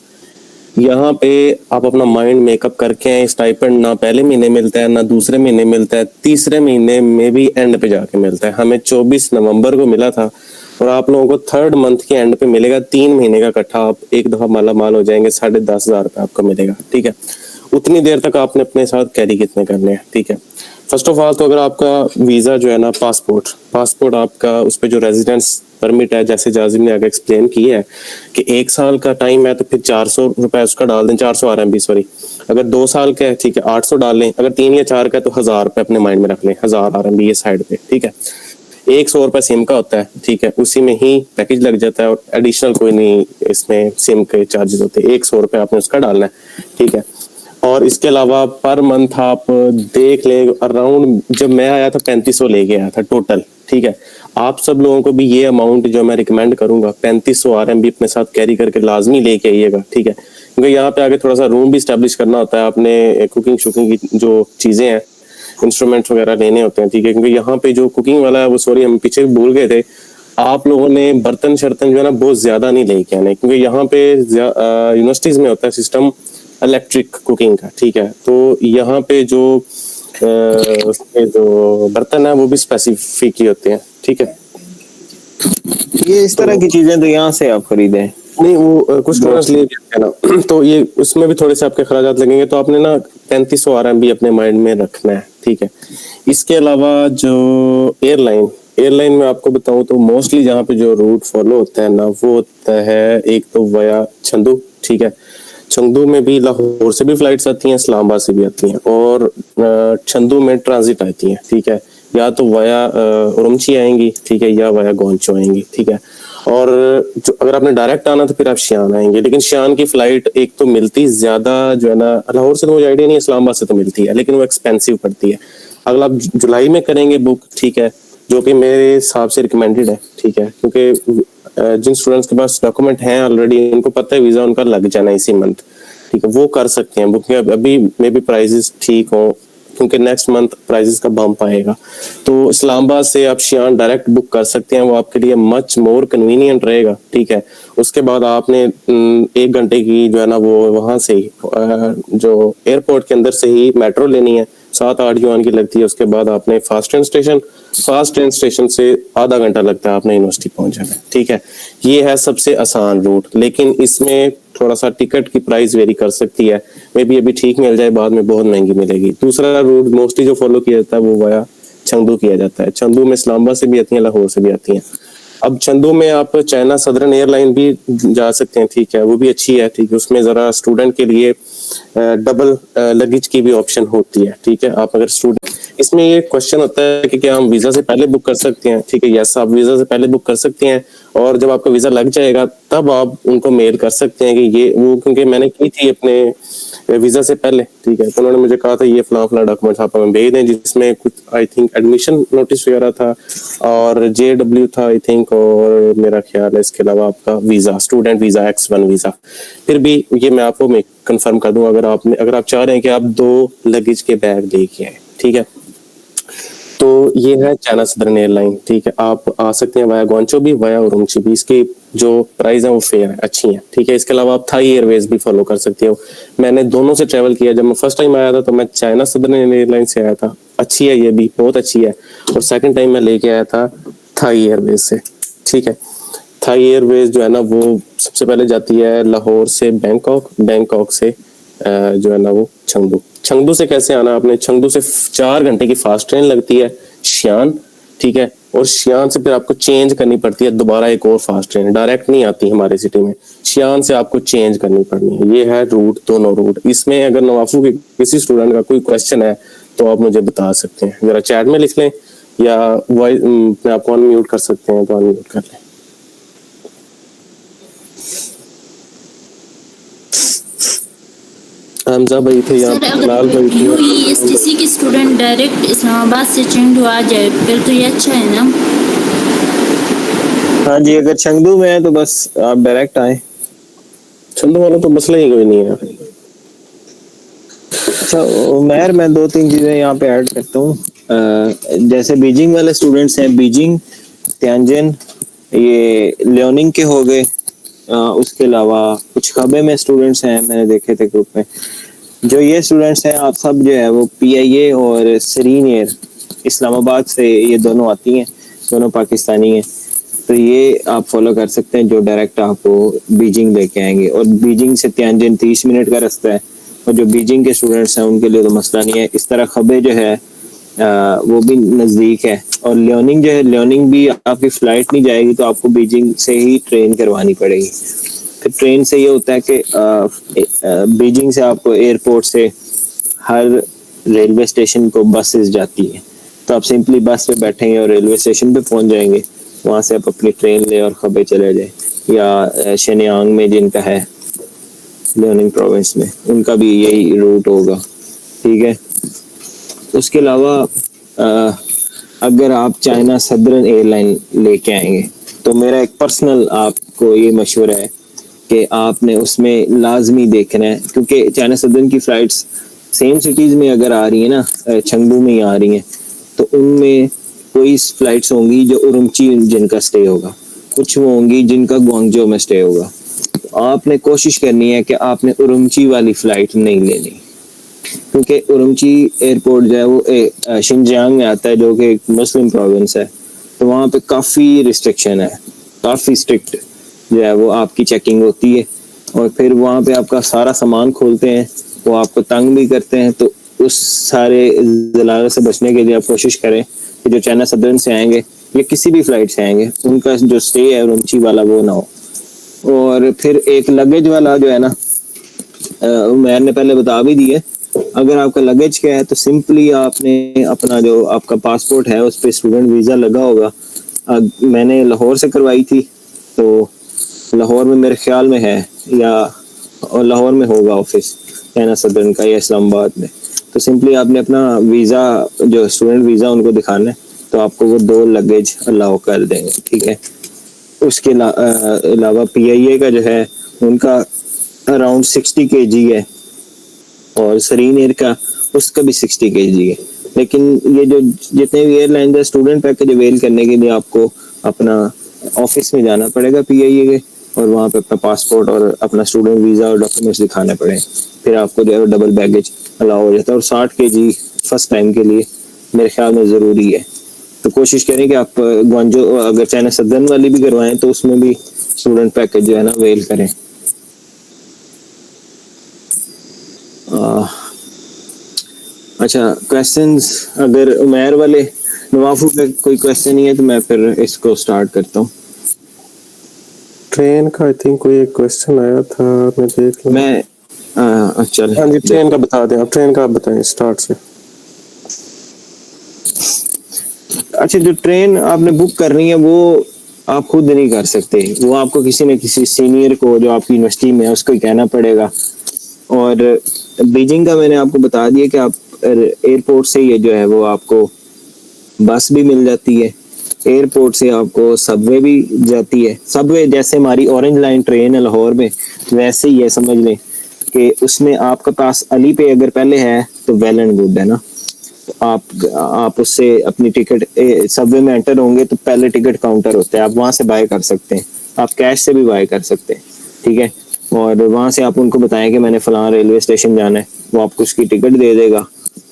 यहाँ पे आप अपना माइंड मेकअप करके आए, स्टाइपेंड ना पहले महीने मिलता है ना दूसरे महीने मिलता है, तीसरे महीने में भी एंड पे जाके मिलता है। हमें 24 नवंबर को मिला था और आप लोगों को 3rd मंथ के एंड पे मिलेगा, 3 महीने का इकट्ठा, आप एक दफा माला माल हो जाएंगे, 10,500 रुपये आपको मिलेगा, ठीक है। उतनी देर तक आपने अपने साथ कैरी कितने करने हैं, ठीक है। फर्स्ट ऑफ ऑल तो अगर आपका वीजा जो है ना, पासपोर्ट आपका, उस पर जो रेजिडेंस परमिट है, जैसे जाजिम ने आगे एक्सप्लेन किया है कि 1 साल का टाइम है तो फिर 400 रुपए उसका डाल दें, 400 RMB सॉरी। अगर 2 साल का है, ठीक है, 800 डाल लें। अगर 3 या 4 का है तो 1000 रुपए अपने माइंड में रख लें, 1000 RMB ये साइड पे, ठीक है। 100 रुपए सिम का होता है, ठीक है, उसी में ही पैकेज लग जाता है और एडिशनल कोई नहीं इसमें सिम के चार्जेस होते हैं। 100 रुपए आपने उसका डालना है, ठीक है। और इसके अलावा पर मंथ आप देख लें अराउंड, जब मैं आया था 3500 लेके आया था टोटल, ठीक है। आप सब लोगों को भी ये अमाउंट जो मैं रिकमेंड करूंगा 3500 RMB अपने साथ कैरी करके लाजमी लेके आइएगा, ठीक है। क्योंकि यहाँ पे आगे थोड़ा सा रूम भी स्टैब्लिश करना होता है, आपने कुकिंग शुकिंग की जो चीजें हैं, इंस्ट्रूमेंट्स वगैरह लेने होते हैं, ठीक है। क्योंकि यहाँ पे जो कुकिंग वाला है वो, सॉरी हम पीछे भूल गए थे, आप लोगों ने बर्तन शर्तन जो है ना बहुत ज्यादा नहीं लेके आने, क्योंकि यहाँ पे यूनिवर्सिटीज में होता है सिस्टम इलेक्ट्रिक कुकिंग का, ठीक है। तो यहाँ पे जो उसके जो बर्तन है वो भी स्पेसिफिक ही होते हैं, ठीक है। ये इस तरह की चीजें तो यहाँ से आप खरीदें नहीं, वो कुछ स्टूडेंट्स ले जाते हैं ना, तो ये उसमें भी थोड़े से आपके खर्चात लगेंगे, तो आपने ना 3500 RMB अपने माइंड में रखना है, ठीक है। इसके अलावा जो एयरलाइन में आपको बताऊं तो मोस्टली जहाँ पे जो रूट फॉलो होता है ना, वो होता है एक तो वया चंदू, ठीक है। चंदू में भी लाहौर से भी फ्लाइट्स आती हैं, इस्लामाबाद से भी आती हैं, और चंदू में ट्रांजिट आती हैं, ठीक है। या तो वया उरमची आएंगी, ठीक है, या वया गोंचो आएंगी, ठीक है। और जो अगर आपने डायरेक्ट आना तो फिर आप शियान आएंगे, लेकिन शियान की फ्लाइट एक तो मिलती ज्यादा जो है ना, लाहौर से तो मुझे आइडिया नहीं है, इस्लामाबाद से तो मिलती है, लेकिन वो एक्सपेंसिव पड़ती है। अगर आप जुलाई में करेंगे बुक, ठीक है, जो कि मेरे हिसाब से रिकमेंडेड है, ठीक है, क्योंकि जिन स्टूडेंट्स के पास डॉक्यूमेंट हैं ऑलरेडी, उनको पता है वीजा उनका लग जाना इसी मंथ, ठीक है, वो कर सकते हैं बुकिंग। अभी मे बी प्राइजेस ठीक हो, क्योंकि नेक्स्ट मंथ प्राइजेस का बम्प आएगा। तो इस्लामाबाद से आप शियान डायरेक्ट बुक कर सकते हैं, वो आपके लिए मच मोर कन्वीनियंट रहेगा, ठीक है। उसके बाद आपने 1 घंटे की जो है ना वो वहां से ही जो एयरपोर्ट के अंदर से ही मेट्रो लेनी है, 7-8 युआन की लगती है। उसके बाद आपने फास्ट ट्रेन स्टेशन से आधा घंटा लगता है आपने यूनिवर्सिटी पहुंच जाना है, ठीक है। ये है सबसे आसान रूट, लेकिन इसमें थोड़ा सा टिकट की प्राइस वेरी कर सकती है, मे बी अभी ठीक मिल जाए, बाद में बहुत महंगी मिलेगी। दूसरा रूट मोस्टली जो फॉलो किया जाता है वो वाया चंदू किया जाता है। चंदू में इस्लामाबाद से भी आती है, लाहौर से भी आती हैं। अब चंदू में आप चाइना सदर्न एयरलाइन भी जा सकते हैं, ठीक है, वो भी अच्छी है, ठीक है। उसमें जरा स्टूडेंट के लिए डबल लगेज की भी ऑप्शन होती है, ठीक है। आप अगर स्टूडेंट, इसमें ये क्वेश्चन होता है कि क्या हम वीजा से पहले बुक कर सकते हैं, ठीक है। यस, आप वीजा से पहले बुक कर सकते हैं, और जब आपका वीजा लग जाएगा तब आप उनको मेल कर सकते हैं कि ये वो, क्योंकि मैंने की थी अपने वीजा से पहले, ठीक है। तो उन्होंने मुझे कहा था ये फला डॉक्यूमेंट्स आप हमें भेज दें, जिसमें कुछ आई थिंक एडमिशन नोटिस वगैरह था और JW था आई थिंक, और मेरा ख्याल है इसके अलावा आपका visa, student visa, X1 visa. फिर भी ये मैं आपको कंफर्म कर दूं, अगर आप चाह रहे हैं कि आप 2 लगेज के बैग लेके आए, ठीक है, तो ये है चाइना सदर्न एयरलाइन, ठीक है। आप आ सकते हैं वाया गोंचो भी, वाया उरुमची भी, इसकी जो प्राइस है वो फेयर है, अच्छी है, ठीक है। इसके अलावा आप थाई एयरवेज भी फॉलो कर सकते हो। मैंने दोनों से ट्रेवल किया, जब मैं फर्स्ट टाइम आया था तो मैं चाइना सदर्न एयरलाइन से आया था, अच्छी है, ये भी बहुत अच्छी है। और सेकंड टाइम मैं लेके आया था थाई एयरवेज से, ठीक है। थाई एयरवेज जो है ना वो सबसे पहले जाती है लाहौर से बैंकॉक से जो है ना वो चंगदू से कैसे आना आपने, चंगदू से 4 घंटे की फास्ट ट्रेन लगती है शियान, ठीक है। और शियान से फिर आपको चेंज करनी पड़ती है दोबारा एक और फास्ट ट्रेन, डायरेक्ट नहीं आती हमारे सिटी में, शियान से आपको चेंज करनी पड़नी है। ये है रूट, दोनों रूट। इसमें अगर नवाफू के किसी स्टूडेंट का कोई क्वेश्चन है तो आप मुझे बता सकते हैं, जरा चैट में लिख लें या वॉइस में आपको अनम्यूट कर सकते हैं तो अनम्यूट कर लें। हमजा भाई थे यहाँ, लाल भाई थे। UESTC के स्टूडेंट डायरेक्ट इस्लामाबाद से चंगदू आ जाए फिर तो ये अच्छा है ना? हाँ जी, अगर चंगदू में है तो बस आप डायरेक्ट आए, चंदू वाला तो मसला ही कोई नहीं है। अच्छा उमैर, मैं 2-3 चीज़ें यहाँ पे ऐड करता हूँ। जैसे बीजिंग वाले स्टूडेंट्स हैं, बीजिंग, तियानजिन, ये लियोनिंग के हो गए। उसके अलावा कुछ खबे में स्टूडेंट्स हैं, मैंने देखे थे ग्रुप में। जो ये स्टूडेंट्स हैं आप सब जो है वो PIA और सरीन एयर इस्लामाबाद से ये दोनों आती हैं, दोनों पाकिस्तानी हैं। तो ये आप फॉलो कर सकते हैं, जो डायरेक्ट आपको बीजिंग लेके आएंगे। और बीजिंग से तियानजिन 30 मिनट का रास्ता है, और जो बीजिंग के स्टूडेंट्स हैं उनके लिए तो मसला नहीं है। इस तरह खबे जो है वो भी नज़दीक है। और लियोनिंग जो है, लियोनिंग भी आपकी फ़्लाइट नहीं जाएगी तो आपको बीजिंग से ही ट्रेन करवानी पड़ेगी। फिर ट्रेन से ये होता है कि बीजिंग से आपको एयरपोर्ट से हर रेलवे स्टेशन को बसेस जाती है, तो आप सिंपली बस पे बैठेंगे और रेलवे स्टेशन पे पहुंच जाएंगे। वहाँ से आप अपनी ट्रेन ले और खबे चले जाए। या शेनियांग में जिनका है लियोनिंग प्रोविंस में, उनका भी यही रूट होगा, ठीक है। उसके अलावा अगर आप चाइना सदर्न एयरलाइन लेके आएंगे तो मेरा एक पर्सनल आपको ये मशवरा है कि आपने उसमें लाजमी देखना है, क्योंकि चाइना सदर्न की फ़्लाइट्स सेम सिटीज़ में अगर आ रही है ना, चंगडू में ही आ रही हैं, तो उनमें कोई फ़्लाइट्स होंगी जो उरुमची जिनका स्टे होगा, कुछ वो होंगी जिनका गुआंगझो में स्टे होगा। तो आपने कोशिश करनी है कि आपने उरुमची वाली फ़्लाइट नहीं लेनी, क्योंकि उरुमची एयरपोर्ट जो है वो शिनजियांग में आता है, जो कि एक मुस्लिम प्रोविंस है। तो वहाँ पे काफ़ी रिस्ट्रिक्शन है, काफ़ी स्ट्रिक्ट जो है वो आपकी चेकिंग होती है। और फिर वहाँ पे आपका सारा सामान खोलते हैं, वो आपको तंग भी करते हैं। तो उस सारे ज़लाल से बचने के लिए आप कोशिश करें कि जो चाइना सदर्न से आएंगे या किसी भी फ्लाइट से आएंगे, उनका जो स्टे है उरुमची वाला वो ना हो। और फिर एक लगेज वाला जो है ना, मैंने पहले बता भी दिया, अगर आपका लगेज क्या है तो सिंपली आपने अपना जो आपका पासपोर्ट है उस पर स्टूडेंट वीज़ा लगा होगा। मैंने लाहौर से करवाई थी, तो लाहौर में मेरे ख्याल में है, या लाहौर में होगा ऑफिस चाइना सदर्न का, या इस्लामाबाद में। तो सिंपली आपने अपना वीज़ा, जो स्टूडेंट वीज़ा उनको दिखाना है, तो आपको वो 2 लगेज अलाउ कर देंगे, ठीक है। उसके अलावा PIA का जो है उनका अराउंड 60 kg है, और सरीन एयर का उसका भी 60 kg है। लेकिन ये जो जितने भी एयरलाइन है, स्टूडेंट पैकेज अवेल करने के लिए आपको अपना ऑफिस में जाना पड़ेगा PIA के, और वहाँ पे अपना पासपोर्ट और अपना स्टूडेंट वीज़ा और डॉक्यूमेंट्स दिखाने पड़े, फिर आपको जो है डबल बैगेज अलाउ हो जाता है। और 60 kg फर्स्ट टाइम के लिए मेरे ख्याल में ज़रूरी है। तो कोशिश करें कि आप गुआंगझो अगर चाइना सदर्न वाली भी करवाएं तो उसमें भी स्टूडेंट पैकेज जो है ना अवेल करें। अच्छा, क्वेश्चंस अगर उमैर वाले, नवाफू का कोई क्वेश्चन नहीं है तो मैं फिर इसको स्टार्ट करता हूँ। ट्रेन का आई थिंक कोई एक क्वेश्चन आया था, मैं देख लूं। मैं अच्छा, हाँ जी, ट्रेन का बता दें आप, ट्रेन का आप बताएं स्टार्ट से। अच्छा, जो ट्रेन आपने बुक करनी है वो आप खुद नहीं कर सकते, वो आपको किसी न किसी सीनियर को जो आपकी यूनिवर्सिटी में है उसको ही कहना पड़ेगा। और बीजिंग का मैंने आपको बता दिया कि आप एयरपोर्ट से ही जो है वो आपको बस भी मिल जाती है, एयरपोर्ट से आपको सबवे भी जाती है। सबवे जैसे हमारी ऑरेंज लाइन ट्रेन है लाहौर में, वैसे ही है, समझ लें कि उसमें आपका पास अली पे अगर पहले है तो वेल एंड गुड है ना। तो आप उससे अपनी टिकट सबवे में एंटर होंगे तो पहले टिकट काउंटर होता है, आप वहाँ से बाय कर सकते हैं, आप कैश से भी बाय कर सकते हैं, ठीक है। और वहाँ से आप उनको बताएं कि मैंने फलां रेलवे स्टेशन जाना है, वो आपको उसकी टिकट दे देगा।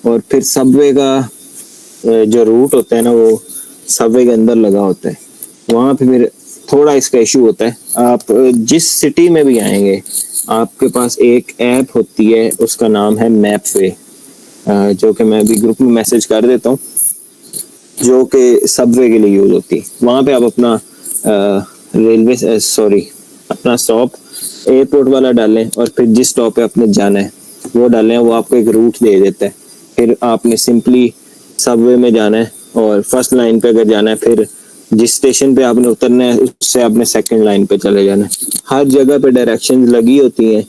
और फिर सबवे का जो रूट होता है ना वो सबवे के अंदर लगा होता है, वहाँ पे फिर थोड़ा इसका इशू होता है। आप जिस सिटी में भी आएंगे आपके पास एक ऐप होती है, उसका नाम है मैपवे, जो कि मैं अभी ग्रुप में मैसेज कर देता हूँ, जो कि सबवे के लिए यूज होती है। वहाँ पे आप अपना अपना स्टॉप एयरपोर्ट वाला डालें और फिर जिस स्टॉप पे आपने जाना है वो डालें, वो आपको एक रूट दे देता है। फिर आपने सिंपली सबवे में जाना है और फर्स्ट लाइन पे अगर जाना है, फिर जिस स्टेशन पे आपने उतरना है उससे आपने सेकंड लाइन पे चले जाना है। हर जगह पे डायरेक्शंस लगी होती हैं,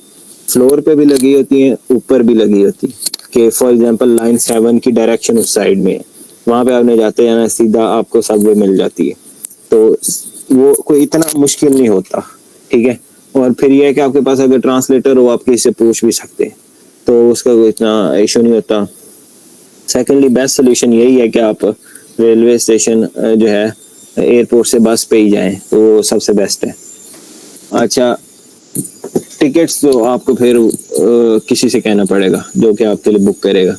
फ्लोर पे भी लगी होती हैं, ऊपर भी लगी होती है कि फॉर एग्जांपल लाइन 7 की डायरेक्शन उस साइड में है, वहाँ पे आपने जाते जाना सीधा आपको सबवे मिल जाती है। तो वो कोई इतना मुश्किल नहीं होता, ठीक है। और फिर ये है कि आपके पास अगर ट्रांसलेटर हो आप किसी से पूछ भी सकते हैं। तो उसका कोई इतना इशू नहीं होता। सेकेंडली बेस्ट सोल्यूशन यही है कि आप रेलवे स्टेशन जो है एयरपोर्ट से बस पे ही जाएं, तो वो सबसे बेस्ट है। अच्छा, टिकट्स तो आपको फिर किसी से कहना पड़ेगा जो कि आपके लिए बुक करेगा।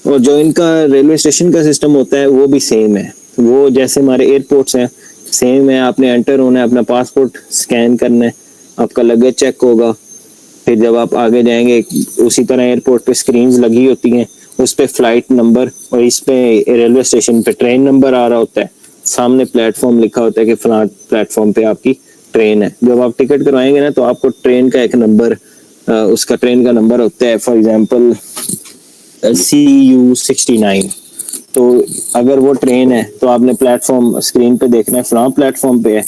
और जो इनका रेलवे स्टेशन का सिस्टम होता है वो भी सेम है, वो जैसे हमारे एयरपोर्ट्स हैं सेम है। आपने एंटर होना है, अपना पासपोर्ट स्कैन करना है, आपका लगेज चेक होगा, फिर जब आप आगे जाएंगे उसी तरह एयरपोर्ट पे स्क्रीन्स लगी होती हैं, उस पे फ्लाइट नंबर और इस पे रेलवे स्टेशन पे ट्रेन नंबर आ रहा होता है, सामने प्लेटफॉर्म लिखा होता है कि फला प्लेटफॉर्म पे आपकी ट्रेन है। जब आप टिकट करवाएंगे ना तो आपको ट्रेन का एक नंबर, उसका ट्रेन का नंबर होता है, फॉर एग्जांपल CU69। तो अगर वो ट्रेन है तो आपने प्लेटफॉर्म स्क्रीन पे देखना है फला प्लेटफॉर्म पे है,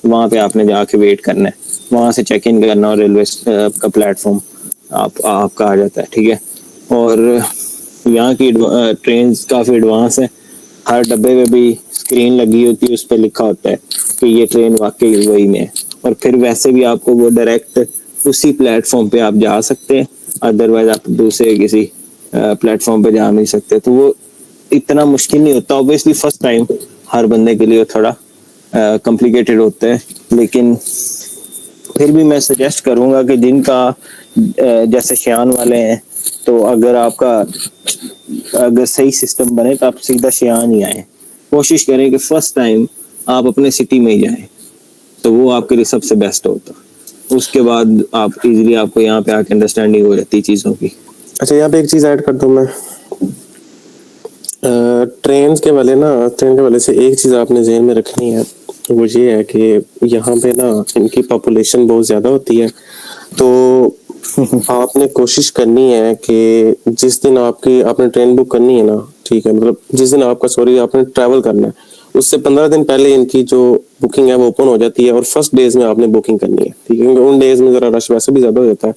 वहां पे आपने जाके वेट करना है, वहां से चेक इन करना और रेलवे का प्लेटफॉर्म आपका आ जाता है, ठीक है। और यहाँ की ट्रेन काफ़ी एडवांस है, हर डब्बे में भी स्क्रीन लगी होती है, उस पर लिखा होता है कि ये ट्रेन वाकई वही में है। और फिर वैसे भी आपको वो डायरेक्ट उसी प्लेटफॉर्म पे आप जा सकते हैं, अदरवाइज आप दूसरे किसी प्लेटफॉर्म पे जा नहीं सकते। तो वो इतना मुश्किल नहीं होता। ऑब्वियसली फर्स्ट टाइम हर बंदे के लिए थोड़ा कॉम्प्लिकेटेड होता है, लेकिन फिर भी मैं सजेस्ट करूंगा कि जिनका जैसे शियान वाले हैं, तो अगर आपका अगर सही सिस्टम बने तो आप सीधा शियान ही आए। कोशिश करें कि फर्स्ट टाइम आप अपने सिटी में ही जाएं, तो वो आपके लिए सबसे बेस्ट होता। उसके बाद आप इजीली आपको यहाँ पे आके अंडरस्टैंडिंग हो जाती चीज़ों की। अच्छा, यहाँ पे एक चीज़ ऐड कर दूँ मैं, ट्रेन के वाले से एक चीज़ आपने जहन में रखनी है, वो ये है कि यहाँ पे ना इनकी पॉपुलेशन बहुत ज़्यादा होती है। तो आपने कोशिश करनी है कि जिस दिन आपने ट्रेन बुक करनी है ना, ठीक है, मतलब जिस दिन आपने ट्रैवल करना है उससे 15 दिन पहले इनकी जो बुकिंग है वो ओपन हो जाती है और फर्स्ट डेज में आपने बुकिंग करनी है, ठीक है, क्योंकि उन डेज में ज़रा रश वैसे भी ज़्यादा हो जाता है।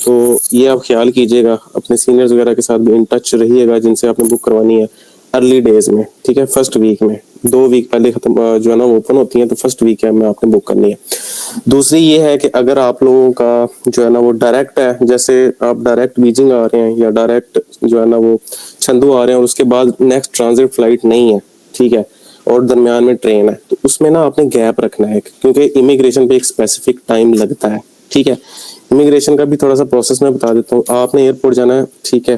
तो ये आप ख्याल कीजिएगा, अपने सीनियर्स वगैरह के साथ भी इन टच रहिएगा जिनसे आपने बुक करवानी है अर्ली डेज में, ठीक है, फर्स्ट वीक में, 2 वीक पहले खत्म जो है ना ओपन होती है, तो फर्स्ट वीक में आपने बुक करनी है। दूसरी ये है कि अगर आप लोगों का जो है ना वो डायरेक्ट है, जैसे आप डायरेक्ट बीजिंग आ रहे हैं या डायरेक्ट जो है ना वो चंदू आ रहे हैं और उसके बाद नेक्स्ट ट्रांजिट फ्लाइट नहीं है, ठीक है, और दरमियान में ट्रेन है, तो उसमें ना आपने गैप रखना है, क्योंकि इमिग्रेशन पे एक स्पेसिफिक टाइम लगता है, ठीक है। इमिग्रेशन का भी थोड़ा सा प्रोसेस मैं बता देता हूँ। आपने एयरपोर्ट जाना है, ठीक है,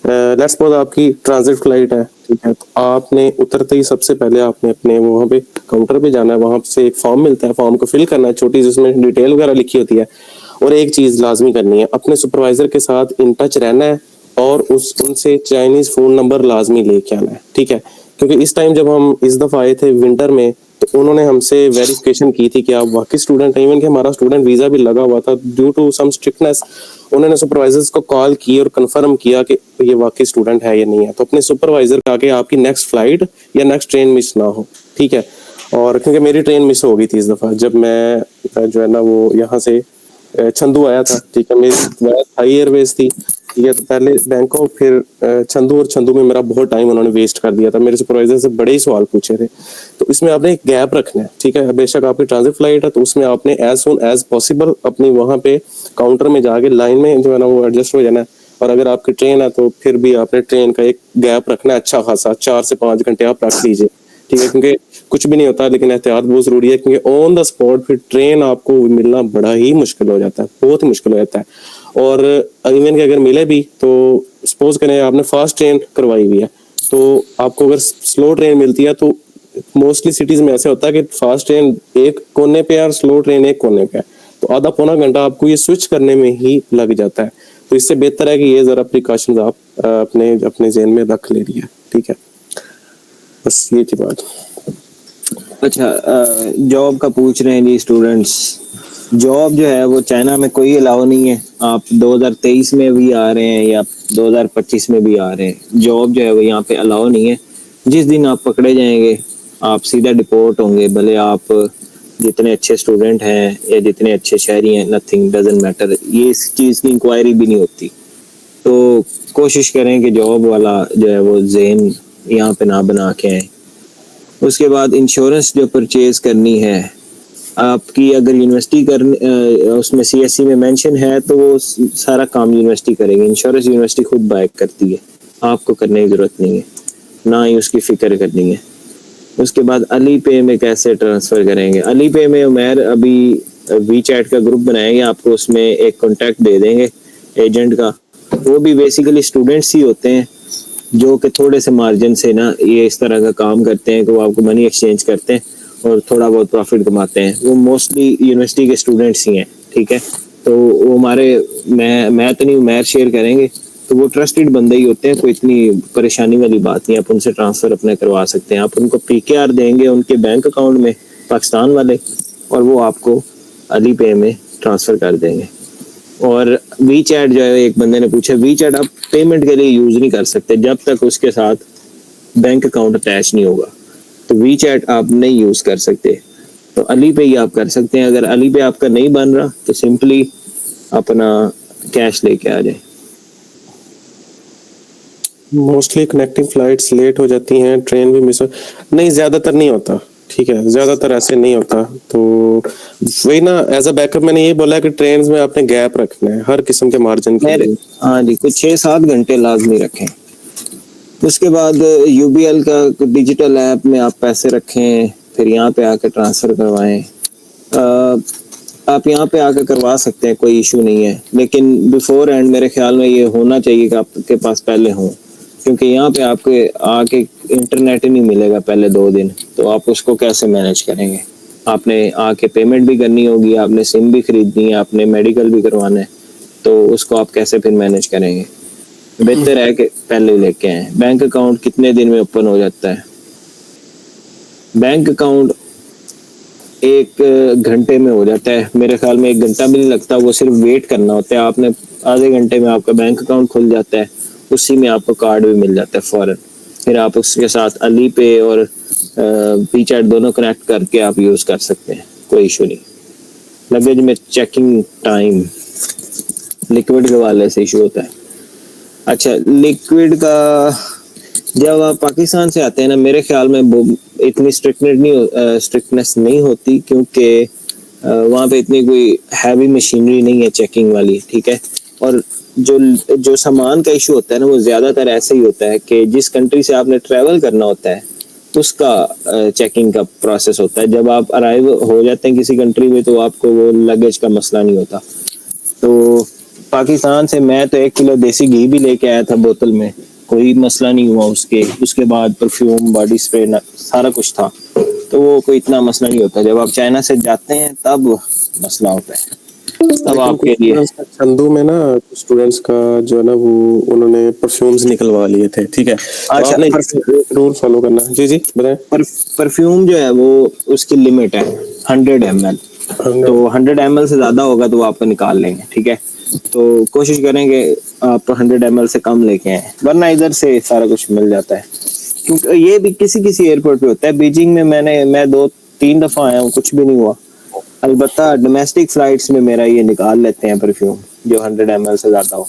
लेट्स सपोज आपकी ट्रांजिट फ्लाइट है, ठीक है, तो आपने उतरते ही सबसे पहले आपने अपने वहाँ पे काउंटर पे जाना है, वहाँ से एक फॉर्म मिलता है, फॉर्म को फिल करना है छोटी, जिसमें डिटेल वगैरह लिखी होती है। और एक चीज लाजमी करनी है, अपने सुपरवाइजर के साथ इन टच रहना है और उनसे चाइनीज फोन नंबर लाजमी लेके आना है, ठीक है, क्योंकि इस टाइम जब हम इस दफा आए थे विंटर में, तो उन्होंने हमसे वेरिफिकेशन की थी कि आप वाकई स्टूडेंट हैं, इवन कि हमारा स्टूडेंट वीजा भी लगा हुआ था। ड्यू टू सम स्ट्रिक्टनेस उन्होंने सुपरवाइजर्स को कॉल की और कंफर्म किया कि ये वाकई स्टूडेंट है या नहीं है। तो अपने सुपरवाइजर का आगे आपकी नेक्स्ट फ्लाइट या नेक्स्ट ट्रेन मिस ना हो, ठीक है। और क्योंकि मेरी ट्रेन मिस हो गई थी इस दफा, जब मैं जो है ना वो यहाँ से चंदू आया था, ठीक है, मेरी थाई एयरवेज थी, ठीक है, तो पहले बैंकॉक फिर चंदू, और चंदू में मेरा बहुत टाइम उन्होंने वेस्ट कर दिया था। मेरे सुपरवाइजर से बड़े ही सवाल पूछे थे। तो इसमें आपने एक गैप रखना है, ठीक है, बेशक आपकी ट्रांजिट फ्लाइट है तो उसमें आपने एज सुन एज पॉसिबल अपनी वहाँ पे काउंटर में जाके लाइन में जो है ना वो एडजस्ट हो जाना है। और अगर आपकी ट्रेन है तो फिर भी आपने ट्रेन का एक गैप रखना है अच्छा खासा, 4 से 5 घंटे आप रख लीजिए, ठीक है, क्योंकि कुछ भी नहीं होता, लेकिन एहतियात बहुत जरूरी है, क्योंकि ऑन द स्पॉट फिर ट्रेन आपको मिलना बड़ा ही मुश्किल हो जाता है, बहुत ही मुश्किल हो जाता है। और इवन कि अगर मिले भी तो सपोज करें आपने फास्ट ट्रेन करवाई हुई है, तो आपको अगर स्लो ट्रेन मिलती है, तो मोस्टली सिटीज में ऐसे होता है कि फास्ट ट्रेन एक कोने पे है और स्लो ट्रेन एक कोने पे है, तो आधा पौना घंटा आपको ये स्विच करने में ही लग जाता है। तो इससे बेहतर है कि ये जरा प्रिकॉशंस आप अपने ज़हन में रख ले रही है, ठीक है, बस ये थी बात। अच्छा, जॉब का पूछ रहे हैं जी स्टूडेंट्स। जॉब जो है वो चाइना में कोई अलाउ नहीं है। आप 2023 में भी आ रहे हैं या 2025 में भी आ रहे हैं, जॉब जो है वो यहाँ पे अलाउ नहीं है। जिस दिन आप पकड़े जाएंगे आप सीधा डिपोर्ट होंगे, भले आप जितने अच्छे स्टूडेंट हैं या जितने अच्छे शहरी हैं, नथिंग डजंट मैटर, ये इस चीज़ की इंक्वायरी भी नहीं होती। तो कोशिश करें कि जॉब वाला जो है वो ज़हन यहाँ पे ना बना के आए। उसके बाद इंश्योरेंस जो परचेज करनी है आपकी अगर यूनिवर्सिटी उसमें CSE में मेंशन है तो वो सारा काम यूनिवर्सिटी करेगी। इंश्योरेंस यूनिवर्सिटी खुद बाय करती है, आपको करने की ज़रूरत नहीं है, ना ही उसकी फ़िक्र करनी है। उसके बाद अली पे में कैसे ट्रांसफ़र करेंगे? अली पे में उमैर अभी WeChat का ग्रुप बनाएंगे, आपको उसमें एक कॉन्टैक्ट दे देंगे एजेंट का। वो भी बेसिकली स्टूडेंट्स ही होते हैं जो कि थोड़े से मार्जिन से ना ये इस तरह का काम करते हैं कि वो आपको मनी एक्सचेंज करते हैं और थोड़ा बहुत प्रॉफिट कमाते हैं। वो मोस्टली यूनिवर्सिटी के स्टूडेंट्स ही हैं, ठीक है। तो वो हमारे मैं तो नहीं, उमैर शेयर करेंगे, तो वो ट्रस्टेड बंदे ही होते हैं, कोई इतनी परेशानी वाली बात नहीं। आप उनसे ट्रांसफ़र अपने करवा सकते हैं। आप उनको PKR देंगे उनके बैंक अकाउंट में, पाकिस्तान वाले, और वो आपको अली पे में ट्रांसफ़र कर देंगे। और WeChat जो है, एक बंदे ने पूछा, WeChat आप पेमेंट के लिए यूज़ नहीं कर सकते जब तक उसके साथ बैंक अकाउंट अटैच नहीं होगा, तो WeChat आप नहीं यूज़ कर सकते। तो अली पे ही आप कर सकते हैं। अगर अली पे आपका नहीं बन रहा तो सिंपली अपना कैश लेके आ जाए। मोस्टली कनेक्टिंग फ्लाइट्स लेट हो जाती हैं, ट्रेन भी मिस हो, नहीं ज़्यादातर नहीं होता, ठीक है, ज़्यादातर ऐसे नहीं होता। तो वही ना, एज अ बैकअप मैंने ये बोला कि ट्रेन में आपने गैप रखना है हर किस्म के मार्जिन के लिए। हाँ जी, कुछ 6-7 घंटे लाजमी रखें। उसके बाद UBL का डिजिटल ऐप में आप पैसे रखें, फिर यहाँ पे आकर ट्रांसफ़र करवाएं। आप यहाँ पे आकर करवा सकते हैं, कोई इशू नहीं है, लेकिन बिफोर एंड मेरे ख्याल में ये होना चाहिए कि आपके पास पहले हो, क्योंकि यहाँ पे आपके आके इंटरनेट ही नहीं मिलेगा पहले 2 दिन, तो आप उसको कैसे मैनेज करेंगे? आपने आके पेमेंट भी करनी होगी, आपने सिम भी खरीदनी है, आपने मेडिकल भी करवाना है, तो उसको आप कैसे फिर मैनेज करेंगे? बेहतर है कि पहले ही लेके आए। बैंक अकाउंट कितने दिन में ओपन हो जाता है? बैंक अकाउंट 1 घंटे में हो जाता है, मेरे ख्याल में 1 घंटा भी नहीं लगता, वो सिर्फ वेट करना होता है। आपने आधे घंटे में आपका बैंक अकाउंट खुल जाता है, उसी में आपको कार्ड भी मिल जाता है फ़ौरन। फिर आप उसके साथ अली पे और WeChat दोनों कनेक्ट करके आप यूज़ कर सकते हैं, कोई इशू नहीं। लगेज में चेकिंग टाइम लिक्विड के वाले से इशू होता है। अच्छा, लिक्विड का जब आप पाकिस्तान से आते हैं ना, मेरे ख्याल में इतनी स्ट्रिक्टनेस नहीं होती, क्योंकि वहाँ पे इतनी कोई हैवी मशीनरी नहीं है चेकिंग वाली, ठीक है। और जो सामान का इशू होता है ना, वो ज़्यादातर ऐसे ही होता है कि जिस कंट्री से आपने ट्रैवल करना होता है उसका चेकिंग का प्रोसेस होता है। जब आप अराइव हो जाते हैं किसी कंट्री में, तो आपको वो लगेज का मसला नहीं होता। तो पाकिस्तान से मैं तो 1 किलो देसी घी भी लेके आया था बोतल में, कोई मसला नहीं हुआ। उसके बाद परफ्यूम, बॉडी स्प्रे, सारा कुछ था, तो वो कोई इतना मसला नहीं होता। जब आप चाइना से जाते हैं तब मसला होता है, तब आपके लिए। चंदू में ना स्टूडेंट्स का जो है ना, वो उन्होंने परफ्यूम्स निकलवा लिए थे, ठीक है। अच्छा, आपने रूल फॉलो करना है। जी बताएं। परफ्यूम जो है वो उसकी लिमिट है 100 ml, तो 100 ml से ज्यादा होगा तो वो आपको निकाल लेंगे, ठीक है। तो कोशिश करेंगे आप 100 ml से कम लेके आए, वरना इधर से सारा कुछ मिल जाता है। क्योंकि ये भी किसी एयरपोर्ट पे होता है। बीजिंग में मैं 2-3 दफा आया हूँ, कुछ भी नहीं हुआ। अलबत्ता डोमेस्टिक फ्लाइट्स में मेरा ये निकाल लेते हैं परफ्यूम जो 100 ml से ज्यादा हो।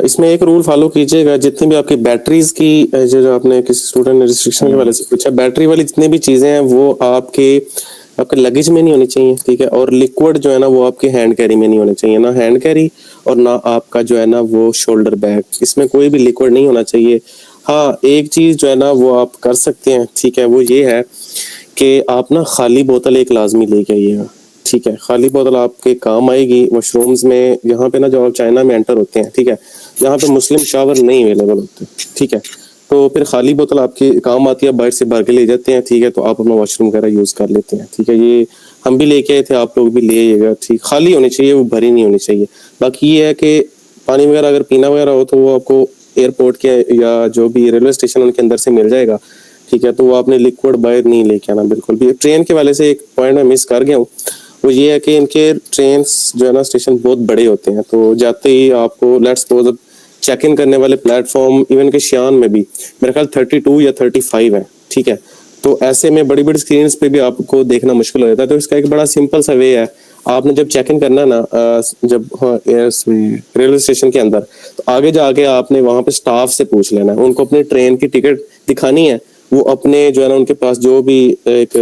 इसमें एक रूल फॉलो कीजिएगा, जितनी भी आपकी बैटरीज की, जो आपने किसी स्टूडेंट ने रिस्ट्रिक्शन के वाले से पूछा, बैटरी वाली जितनी भी चीजें हैं वो आपके लगेज में नहीं होनी चाहिए, ठीक है। और लिक्विड जो है ना, वो आपके हैंड कैरी में नहीं होने चाहिए, ना हैंड कैरी और ना आपका जो है ना वो शोल्डर बैग, इसमें कोई भी लिक्विड नहीं होना चाहिए। हाँ, एक चीज जो है ना वो आप कर सकते हैं, ठीक है, वो ये है कि आप ना खाली बोतल एक लाजमी लेके आइएगा, ठीक है। खाली बोतल आपके काम आएगी वॉशरूम्स में। यहाँ पे ना जब आप चाइना में एंटर होते हैं, ठीक है, यहाँ पे मुस्लिम शावर नहीं अवेलेबल होते, ठीक है, तो फिर खाली बोतल आपके काम आती है, बाहर से भर के ले जाते हैं, ठीक है। तो आप अपना वॉशरूम वगैरह यूज कर लेते हैं, ठीक है। ये हम भी लेके आए थे, आप लोग भी ले आइएगा, ठीक। खाली होनी चाहिए, वो भरी नहीं होनी चाहिए। बाकी ये है कि पानी वगैरह अगर पीना वगैरह हो तो वो आपको एयरपोर्ट के या जो भी रेलवे स्टेशन उनके अंदर से मिल जाएगा, ठीक है। तो वो आपने लिक्विड बाहर नहीं लेके आना बिल्कुल भी। ट्रेन के वाले से एक पॉइंट मैं मिस कर गया हूँ, वो ये है कि इनके ट्रेन जो है ना स्टेशन बहुत बड़े होते हैं, तो जाते ही आपको लेट्स सपोज चेक इन करने वाले प्लेटफॉर्म इवन के शियान में भी मेरे ख्याल 32 या 35 है, ठीक है। तो ऐसे में बड़ी बड़ी स्क्रीन पे भी आपको देखना मुश्किल हो जाता है। तो इसका एक बड़ा सिंपल सा वे है, आपने जब चेक इन करना ना, जब रेलवे स्टेशन के अंदर, तो आगे जाके आपने वहां पे स्टाफ से पूछ लेना है, उनको अपनी ट्रेन की टिकट दिखानी है, वो अपने जो है ना उनके पास जो भी एक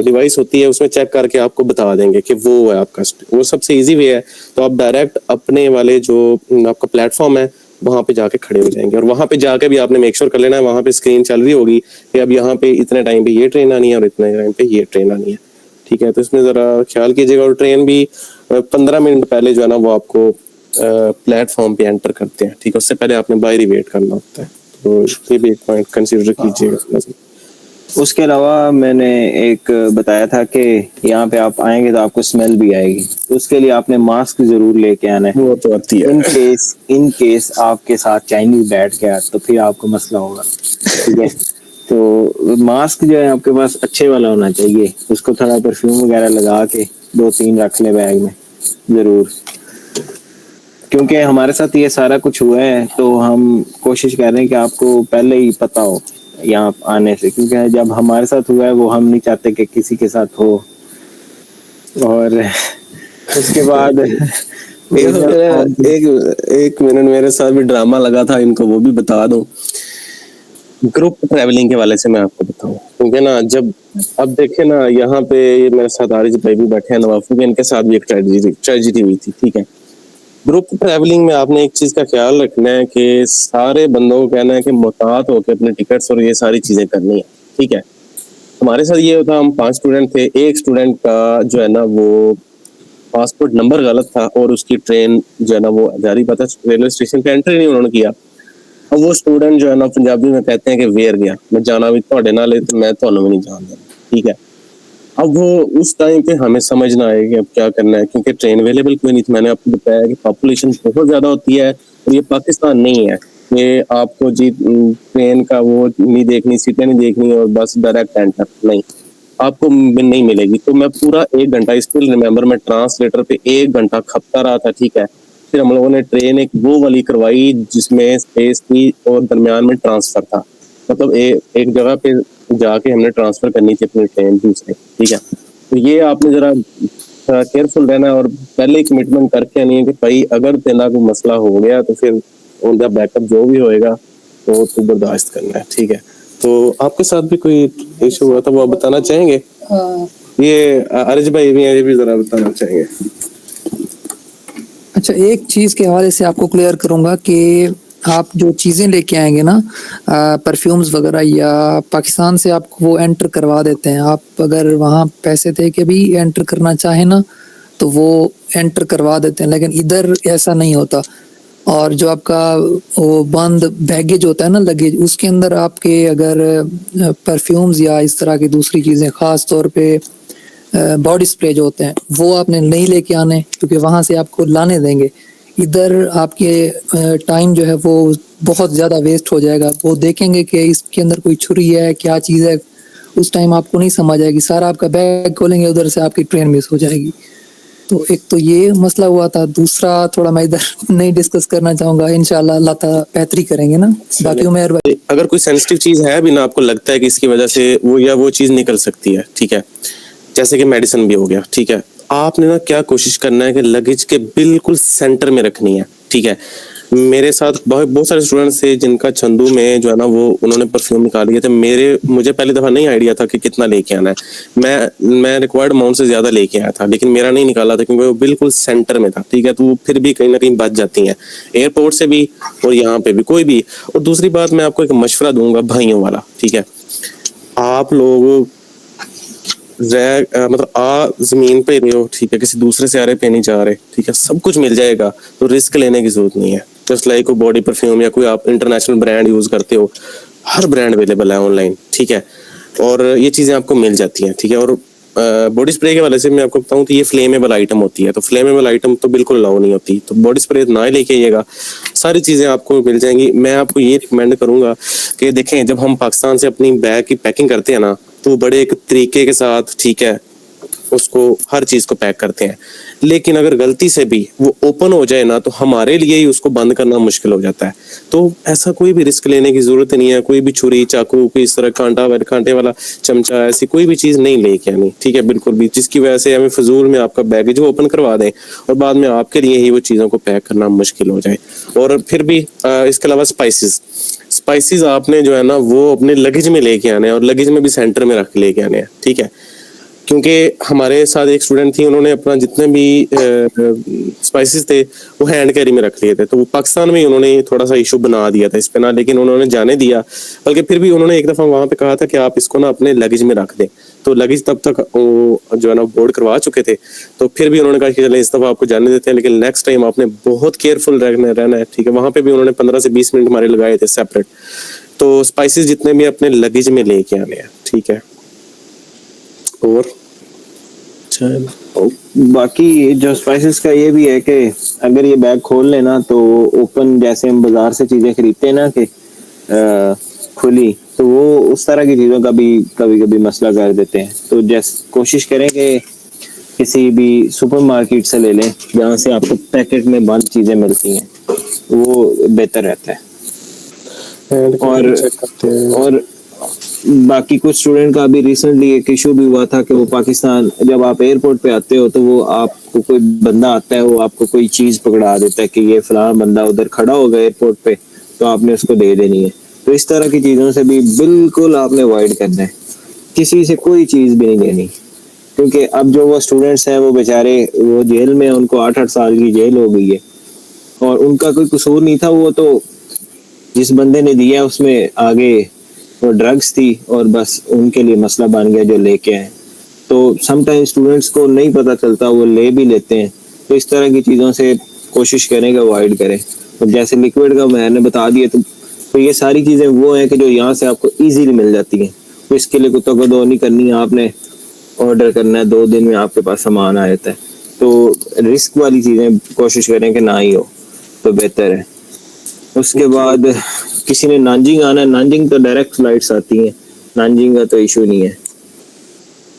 डिवाइस होती है उसमें चेक करके आपको बता देंगे कि वो है आपका, वो सबसे इजी वे है। तो आप डायरेक्ट अपने वाले जो आपका प्लेटफॉर्म है वहां पे जाके खड़े हो जाएंगे, और वहां पे जाके भी आपने मेक श्योर कर लेना है, वहां पे स्क्रीन चल रही होगी कि अब यहाँ पे इतने टाइम पे ये ट्रेन आनी है और इतने टाइम पे ये ट्रेन आनी है, ठीक है। तो इसमें जरा ख्याल कीजिएगा। और ट्रेन भी 15 मिनट पहले जो है ना वो आपको प्लेटफॉर्म पे एंटर करते हैं, ठीक है। उससे पहले आपने बाहर ही वेट करना होता है, तो ये भी एक पॉइंट कंसीडर कीजिएगा। उसके अलावा मैंने एक बताया था कि यहाँ पे आप आएंगे तो आपको स्मेल भी आएगी, तो उसके लिए आपने मास्क जरूर लेके आना है। वो तो आती है। इन केस आपके साथ चाइनीज बैठ गया तो फिर आपको मसला होगा, ठीक है। तो मास्क जो है आपके पास अच्छे वाला होना चाहिए, उसको थोड़ा परफ्यूम वगैरह लगा के 2-3 रख ले बैग में जरूर, क्योंकि हमारे साथ ये सारा कुछ हुआ है तो हम कोशिश कर रहे हैं कि आपको पहले ही पता हो यहाँ आने से, क्योंकि जब हमारे साथ हुआ है वो हम नहीं चाहते कि किसी के साथ हो। और उसके बाद एक मिनट, मेरे साथ भी ड्रामा लगा था, इनको वो भी बता दूं। ग्रुप ट्रैवलिंग के वाले से मैं आपको बताऊं, क्योंकि ना जब अब देखे ना यहाँ पे मेरे साथ आरिज भाई भी बैठे हैं, नवाफू भी, इनके साथ भी एक ट्रेजिडी हुई थी, ठीक है। ग्रुप ट्रैवलिंग में आपने एक चीज का ख्याल रखना है कि सारे बंदों को कहना है कि मुतात होकर अपने टिकट्स और ये सारी चीजें करनी है, ठीक है। हमारे साथ ये होता, हम 5 स्टूडेंट थे, एक स्टूडेंट का जो है ना वो पासपोर्ट नंबर गलत था और उसकी ट्रेन जो है ना वो जारी पता रेलवे स्टेशन पे एंट्री नहीं उन्होंने किया। अब वो स्टूडेंट जो है ना पंजाबी में कहते हैं कि वेयर गया, मैं जाना भी थोड़े नाल तो मैं ਤੁਹਾਨੂੰ भी नहीं जानता, ठीक है। अब वो उस टाइम पे हमें समझना है कि अब क्या करना है, क्योंकि ट्रेन अवेलेबल कोई नहीं थी। मैंने आपको बताया कि पॉपुलेशन बहुत ज्यादा होती है और ये पाकिस्तान नहीं है कि आपको जी ट्रेन का वो नहीं देखनी, सीटें नहीं देखनी और बस डायरेक्ट एंटर, नहीं, आपको नहीं मिलेगी। तो मैं पूरा 1 घंटा स्टिल रिमेम्बर, मैं ट्रांसलेटर पे 1 घंटा खपता रहा था, ठीक है। फिर हम लोगों ने ट्रेन एक वो वाली करवाई जिसमें स्पेस थी और दरमियान में ट्रांसफर था, मतलब एक जगह पे जाके हमने ट्रांसफर करनी थी अपनी ट्रेन दूसरे, ठीक है। तो ये आपने जरा केयरफुल रहना है और पहले ही कमिटमेंट करके आनी है कि भाई अगर तेरा कोई मसला हो गया तो फिर उनका बैकअप जो भी होएगा तो तू बर्दाश्त करना है, ठीक है। तो आपके साथ भी कोई इशू हुआ था, वो आप बताना चाहेंगे? ये आरिज भाई भी हैं, ये भी जरा बताना चाहेंगे। अच्छा, एक चीज़ के हवाले से आपको क्लियर करूंगा कि आप जो चीज़ें लेके आएंगे ना, परफ्यूम्स वगैरह, या पाकिस्तान से आपको वो एंटर करवा देते हैं। आप अगर वहाँ पैसे दे के भी एंटर करना चाहें ना तो वो एंटर करवा देते हैं, लेकिन इधर ऐसा नहीं होता। और जो आपका वो बंद बैगेज होता है ना, लगेज, उसके अंदर आपके अगर परफ्यूम्स या इस तरह की दूसरी चीज़ें, ख़ास तौर पे बॉडी स्प्रे जो होते हैं, वो आपने नहीं लेके आने, क्योंकि वहाँ से आपको लाने देंगे। इधर आपके टाइम जो है वो बहुत ज़्यादा वेस्ट हो जाएगा। वो देखेंगे कि इसके अंदर कोई छुरी है, क्या चीज़ है, उस टाइम आपको नहीं समझ आएगी, सारा आपका बैग खोलेंगे, उधर से आपकी ट्रेन मिस हो जाएगी। तो एक तो ये मसला हुआ था। दूसरा थोड़ा मैं इधर नहीं डिस्कस करना चाहूँगा, इंशाल्लाह अल्लाह ताला बेहतरी करेंगे ना। बाकी उमेर भाई, अगर कोई सेंसिटिव चीज है भी ना, आपको लगता है कि इसकी वजह से वो या वो चीज निकल सकती है, ठीक है, जैसे कि मेडिसिन भी हो गया, ठीक है, आपने ना क्या कोशिश करना है कि लगेज के बिल्कुल सेंटर में रखनी है, ठीक है। मेरे साथ बहुत सारे स्टूडेंट्स थे जिनका चंदू में जो है ना वो उन्होंने परफ्यूम निकाल लिए थे। मुझे पहली दफा नहीं आइडिया था कि कितना लेके आना है। मैं रिक्वायर्ड अमाउंट से ज्यादा लेके आया था, लेकिन मेरा नहीं निकाला था क्योंकि वो बिल्कुल सेंटर में था, ठीक है। तो वो फिर भी कहीं ना कहीं बच जाती हैं, एयरपोर्ट से भी और यहाँ पे भी, कोई भी। और दूसरी बात, मैं आपको एक मशवरा दूंगा भाइयों वाला, ठीक है। आप लोग मतलब जमीन पे रहे हो, ठीक है, किसी दूसरे सैयारे पे नहीं जा रहे, ठीक है, सब कुछ मिल जाएगा, तो रिस्क लेने की जरूरत नहीं है। जस्ट लाइक कोई बॉडी परफ्यूम या कोई आप इंटरनेशनल ब्रांड यूज करते हो, हर ब्रांड अवेलेबल है ऑनलाइन, ठीक है, और ये चीजें आपको मिल जाती हैं, ठीक है। और बॉडी स्प्रे के वाले से मैं आपको बताऊं तो ये फ्लेमेबल आइटम होती है, तो फ्लेमेबल आइटम तो बिल्कुल अलाउ नहीं होती, तो बॉडी स्प्रे ना ही लेके आइएगा, सारी चीजें आपको मिल जाएंगी। मैं आपको ये रिकमेंड करूंगा कि देखें, जब हम पाकिस्तान से अपनी बैग की पैकिंग करते हैं ना, तो बड़े एक तरीके के साथ, ठीक है, उसको हर चीज़ को पैक करते हैं, लेकिन अगर गलती से भी वो ओपन हो जाए ना तो हमारे लिए ही उसको बंद करना मुश्किल हो जाता है। तो ऐसा कोई भी रिस्क लेने की ज़रूरत नहीं है। कोई भी छुरी, चाकू, कोई इस तरह कांटे वाला चमचा, ऐसी कोई भी चीज़ नहीं लेके आनी, ठीक है, बिल्कुल भी, जिसकी वजह से हमें फजूल में आपका बैगेज ओपन करवा दें और बाद में आपके लिए ही वो चीज़ों को पैक करना मुश्किल हो जाए। और फिर भी इसके अलावा स्पाइसेस आपने जो है ना वो अपने लगेज में लेके आने हैं और लगेज में भी सेंटर में रख के लेके आने हैं, ठीक है। क्योंकि हमारे साथ एक स्टूडेंट थी, उन्होंने अपना जितने भी स्पाइसेस थे वो हैंड कैरी में रख लिए थे, तो वो पाकिस्तान में उन्होंने थोड़ा सा इशू बना दिया था इस पे ना, लेकिन उन्होंने जाने दिया। बल्कि फिर भी उन्होंने एक दफ़ा वहाँ पे कहा था कि आप इसको ना अपने लगेज में रख दें, तो लगेज तब तक वो जो है ना बोर्ड करवा चुके थे, तो फिर भी उन्होंने कहा कि चले इस दफ़ा आपको जाने देते हैं, लेकिन नेक्स्ट टाइम आपने बहुत केयरफुल रहना है, ठीक है। वहाँ पे भी उन्होंने 15 से 20 मिनट हमारे लगाए थे सेपरेट। तो स्पाइसेस जितने भी अपने लगेज में लेके आने हैं, ठीक है। और बाकी जो स्पाइसेस का ये भी है कि अगर ये बैग खोल लेना तो ओपन, जैसे हम बाजार से चीजें खरीदते हैं ना कि खुली, तो वो उस तरह की चीजों का भी कभी कभी मसला कर देते हैं। तो जैसे कोशिश करें कि किसी भी सुपरमार्केट से ले लें जहाँ से आपको पैकेट में बंद चीजें मिलती हैं, वो बेहतर रहता है। और बाकी कुछ स्टूडेंट का अभी रिसेंटली एक इशू भी हुआ था कि वो पाकिस्तान, जब आप एयरपोर्ट पे आते हो तो वो आपको कोई बंदा आता है, वो आपको कोई चीज पकड़ा देता है कि ये फलां बंदा उधर खड़ा होगा एयरपोर्ट पे, तो आपने उसको दे देनी है। तो इस तरह की चीजों से भी बिल्कुल आपने अवॉइड करना है, किसी से कोई चीज भी नहीं लेनी, क्योंकि अब जो वो स्टूडेंट्स हैं वो बेचारे वो जेल में, उनको 8-8 साल की जेल हो गई है और उनका कोई कसूर नहीं था। वो तो जिस बंदे ने दिया उसमें आगे वो ड्रग्स थी और बस उनके लिए मसला बन गया जो लेके आए। तो समटाइम स्टूडेंट्स को नहीं पता चलता, वो ले भी लेते हैं। तो इस तरह की चीज़ों से कोशिश करें कि अवॉइड करें। और जैसे लिक्विड का मैंने बता दिया, तो ये सारी चीज़ें वो हैं कि जो यहाँ से आपको ईजीली मिल जाती हैं। तो इसके लिए कोई तगदो नहीं करनी है, आपने ऑर्डर करना है, 2 दिन में आपके पास सामान आ जाता है। तो रिस्क वाली चीज़ें कोशिश करें कि ना ही हो तो बेहतर है। उसके बाद किसी ने नानजिंग आना है, नानजिंग तो डायरेक्ट फ्लाइट्स आती हैं, नानजिंग का तो इशू नहीं है।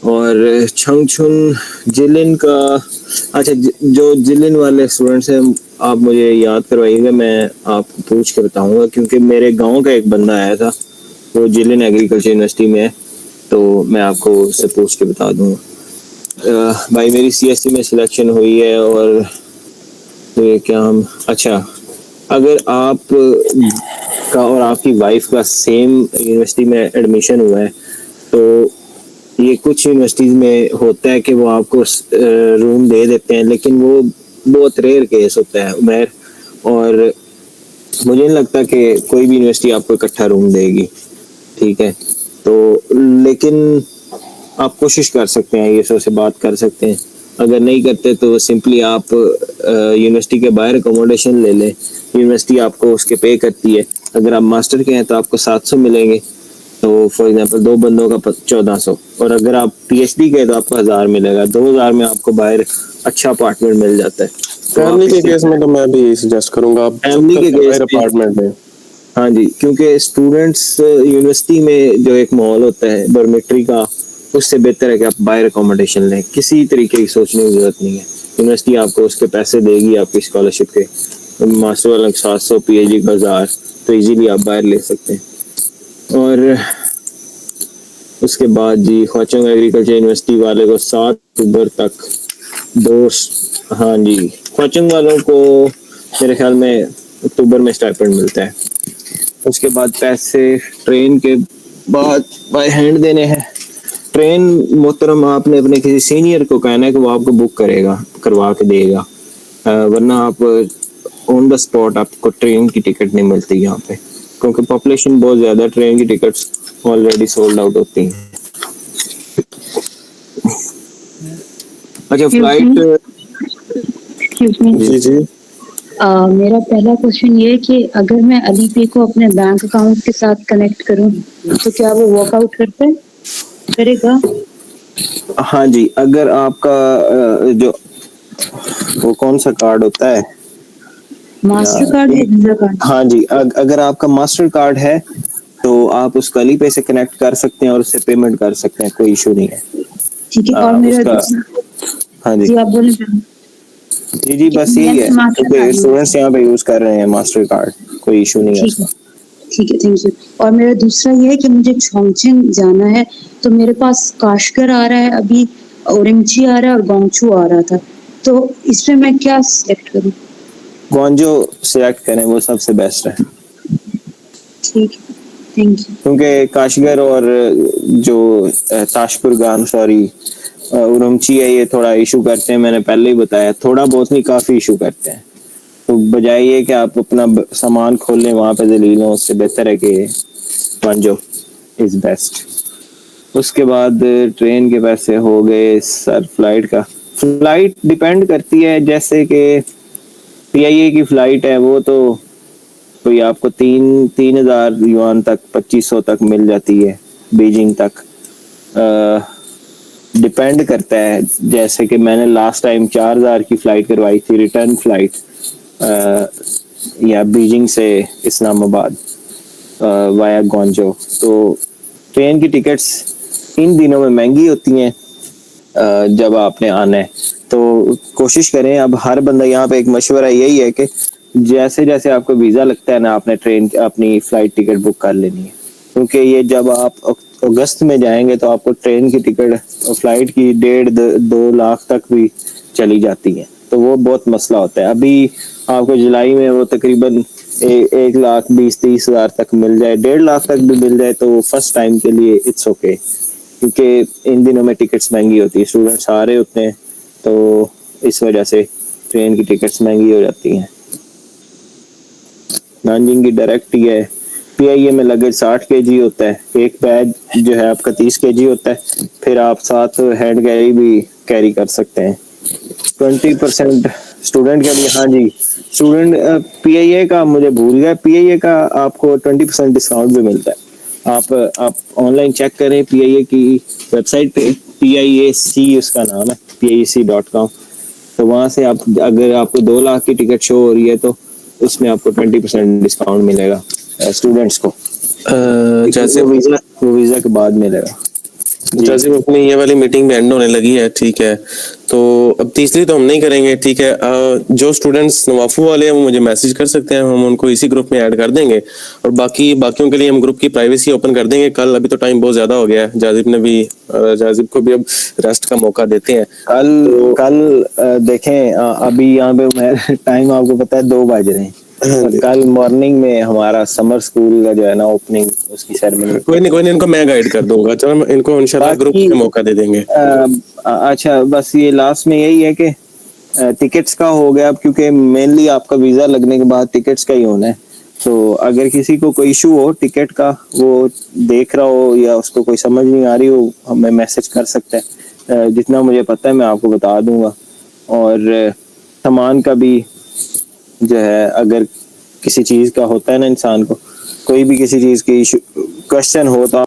और छंगछुन जिलिन का, अच्छा जो जिलिन वाले स्टूडेंट्स हैं आप मुझे याद करवाइएगा, मैं आपको पूछ के बताऊंगा, क्योंकि मेरे गांव का एक बंदा आया था, वो जिलिन एग्रीकल्चर यूनिवर्सिटी में है, तो मैं आपको उससे पूछ के बता दूंगा। भाई मेरी CSE में सिलेक्शन हुई है और तो ये क्या हम, अच्छा अगर आप का और आपकी वाइफ का सेम यूनिवर्सिटी में एडमिशन हुआ है तो ये कुछ यूनिवर्सिटीज में होता है कि वो आपको रूम दे देते हैं, लेकिन वो बहुत रेयर केस होता है उमर, और मुझे नहीं लगता कि कोई भी यूनिवर्सिटी आपको इकट्ठा रूम देगी, ठीक है। तो लेकिन आप कोशिश कर सकते हैं, ये से बात कर सकते हैं। अगर नहीं करते तो सिंपली आप यूनिवर्सिटी के बाहर अकोमोडेशन ले लें, यूनिवर्सिटी आपको उसके पे करती है। अगर आप मास्टर के हैं तो आपको 700 मिलेंगे, तो फॉर एग्जांपल 2 बंदों का 1400, और अगर आप PhD के हैं तो आपको 1000 मिलेगा। 2000 में आपको बाहर अच्छा अपार्टमेंट मिल जाता है। फैमिली के केस में तो मैं भी सजेस्ट करूंगा आप फैमिली के केस अपार्टमेंट में, हाँ जी, क्योंकि स्टूडेंट्स यूनिवर्सिटी में जो एक माहौल होता है डॉर्मेट्री का, उससे बेहतर है कि आप बाहर अकोमोडेशन लें। किसी तरीके की सोचने की जरूरत नहीं है, यूनिवर्सिटी आपको उसके पैसे देगी आपकी स्कॉलरशिप के, मास्टर वाला 700, PhD का 1000, तो इजीली आप बाहर ले सकते हैं। और उसके बाद जी ख्वाचंग एग्रीकल्चर यूनिवर्सिटी वाले को 7 अक्टूबर तक 2, हाँ जी, ख्वाचंग वालों को मेरे ख्याल में अक्टूबर में स्टाइपेंड मिलता है। उसके बाद पैसे ट्रेन के बाद बाय हैंड देने हैं। ट्रेन मोहतरम आपने अपने किसी सीनियर को कहना है कि वो आपको बुक करवा के देगा, वरना आप ऑन द स्पॉट आपको ट्रेन की टिकट नहीं मिलती यहाँ पे, क्योंकि पॉपुलेशन बहुत ज्यादा, ट्रेन की टिकट्स ऑलरेडी सोल्ड आउट होती हैं। अच्छा फ्लाइट, जी जी, मेरा पहला क्वेश्चन ये है कि अगर मैं अलीपे को अपने बैंक अकाउंट के साथ कनेक्ट करूं तो क्या वो वर्कआउट करेगा? हाँ जी, अगर आपका जो वो कौन सा कार्ड होता है, मास्टर कार्ड या वीजा कार्ड? हाँ जी, अगर आपका मास्टर कार्ड है तो आप उसको अलीपे से कनेक्ट कर सकते हैं और उससे पेमेंट कर सकते हैं, कोई इशू नहीं है। ठीक है। और मेरा उसका दूसरा, हाँ जी जी आप बोले पहले। जी बस यही है, मास्टर क्योंकि कार्ड, स्टूडेंट्स यहाँ पे यूज कर रहे हैं मास्टर कार्ड, कोई इशू नहीं है ठीक है, उसका। ठीक है, थैंक यू। और मेरा दूसरा ये है कि मुझे चोंगचिंग जाना है, तो मेरे पास काशगर आ रहा है अभी, ओरंगची आ रहा है और गोंगचू आ रहा था, तो इसमें मैं क्या सिलेक्ट करूँ? ग्वांजो सिलेक्ट करें, वो सबसे बेस्ट है, ठीक है, थैंक यू। क्योंकि काशगर और जो ताशपुरगान सॉरी उरमची है, ये थोड़ा इशू करते हैं, मैंने पहले ही बताया, थोड़ा बहुत नहीं काफी इशू करते हैं। तो बजाय ये कि आप अपना सामान खोल लें वहां पे दलील हो, उससे बेहतर है कि ग्वांजो इज बेस्ट। उसके बाद ट्रेन के पैसे हो गए सर। फ्लाइट डिपेंड करती है, जैसे कि पीआईए की फ्लाइट है वो तो कोई आपको 3,000 युआन तक 2,500 तक मिल जाती है बीजिंग तक। डिपेंड करता है, जैसे कि मैंने लास्ट टाइम 4,000 की फ्लाइट करवाई थी रिटर्न फ्लाइट, या बीजिंग से इस्लामाबाद वाया ग्वांजो। तो ट्रेन की टिकट्स इन दिनों में महंगी होती हैं जब आपने आना है, तो कोशिश करें। अब हर बंदा यहाँ पे एक मशवरा यही है कि जैसे जैसे आपको वीज़ा लगता है ना, आपने ट्रेन अपनी फ्लाइट टिकट बुक कर लेनी है, क्योंकि ये जब आप अगस्त में जाएंगे तो आपको ट्रेन की टिकट फ्लाइट की 1.5-2 लाख तक भी चली जाती है, तो वो बहुत मसला होता है। अभी आपको जुलाई में वो तकरीबन 1,20,30 हज़ार तक मिल जाए, 1.5 लाख तक भी मिल जाए, तो फर्स्ट टाइम के लिए इट्स ओके, क्योंकि इन दिनों में टिकट्स महंगी होती है, स्टूडेंट्स आ रहे होते हैं, तो इस वजह से ट्रेन की टिकट्स महंगी हो जाती हैं। नानजिंग की डायरेक्ट ही है। पीआईए में लगेज 60 kg होता है, एक बैग जो है आपका 30 kg होता है, फिर आप साथ हैंड कैरी भी कैरी कर सकते हैं। 20% स्टूडेंट के लिए, हाँ जी स्टूडेंट पीआईए का मुझे भूल गया, पीआईए का आपको 20% डिस्काउंट भी मिलता है। आप ऑनलाइन चेक करें पीआईए की वेबसाइट पे, PIAC उसका नाम है, PIAC.com, तो वहां से आप अगर आपको 2 लाख की टिकट शो हो रही है तो उसमें आपको 20% डिस्काउंट मिलेगा स्टूडेंट्स को। जैसे वो वीजा के बाद मिलेगा। जैसे अपनी ये वाली मीटिंग में एंड होने लगी है, ठीक है, तो अब तीसरी तो हम नहीं करेंगे, ठीक है। जो स्टूडेंट्स नवाफू वाले हैं वो मुझे मैसेज कर सकते हैं, हम उनको इसी ग्रुप में ऐड कर देंगे, और बाकियों के लिए हम ग्रुप की प्राइवेसी ओपन कर देंगे कल। अभी तो टाइम बहुत ज्यादा हो गया है, जाजिब को भी अब रेस्ट का मौका देते हैं। कल देखें, अभी यहाँ पे मैं टाइम आपको पता है 2 बज रहे हैं, कल मॉर्निंग में हमारा समर स्कूल का जो है ना ओपनिंग, उसकी सेरेमनी। कोई नहीं इनको मैं गाइड कर दूंगा, चलो इनको इंशाल्लाह ग्रुप में मौका दे देंगे। अच्छा बस ये लास्ट में यही है कि टिकट्स का हो गया, क्योंकि मेनली आपका वीजा लगने के बाद टिकट्स का ही होना है, तो अगर किसी को कोई इशू हो टिकट का, वो देख रहा हो या उसको कोई समझ नहीं आ रही हो, हमें मैसेज कर सकता है, जितना मुझे पता है मैं आपको बता दूंगा। और सामान का भी जो है, अगर किसी चीज़ का होता है ना, इंसान को कोई भी किसी चीज़ की क्वेश्चन हो तो